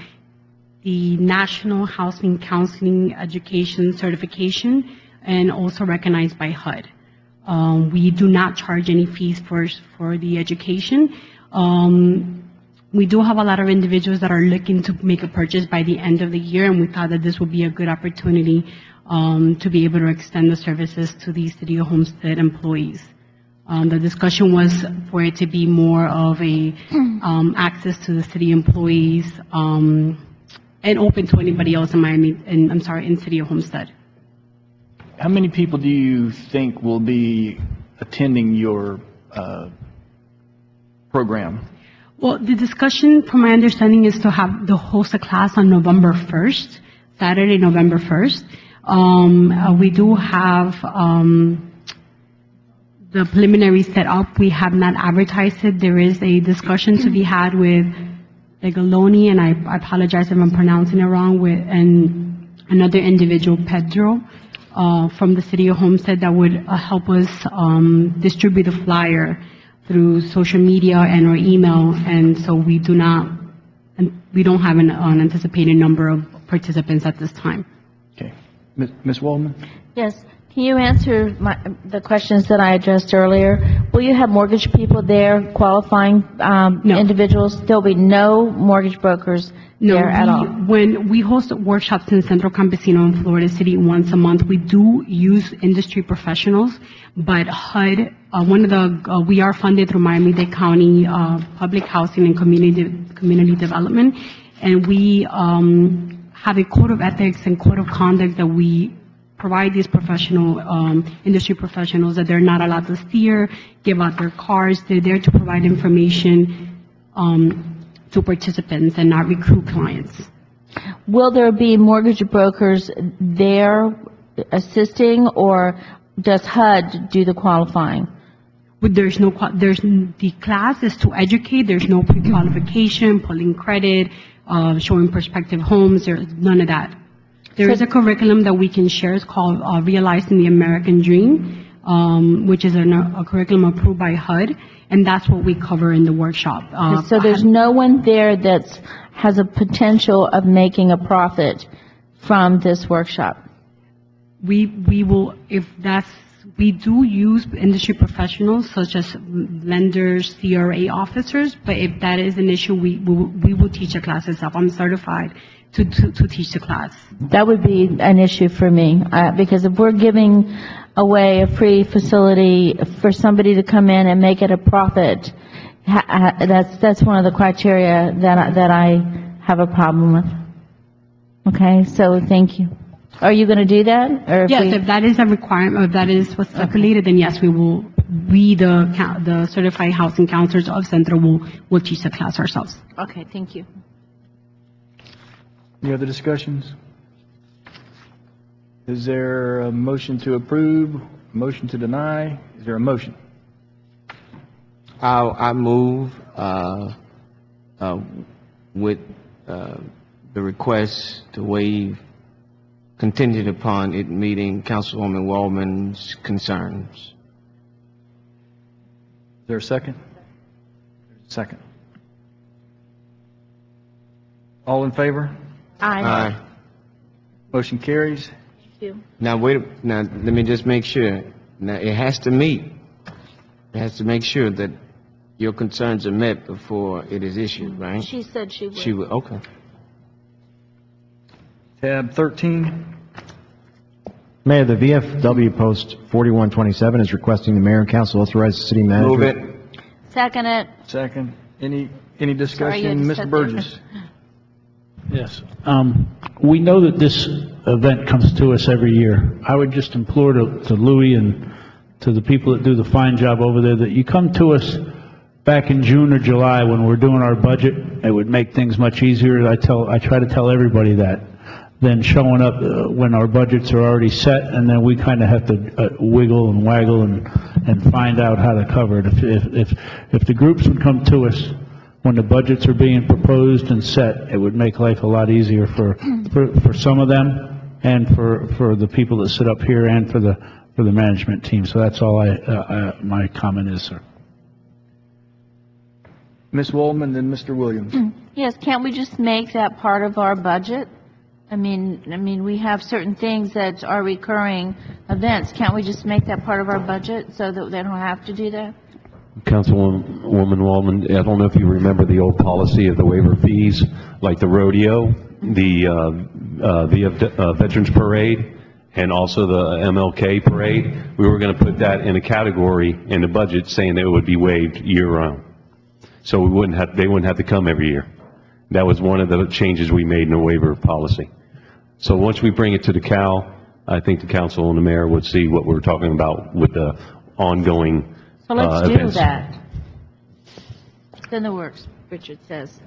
the National Housing Counseling Education Certification and also recognized by HUD. We do not charge any fees for the education. We do have a lot of individuals that are looking to make a purchase by the end of the year, and we thought that this would be a good opportunity to be able to extend the services to the City of Homestead employees. The discussion was for it to be more of a access to the city employees and open to anybody else in Miami, in City of Homestead. How many people do you think will be attending your program? Well, the discussion, from my understanding, is to host a class on November 1st, Saturday, November 1st. We do have the preliminary set up. We have not advertised it. There is a discussion to be had with Galoni, and I apologize if I'm pronouncing it wrong, and another individual, Pedro, from the City of Homestead, that would help us distribute the flyer through social media and or email, and so we don't have an anticipated number of participants at this time. Okay. Ms. Waldman? Yes. Can you answer the questions that I addressed earlier? Will you have mortgage people there, qualifying individuals? There'll be no mortgage brokers there at all? When we host workshops in Centro Campesino in Florida City once a month, we do use industry professionals, but HUD, we are funded through Miami-Dade County Public Housing and Community Development, and we have a code of ethics and code of conduct that we provide these industry professionals, that they're not allowed to steer, give out their cars. They're there to provide information to participants and not recruit clients. Will there be mortgage brokers there assisting, or does HUD do the qualifying? The class is to educate. There's no pre-qualification, pulling credit, showing prospective homes. There's none of that. There is a curriculum that we can share. It's called Realizing the American Dream, which is a curriculum approved by HUD, and that's what we cover in the workshop. So there's no one there that has a potential of making a profit from this workshop? We do use industry professionals such as lenders, CRA officers, but if that is an issue, we will teach the class itself. I'm certified to teach the class. That would be an issue for me, because if we're giving away a free facility for somebody to come in and make it a profit, that's one of the criteria that I have a problem with. Okay, so thank you. Are you going to do that? Or If that is a requirement, if that is what's stipulated, then yes, we will. We, the certified housing counselors of Centro, will teach the class ourselves. Okay, thank you. Any other discussions? Is there a motion to approve, motion to deny? Is there a motion? I move with the request to waive contingent upon it meeting Councilwoman Waldman's concerns. Is there a second? Second. All in favor? Aye. Motion carries. Thank you. Now, now, let me just make sure. Now, it has to meet. It has to make sure that your concerns are met before it is issued, right? She said she would. She would, okay. Tab 13. Mayor, the VFW Post 4127 is requesting the mayor and council authorize the city manager. Move it. Second it. Second. Any discussion? Sorry, you had to Mr. sit Burgess? Yes. We know that this event comes to us every year. I would just implore to Louis and to the people that do the fine job over there that you come to us back in June or July when we're doing our budget. It would make things much easier. I try to tell everybody that, than showing up when our budgets are already set, and then we kind of have to wiggle and waggle and find out how to cover it. If the groups would come to us when the budgets are being proposed and set, it would make life a lot easier for some of them and for the people that sit up here and for the management team. So that's all my comment is, sir. Ms. Waldman, then Mr. Williams. Yes, can't we just make that part of our budget? I mean, we have certain things that are recurring events. Can't we just make that part of our budget so that they don't have to do that? Councilwoman Waldman, I don't know if you remember the old policy of the waiver fees, like the rodeo, the Veterans Parade, and also the MLK Parade. We were going to put that in a category in the budget saying that it would be waived year-round. So they wouldn't have to come every year. That was one of the changes we made in the waiver policy. So once we bring it to the CAL, I think the council and the mayor would see what we're talking about with the ongoing So let's do events. that. It's in the works, Richard says.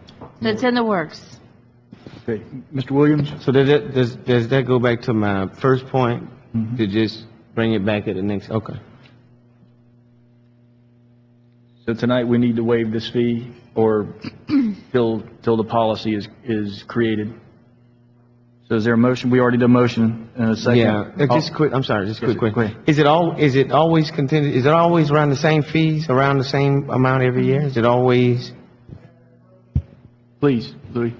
So it's in the works. Okay. Mr. Williams? So does that go back to my first point, to just bring it back at the next, okay. So tonight we need to waive this fee or till the policy is created. So is there a motion? We already did a motion in a second. Yeah, just quick, I'm sorry, just quick. Go ahead. Is it always contingent, is it always around the same fees, around the same amount every year? Is it always? Please, Louis.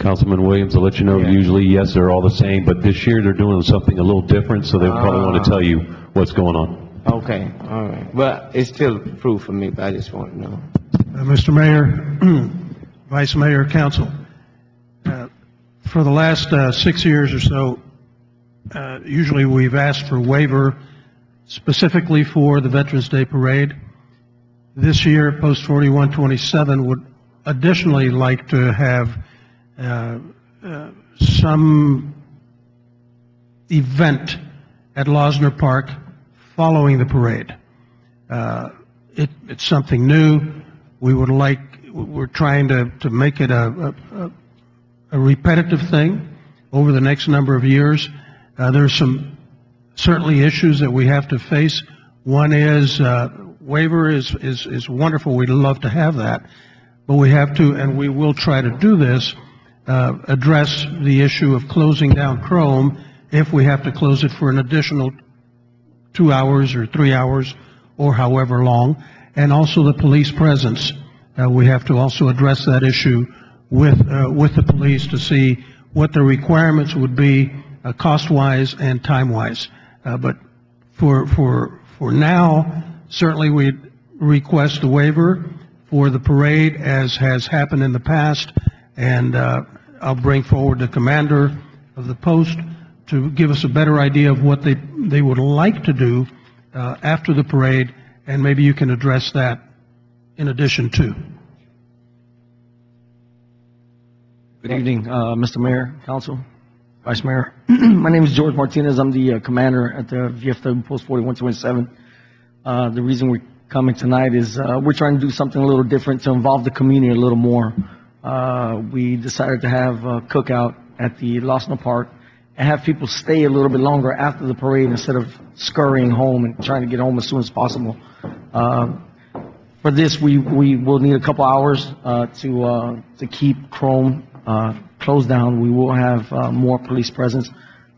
Councilman Williams, I'll let you know, usually, yes, they're all the same, but this year they're doing something a little different, so they probably want to tell you what's going on. Okay, all right. But it's still approved for me, but I just want to know. Mr. Mayor, Vice Mayor, Council, for the last 6 years or so, usually we've asked for waiver specifically for the Veterans Day Parade. This year, Post 4127 would additionally like to have some event at Losner Park following the parade. It's something new. We're trying to make it a repetitive thing over the next number of years. There's some certainly issues that we have to face. One is waiver is wonderful. We'd love to have that, but we have to, and we will try to do this, address the issue of closing down Chrome if we have to close it for an additional 2 hours or 3 hours or however long, and also the police presence. We have to also address that issue with the police to see what the requirements would be cost-wise and time-wise. But for now, certainly we request a waiver for the parade as has happened in the past, and I'll bring forward the commander of the post to give us a better idea of what they would like to do after the parade, and maybe you can address that in addition to. Good evening, Mr. Mayor, Council, Vice Mayor. My name is George Martinez. I'm the commander at the VFW Post 4127. The reason we're coming tonight is we're trying to do something a little different to involve the community a little more. We decided to have a cookout at the Losno Park and have people stay a little bit longer after the parade instead of scurrying home and trying to get home as soon as possible. For this, we will need a couple hours to keep Chrome closed down. We will have more police presence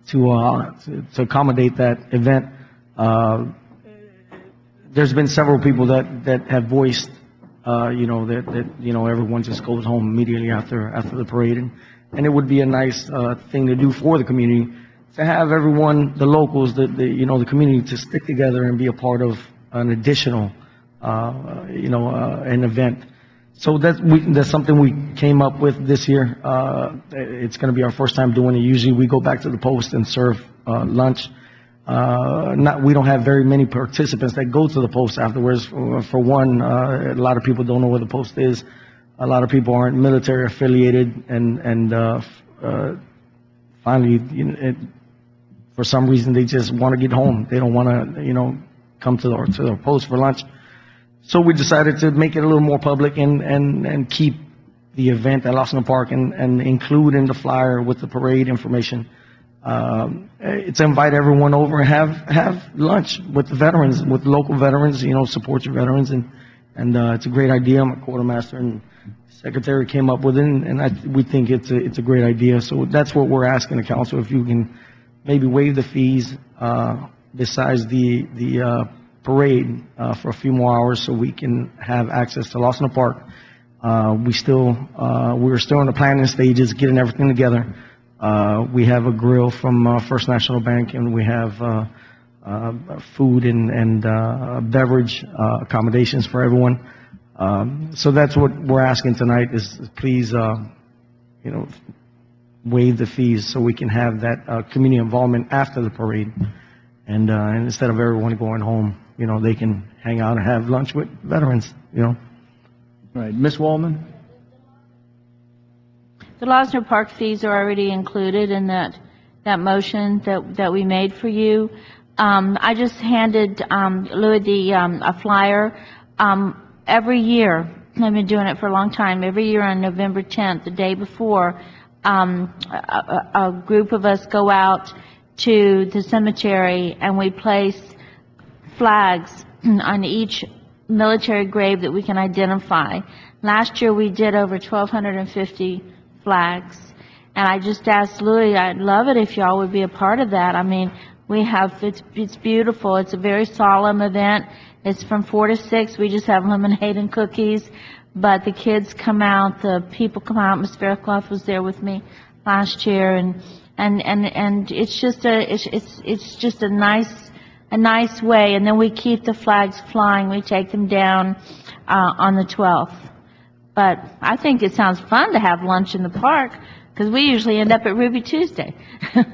to accommodate that event. There's been several people that have voiced, that everyone just goes home immediately after the parade, and it would be a nice thing to do for the community to have everyone, the locals, the community, to stick together and be a part of an additional, an event. So that's something we came up with this year. It's going to be our first time doing it. Usually we go back to the post and serve lunch. We don't have very many participants that go to the post afterwards. For one, a lot of people don't know where the post is. A lot of people aren't military affiliated, and finally, for some reason, they just want to get home. They don't want to, come to the post for lunch. So we decided to make it a little more public and keep the event at Losno Park and include in the flyer with the parade information. It's invite everyone over and have lunch with the veterans, with local veterans, support your veterans, and it's a great idea. My quartermaster and secretary came up with it, and we think it's a great idea. So that's what we're asking the council, if you can maybe waive the fees besides the parade for a few more hours, so we can have access to Losno Park. We're still in the planning stages, getting everything together. We have a grill from First National Bank, and we have food and beverage accommodations for everyone. So that's what we're asking tonight, is please, waive the fees so we can have that community involvement after the parade. And instead of everyone going home, they can hang out and have lunch with veterans, All right, Ms. Wallman? The Losner Park fees are already included in that motion that we made for you. I just handed Louis a flyer. Every year, I've been doing it for a long time, every year on November 10th, the day before, a group of us go out to the cemetery and we place flags on each military grave that we can identify. Last year we did over 1,250 flags, and I just asked Louis, I'd love it if y'all would be a part of that. I mean, it's beautiful. It's a very solemn event. It's from 4 to 6. We just have lemonade and cookies, but the kids come out, the people come out. Ms. Fairclough was there with me last year, and it's just a nice way. And then we keep the flags flying. We take them down on the 12th. But I think it sounds fun to have lunch in the park, because we usually end up at Ruby Tuesday. I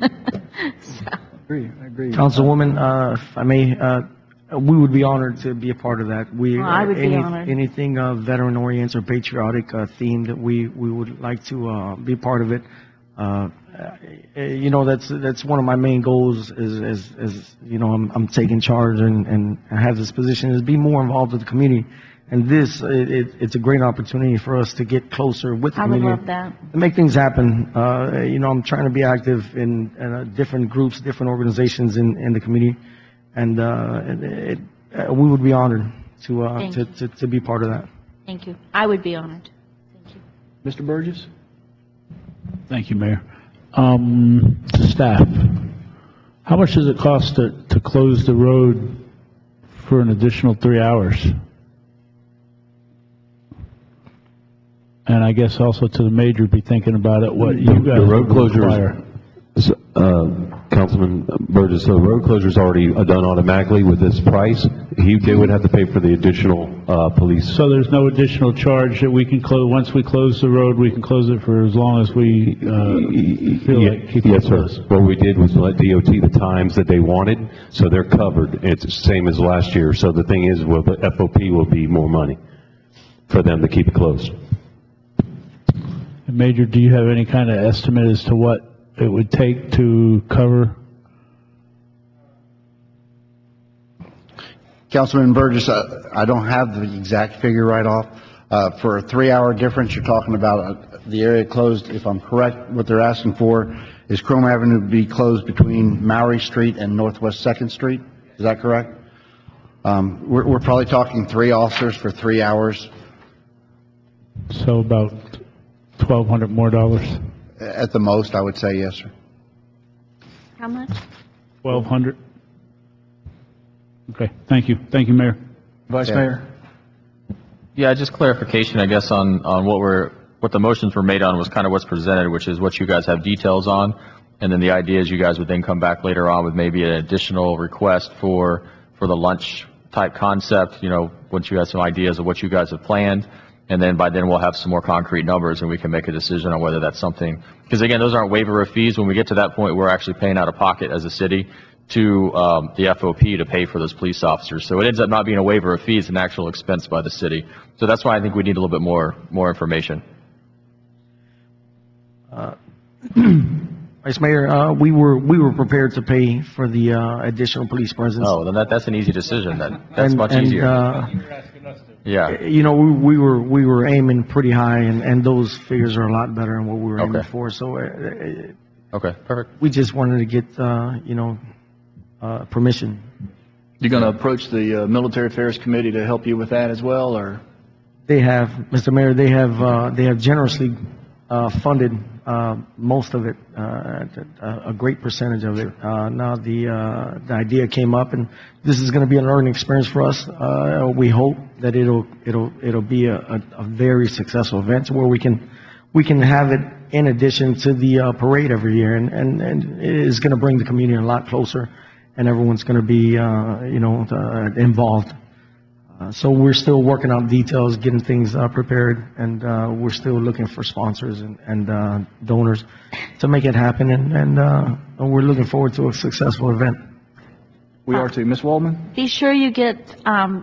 agree. Councilwoman, if I may, we would be honored to be a part of that. I would be honored. Anything veteran-oriented or patriotic theme that we would like to be part of it. That's one of my main goals is I'm taking charge and I have this position, is be more involved with the community. And it's a great opportunity for us to get closer with the community. I would love that. To make things happen. I'm trying to be active in different groups, different organizations in the community. And we would be honored to be part of that. Thank you. I would be honored. Thank you. Mr. Burgess? Thank you, Mayor. Staff, how much does it cost to close the road for an additional 3 hours? And I guess also to the major, be thinking about it, what you guys the road require. Councilman Burgess, the road closure is already done automatically with this price. They would have to pay for the additional police. So there's no additional charge that we can close, once we close the road, we can close it for as long as we feel like keeping it closed? Yes, sir. What we did was let DOT the times that they wanted, so they're covered. It's the same as last year. So the thing is, well, the FOP will be more money for them to keep it closed. Major, do you have any kind of estimate as to what it would take to cover? Councilman Burgess, I don't have the exact figure right off. For a 3-hour difference, you're talking about the area closed, if I'm correct, what they're asking for is Chrome Avenue to be closed between Maury Street and Northwest 2nd Street. Is that correct? We're probably talking 3 officers for 3 hours. So about $1,200 more dollars. At the most, I would say yes, sir. How much? 1,200. Okay, thank you. Thank you, Mayor. Vice Mayor? Yeah, just clarification, I guess, on what the motions were made on was kind of what's presented, which is what you guys have details on. And then the idea is you guys would then come back later on with maybe an additional request for the lunch type concept, once you have some ideas of what you guys have planned. And then by then we'll have some more concrete numbers and we can make a decision on whether that's something, because again, those aren't waiver of fees. When we get to that point, we're actually paying out of pocket as a city to the FOP to pay for those police officers. So it ends up not being a waiver of fees, an actual expense by the city. So that's why I think we need a little bit more information. Vice Mayor, we were prepared to pay for the additional police presence. Oh, then that's an easy decision. That's much easier. Yeah. We were aiming pretty high, and those figures are a lot better than what we were aiming for. So, okay, perfect. We just wanted to get permission. You going to approach the Military Affairs Committee to help you with that as well, or? They have, Mr. Mayor, they have generously funded most of it, a great percentage of it. Now the idea came up, and this is going to be a learning experience for us. We hope that it'll be a very successful event where we can have it in addition to the parade every year, and it is going to bring the community a lot closer, and everyone's going to be involved. So we're still working out details, getting things prepared, and we're still looking for sponsors and donors to make it happen, and we're looking forward to a successful event. We are too. Ms. Waldman? Be sure you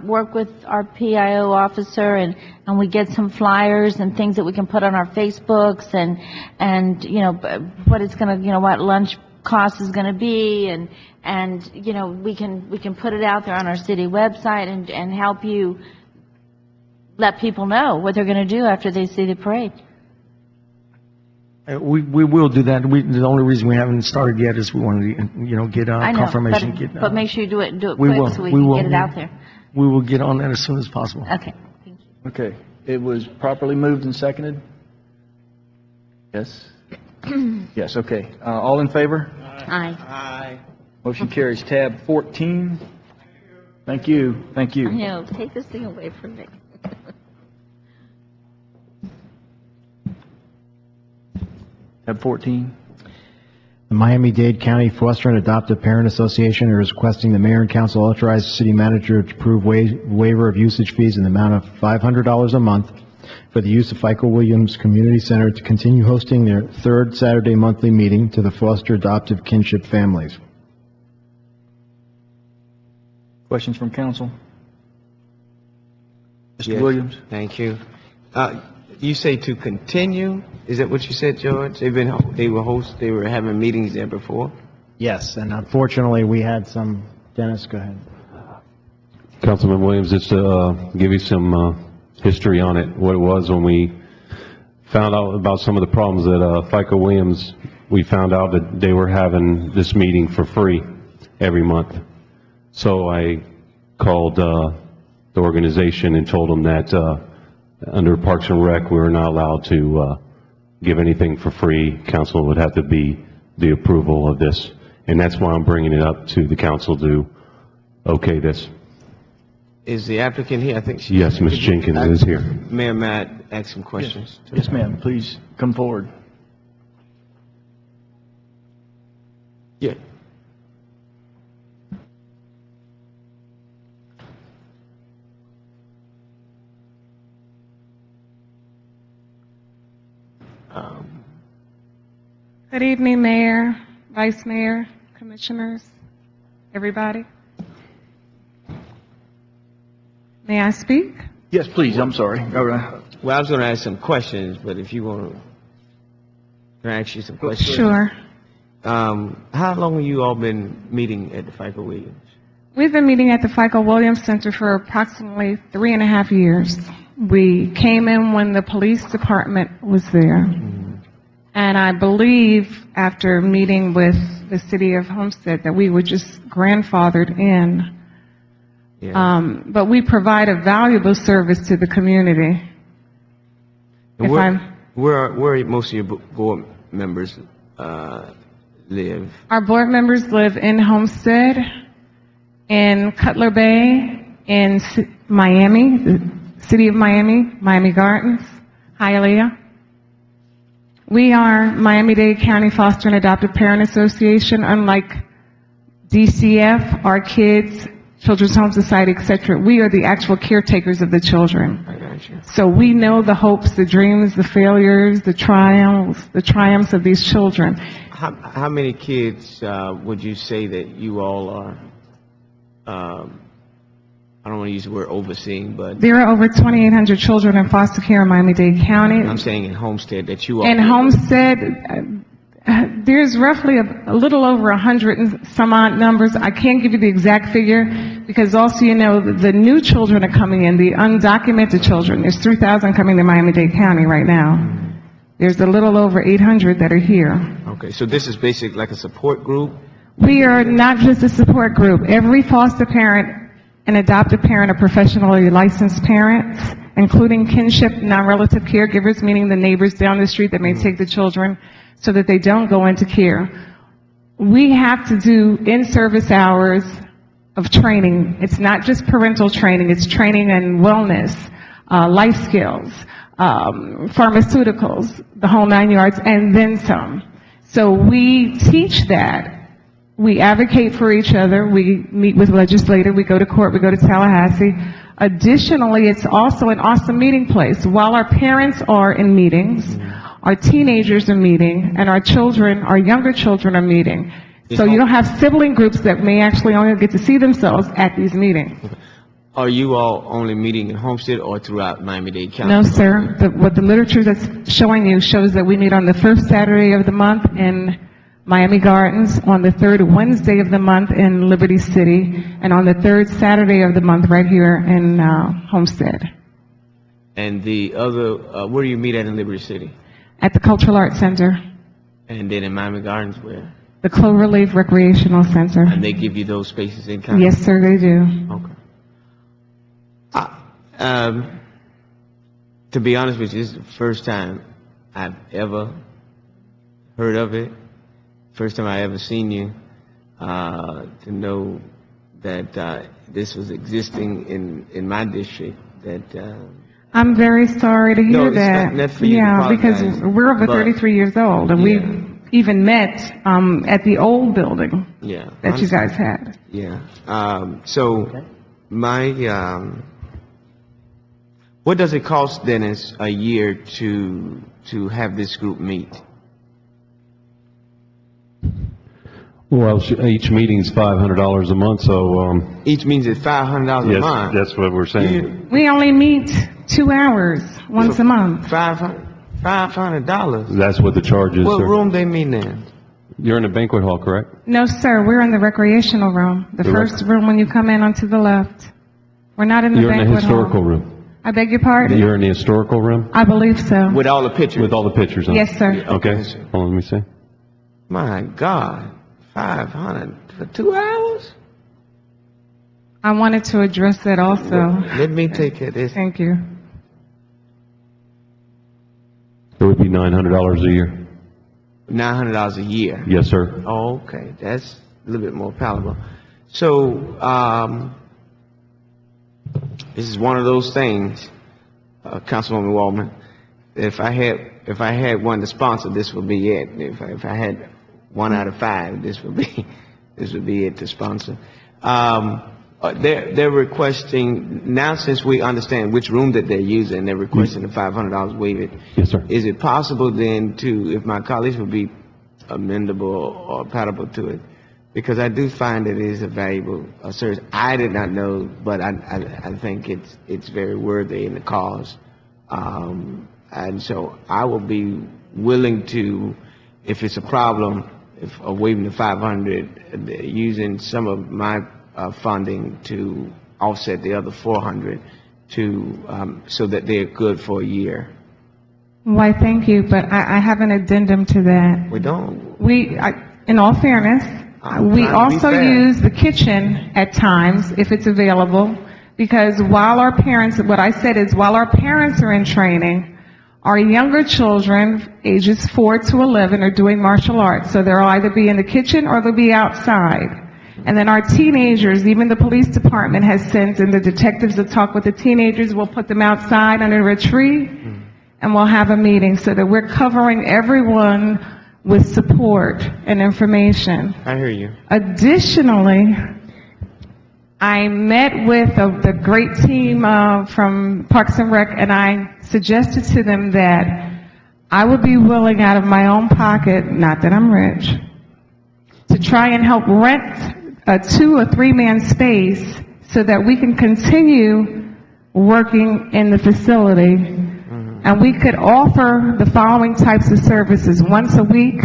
work with our PIO officer, and we get some flyers and things that we can put on our Facebooks, and what it's going to, what lunch cost is going to be, and we can put it out there on our city website and help you let people know what they're going to do after they see the parade. We will do that. The only reason we haven't started yet is we want to get confirmation. But make sure you do it quick so we can get it out there. We will get on that as soon as possible. Okay. Thank you. Okay. It was properly moved and seconded? Yes? Yes, okay. All in favor? Aye. Aye. Motion carries. Tab 14. Thank you. Thank you. No, take this thing away from me. Tab 14. The Miami-Dade County Foster and Adoptive Parent Association is requesting the mayor and council authorize the city manager to approve waiver of usage fees in the amount of $500 a month for the use of FICO Williams Community Center to continue hosting their third Saturday monthly meeting to the foster adoptive kinship families. Questions from council? Mr. Yes, Williams? Thank you. You say to continue? Is that what you said, George? They were having meetings there before? Yes, and unfortunately, we had some. Dennis, go ahead. Councilman Williams, just to give you some history on it, what it was when we found out about some of the problems that FICO Williams, we found out that they were having this meeting for free every month. So I called the organization and told them that under Parks and Rec, we were not allowed to give anything for free. Council would have to be the approval of this. And that's why I'm bringing it up to the council to okay this. Is the applicant here? I think she. Yes, Ms. Jenkins is here. Mayor, may I ask some questions? Yes, ma'am. Please come forward. Yeah. Good evening, Mayor, Vice Mayor, Commissioners, everybody. May I speak? Yes, please. I'm sorry. All right. Well, I was going to ask some questions, but if you want to, can I ask you some questions? Sure. How long have you all been meeting at the FICO Williams? We've been meeting at the FICO Williams Center for approximately 3.5 years. We came in when the police department was there. And I believe after meeting with the city of Homestead that we were just grandfathered in. But we provide a valuable service to the community. And If I'm- where most of your board members live? Our board members live in Homestead, in Cutler Bay, in Miami, the city of Miami, Miami Gardens, Hialeah. We are Miami-Dade County Foster and Adoptive Parent Association. Unlike DCF, our kids, Children's Home Society, etc., we are the actual caretakers of the children. So we know the hopes, the dreams, the failures, the triumphs of these children. How many kids would you say that you all are, I don't want to use the word overseeing, but There are over 2,800 children in foster care in Miami-Dade County. I'm saying in Homestead that you all... In Homestead, there's roughly a little over 100 and some odd numbers. I can't give you the exact figure because also, you know, the new children are coming in, the undocumented children. There's 3,000 coming to Miami-Dade County right now. There's a little over 800 that are here. Okay, so this is basically like a support group? We are not just a support group. Every foster parent and adoptive parent are professionally licensed parents, including kinship non-relative caregivers, meaning the neighbors down the street that may take the children so that they don't go into care. We have to do in-service hours of training. It's not just parental training, it's training in wellness, life skills, pharmaceuticals, the whole 9 yards, and then some. So we teach that. We advocate for each other. We meet with legislators. We go to court. We go to Tallahassee. Additionally, it's also an awesome meeting place. While our parents are in meetings, our teenagers are meeting, and our children, our younger children are meeting. So you don't have sibling groups that may actually only get to see themselves at these meetings. Are you all only meeting in Homestead or throughout Miami-Dade County? No, sir. What the literature that's showing you shows that we meet on the first Saturday of the month in Miami Gardens, on the third Wednesday of the month in Liberty City, and on the third Saturday of the month right here in Homestead. And the other, where do you meet at in Liberty City? At the Cultural Arts Center, And then in Miami Gardens where? the Cloverleaf Recreational Center. And they give you those spaces in county? Yes, sir, they do. Okay. To be honest with you, this is the first time I've ever heard of it. First time I ever seen you, to know that this was existing in my district. That I'm very sorry to hear No, it's that. not for you to Yeah, because apologize, we're over but- 33 years old, and we even met at the old building yeah, that you guys had. Yeah. So my what does it cost, Dennis, a year to have this group meet? Well, each meeting's $500 a month, so, Each means it's $500 a yes, month. that's what we're saying. We only meet 2 hours once a month. $500. That's what the charge is, What sir. room they meet in? You're in the banquet hall, correct? No, sir, we're in the recreational room, the The rec- first room when you come in onto the left. We're not in the You're in the banquet hall. historical room. I beg your pardon? You're in the historical room? I believe so. With all the pictures? With all the pictures on it? Yes, sir. Okay, hold on, let me see. My God, 500 for 2 hours? I wanted to address that also. Let me take care of this. Thank you. It would be $900 a year. $900 a year? Yes, sir. Oh, okay, that's a little bit more palatable. So, this is one of those things, Councilwoman Waldman. If I had one to sponsor, this would be it. If I had 1 out of 5, this would be it to sponsor. They're requesting now, since we understand which room that they're using, they're requesting the $500 waive. Yes, sir. Is it possible then to, if my colleagues would be amendable or palatable to it? Because I do find it is a valuable service. I did not know, but I think it's very worthy in the cause. And so I will be willing to, if it's a problem, if waiving the 500, using some of my funding to offset the other 400, so that they're good for a year. Why, thank you, but I have an addendum to that. We don't. In all fairness, we trying to be also fair. use the kitchen at times, if it's available, because while our parents, what I said is, while our parents are in training, our younger children, ages 4 to 11, are doing martial arts, so they'll either be in the kitchen or they'll be outside. And then our teenagers, even the police department has sent, and the detectives that talk with the teenagers, will put them outside under a tree, and we'll have a meeting so that we're covering everyone with support and information. I hear you. Additionally, I met with the great team from Parks and Rec, and I suggested to them that I would be willing out of my own pocket, not that I'm rich, to try and help rent a 2 or 3 man space so that we can continue working in the facility. And we could offer the following types of services. Once a week,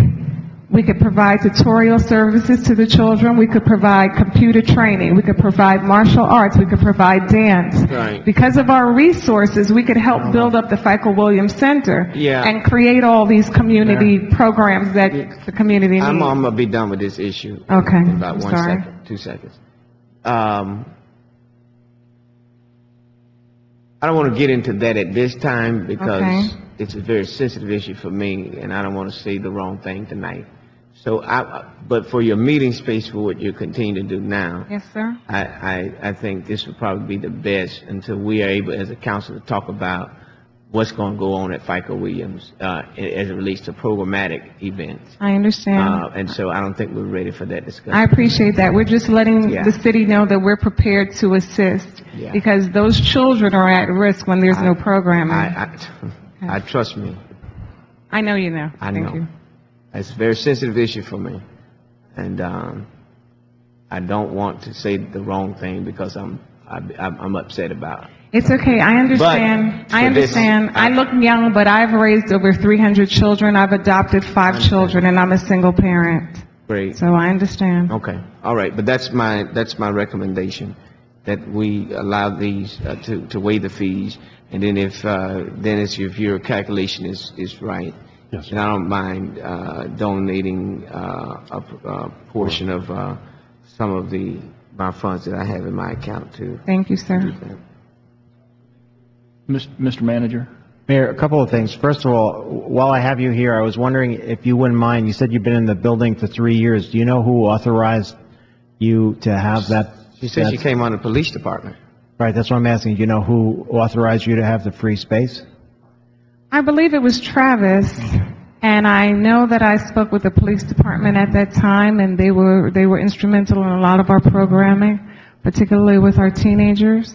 we could provide tutorial services to the children. We could provide computer training. We could provide martial arts. We could provide dance. Right. Because of our resources, we could help build up the FICO Williams Center Yeah. and create all these community programs that the community needs. I'm gonna be done with this issue. Okay, In about I'm 1 sorry. second, 2 seconds. I don't want to get into that at this time because Okay. it's a very sensitive issue for me, and I don't want to say the wrong thing tonight. So, but for your meeting space for what you're continuing to do now, Yes, sir. I think this would probably be the best until we are able, as a council, to talk about what's going to go on at FICO Williams as it relates to programmatic events. I understand. And so I don't think we're ready for that discussion. I appreciate that. We're just letting Yeah. the city know that we're prepared to assist, Yeah. because those children are at risk when there's no programming. I trust me. I know you know. I Thank know. you. It's a very sensitive issue for me. And I don't want to say the wrong thing because I'm upset about it. It's okay. I understand. But I for this- understand. I look young, but I've raised over 300 children. I've adopted 5 children, and I'm a single parent. Great. So I understand. Okay, all right, but that's my recommendation, that we allow these to waive the fees, and then if Dennis, if your calculation is right, Yes, sir. then I don't mind donating a portion of some of my funds that I have in my account to. Thank you, sir. Mr. Manager? Mayor, a couple of things. First of all, while I have you here, I was wondering if you wouldn't mind, you said you've been in the building for 3 years. Do you know who authorized you to have that? She said she came on the police department. Right, that's what I'm asking. Do you know who authorized you to have the free space? I believe it was Travis, and I know that I spoke with the police department at that time, and they were instrumental in a lot of our programming, particularly with our teenagers.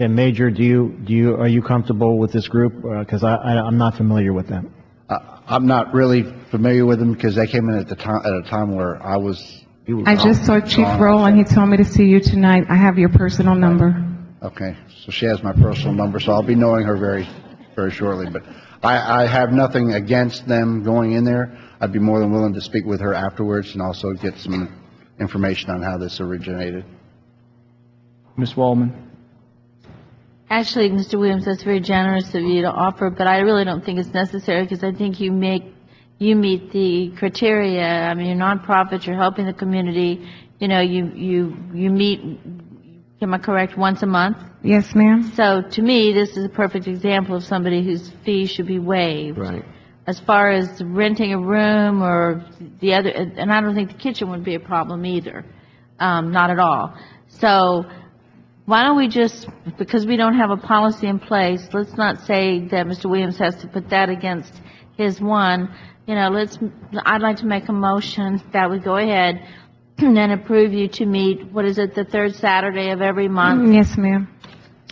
And Major, are you comfortable with this group? Because I'm not familiar with them. I'm not really familiar with them because they came in at a time where I was. I just saw Chief Roll, and he told me to see you tonight. I have your personal number. Okay, so she has my personal number, so I'll be knowing her very, very shortly. But I have nothing against them going in there. I'd be more than willing to speak with her afterwards and also get some information on how this originated. Ms. Waldman? Actually, Mr. Williams, that's very generous of you to offer, but I really don't think it's necessary because I think you meet the criteria. I mean, you're nonprofit, you're helping the community. You know, you meet, am I correct, once a month? Yes, ma'am. So to me, this is a perfect example of somebody whose fee should be waived. Right. As far as renting a room or the other, and I don't think the kitchen would be a problem either, not at all. So why don't we just, because we don't have a policy in place, let's not say that Mr. Williams has to put that against his one. You know, I'd like to make a motion that we go ahead and approve you to meet, what is it, the 3rd Saturday of every month? Yes, ma'am.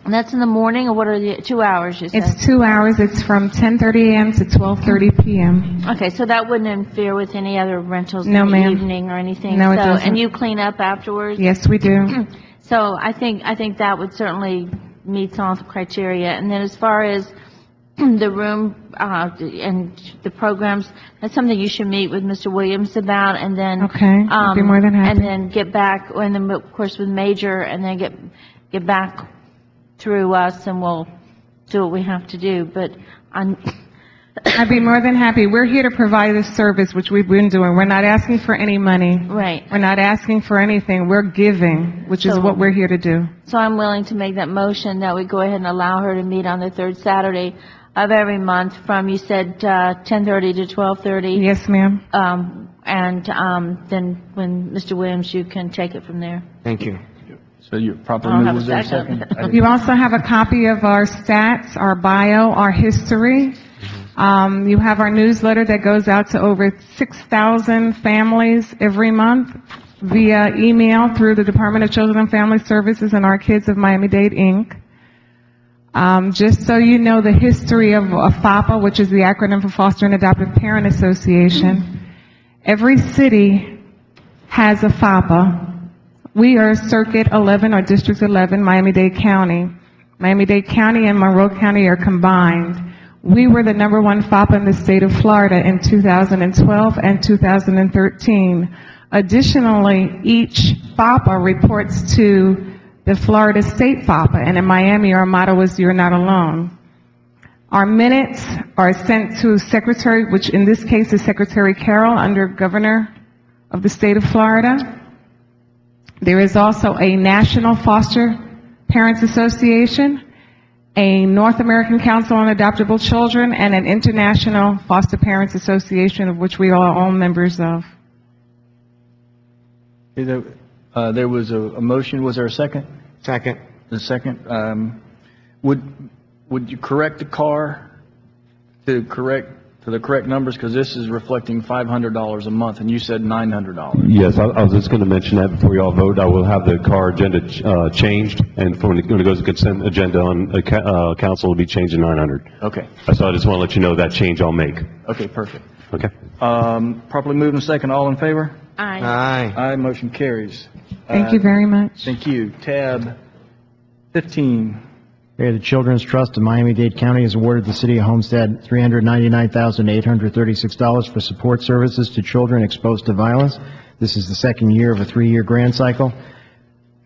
And that's in the morning, or what are the 2 hours you said? It's 2 hours. It's from 10:30 a.m. to 12:30 p.m. Okay, so that wouldn't interfere with any other rentals No, in the ma'am. evening or anything? No, it So- doesn't. And you clean up afterwards? Yes, we do. So I think that would certainly meet some of the criteria. And then as far as the room and the programs, that's something you should meet with Mr. Williams about, and then Okay, I'd be more than happy. and then get back, and then of course with Major, and then get back through us, and we'll do what we have to do, but I'd be more than happy. We're here to provide this service, which we've been doing. We're not asking for any money. Right. We're not asking for anything. We're giving, which is what we're here to do. So I'm willing to make that motion that we go ahead and allow her to meet on the third Saturday of every month from, you said, 10:30 to 12:30. Yes, ma'am. Then when Mr. Williams, you can take it from there. Thank you. So you properly I'll have move, a is there a second? You also have a copy of our stats, our bio, our history. You have our newsletter that goes out to over 6,000 families every month via email through the Department of Children and Family Services and our Kids of Miami-Dade, Inc. Just so you know the history of FAPA, which is the acronym for Foster and Adoptive Parent Association. Every city has a FAPA. We are Circuit 11 or District 11, Miami-Dade County. Miami-Dade County and Monroe County are combined. We were the #1 FAPA in the state of Florida in 2012 and 2013. Additionally, each FAPA reports to the Florida State FAPA, and in Miami our motto is "You're not alone." Our minutes are sent to Secretary, which in this case is Secretary Carroll under Governor of the state of Florida. There is also a National Foster Parents Association, a North American Council on Adoptable Children, and an International Foster Parents Association, of which we are all members of. There was a motion. Was there a second? Second. The second. Would you correct the car to the correct numbers? Because this is reflecting $500 a month, and you said $900. Yes, I was just going to mention that before you all vote. I will have the car agenda changed, and when it goes to consent agenda on council, will be changed to 900. Okay. So I just want to let you know that change I'll make. Okay, perfect. Okay. Properly moved and second. All in favor? Aye. Aye. Aye. Motion carries. Thank you very much. Thank you. Tab 15. The Children's Trust of Miami-Dade County has awarded the City of Homestead $399,836 for support services to children exposed to violence. This is the second year of a 3-year grant cycle.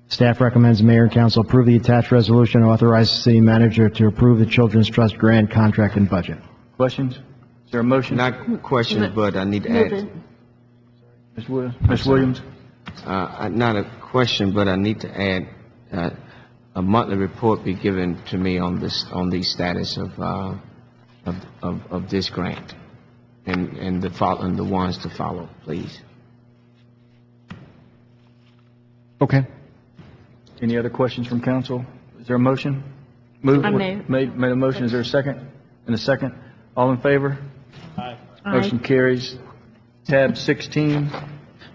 Staff recommends the Mayor and Council approve the attached resolution and authorize the City Manager to approve the Children's Trust grant contract and budget. Questions? Is there a motion? Not questions, but I need to add. Ms. Williams? Not a question, but I need to add a monthly report be given to me on the status of this grant and the ones to follow, please. Okay. Any other questions from council? Is there a motion? Made a motion. Is there a second? And a second. All in favor? Aye. Motion carries. Tab 16.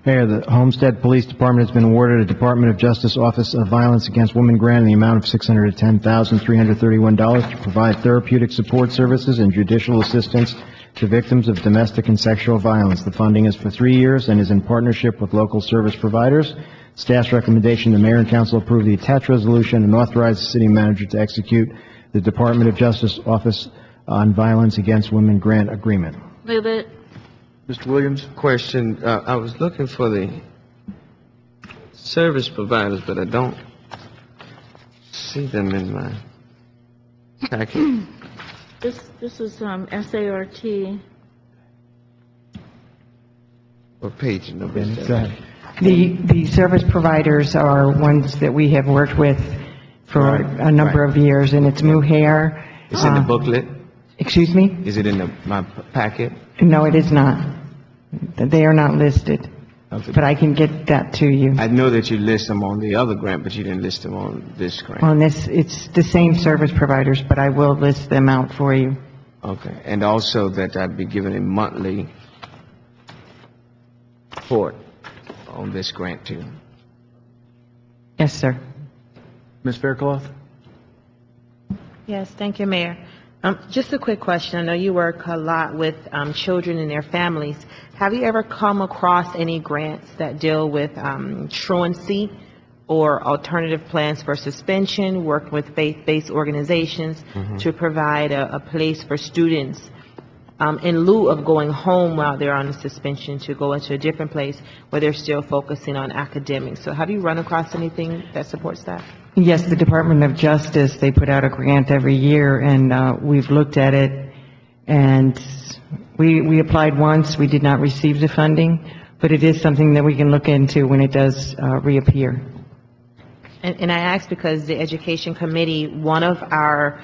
Mayor, the Homestead Police Department has been awarded a Department of Justice Office of Violence Against Women grant in the amount of $610,331 to provide therapeutic support services and judicial assistance to victims of domestic and sexual violence. The funding is for 3 years and is in partnership with local service providers. Staff's recommendation, the Mayor and Council approve the attached resolution and authorize the City Manager to execute the Department of Justice Office on Violence Against Women grant agreement. Move it. Mr. Williams? Question. I was looking for the service providers, but I don't see them in my packet. This is SART. What page number is that? Go ahead. The service providers are ones that we have worked with for a number of years, and it's Muhair. It's in the booklet? Excuse me? Is it in my packet? No, it is not. They are not listed, Okay. but I can get that to you. I know that you list them on the other grant, but you didn't list them on this grant. On this, it's the same service providers, but I will list them out for you. Okay. And also that I'd be given a monthly report on this grant too. Yes, sir. Ms. Faircloth? Yes, thank you, Mayor. Just a quick question. I know you work a lot with children and their families. Have you ever come across any grants that deal with truancy or alternative plans for suspension, working with faith-based organizations to provide a place for students in lieu of going home while they're on a suspension to go into a different place where they're still focusing on academics? So have you run across anything that supports that? Yes, the Department of Justice, they put out a grant every year, and we've looked at it, and we applied once, we did not receive the funding, but it is something that we can look into when it does reappear. And I asked because the Education Committee, one of our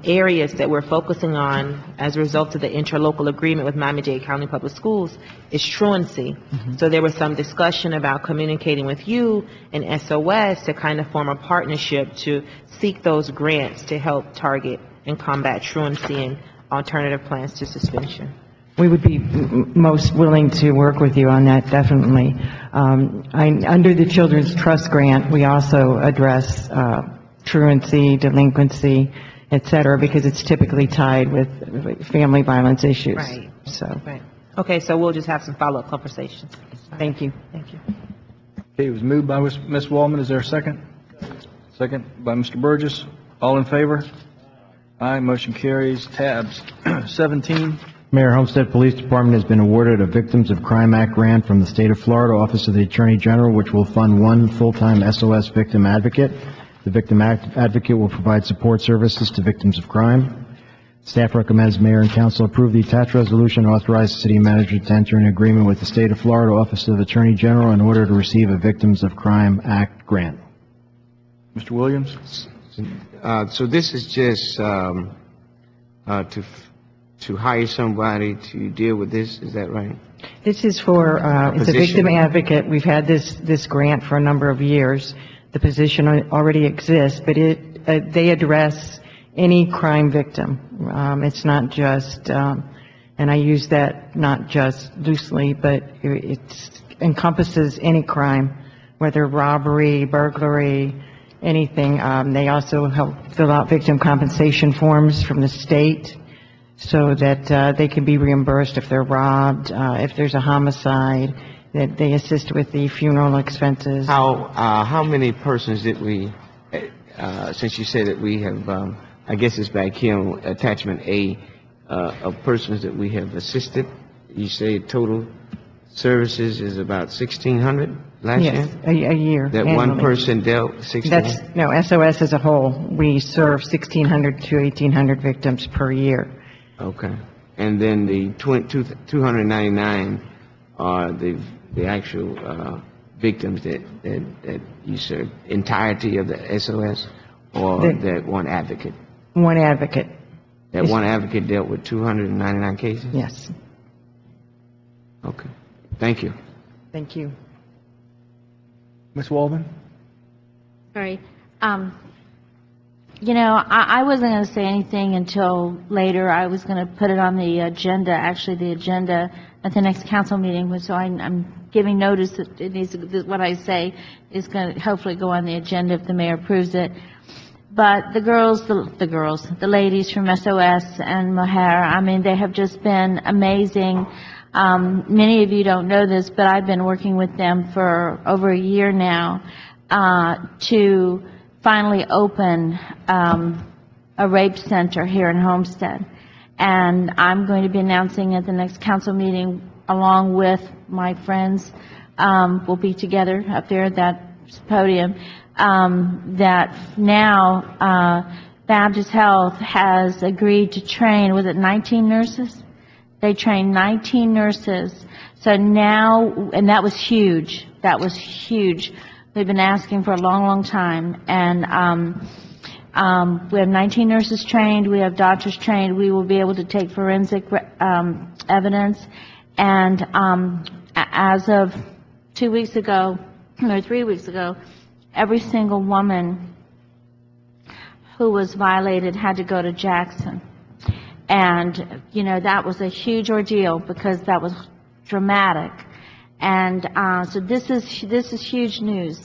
areas that we're focusing on as a result of the interlocal agreement with Miami-Dade County Public Schools is truancy. So there was some discussion about communicating with you and SOS to kind of form a partnership to seek those grants to help target and combat truancy and alternative plans to suspension. We would be most willing to work with you on that, definitely. Under the Children's Trust Grant, we also address truancy, delinquency, et cetera, because it's typically tied with family violence issues. Right. So, Right. Okay, so we'll just have some follow-up conversations. thank you. Thank you. Okay, it was moved by Ms. Wallman. Is there a second? Second by Mr. Burgess. All in favor? Aye, motion carries. Tabs 17. Mayor, Homestead Police Department has been awarded a Victims of Crime Act grant from the State of Florida Office of the Attorney General, which will fund one full-time SOS victim advocate. The victim advocate will provide support services to victims of crime. Staff recommends Mayor and Council approve the attached resolution and authorize the City Manager to enter an agreement with the State of Florida Office of Attorney General in order to receive a Victims of Crime Act grant. Mr. Williams? So this is just to hire somebody to deal with this, is that right? This is for, it's a victim advocate. We've had this grant for a number of years. The position already exists, but they address any crime victim. It's not just, and I use that not just loosely, but it encompasses any crime, whether robbery, burglary, anything. They also help fill out victim compensation forms from the state so that they can be reimbursed if they're robbed, if there's a homicide, that they assist with the funeral expenses. How many persons did we, since you said that we have, I guess it's back here on attachment A, of persons that we have assisted? You say total services is about 1,600 last year? Yes, a year. That annually. one person dealt 1,600? No, SOS as a whole. We serve 1,600 to 1,800 victims per year. Okay. And then the 299 are the actual victims that you serve, entirety of the SOS, or that one advocate? One advocate. That one advocate dealt with 299 cases? Yes. Okay. Thank you. Thank you. Ms. Waldman? Sorry. You know, I wasn't going to say anything until later. I was going to put it on the agenda, actually the agenda at the next council meeting, so I'm giving notice that it needs to, what I say is going to hopefully go on the agenda if the mayor approves it. But the ladies from SOS and Mohair, I mean, they have just been amazing. Many of you don't know this, but I've been working with them for over a year now to finally open a rape center here in Homestead. And I'm going to be announcing at the next council meeting, along with my friends, we'll be together up there at that podium, that now Baptist Health has agreed to train, was it 19 nurses? They trained 19 nurses. So now, and that was huge. That was huge. They've been asking for a long, long time. And we have 19 nurses trained. We have doctors trained. We will be able to take forensic evidence. And as of 2 weeks ago, or 3 weeks ago, every single woman who was violated had to go to Jackson. And, you know, that was a huge ordeal because that was dramatic. And so this is huge news.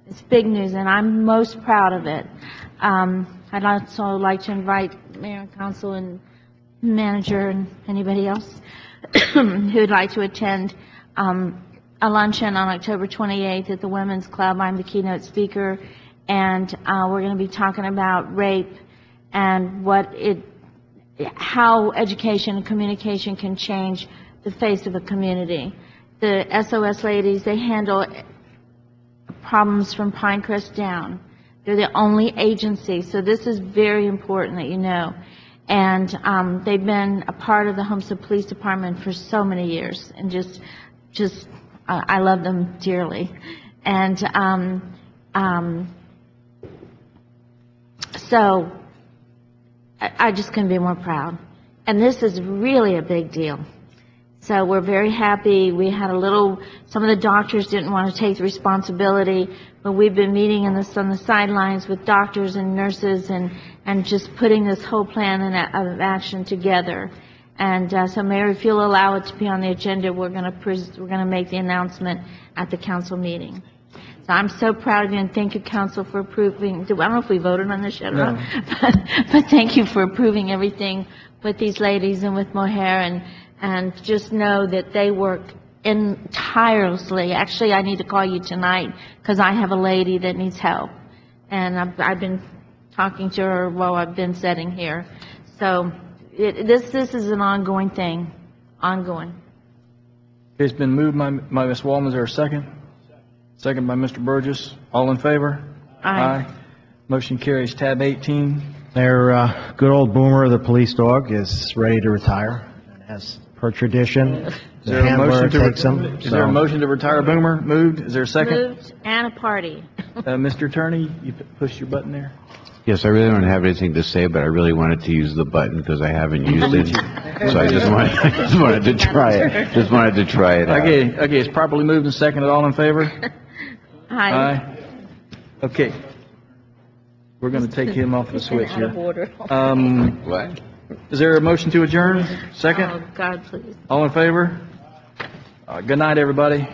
It's big news, and I'm most proud of it. I'd also like to invite Mayor and Council and Manager and anybody else who'd like to attend a luncheon on October 28th at the Women's Club. I'm the keynote speaker, and we're going to be talking about rape and how education and communication can change the face of a community. The SOS ladies, they handle problems from Pinecrest down. They're the only agency, so this is very important that you know. And they've been a part of the Homestead Police Department for so many years, and I love them dearly. And so I just couldn't be more proud. And this is really a big deal. So we're very happy. We had some of the doctors didn't want to take the responsibility, but we've been meeting on the sidelines with doctors and nurses and just putting this whole plan of action together. And so Mayor, if you'll allow it to be on the agenda, we're going to make the announcement at the council meeting. So I'm so proud of you, and thank you, council, for approving. I don't know if we voted on this yet or not, but thank you for approving everything with these ladies and with Mohair, and just know that they work tirelessly. Actually, I need to call you tonight because I have a lady that needs help, and I've been talking to her while I've been sitting here. So this is an ongoing thing, ongoing. It's been moved by Ms. Wallman. Is there a second? Second by Mr. Burgess. All in favor? Aye. Motion carries. Tab 18. Their good old Boomer, the police dog, is ready to retire. And as per tradition, Is the there a handler motion takes him. Is there a motion to retire Boomer? Moved. Is there a second? Moved and a party. Mr. Attorney, you pushed your button there. Yes, I really don't have anything to say, but I really wanted to use the button because I haven't used it. So I just wanted to try it. Just wanted to try it out. Okay, it's properly moved and seconded. All in favor? Aye. Okay. We're going to take him off the switch here. What? Is there a motion to adjourn? Second? Oh, God, please. All in favor? Good night, everybody.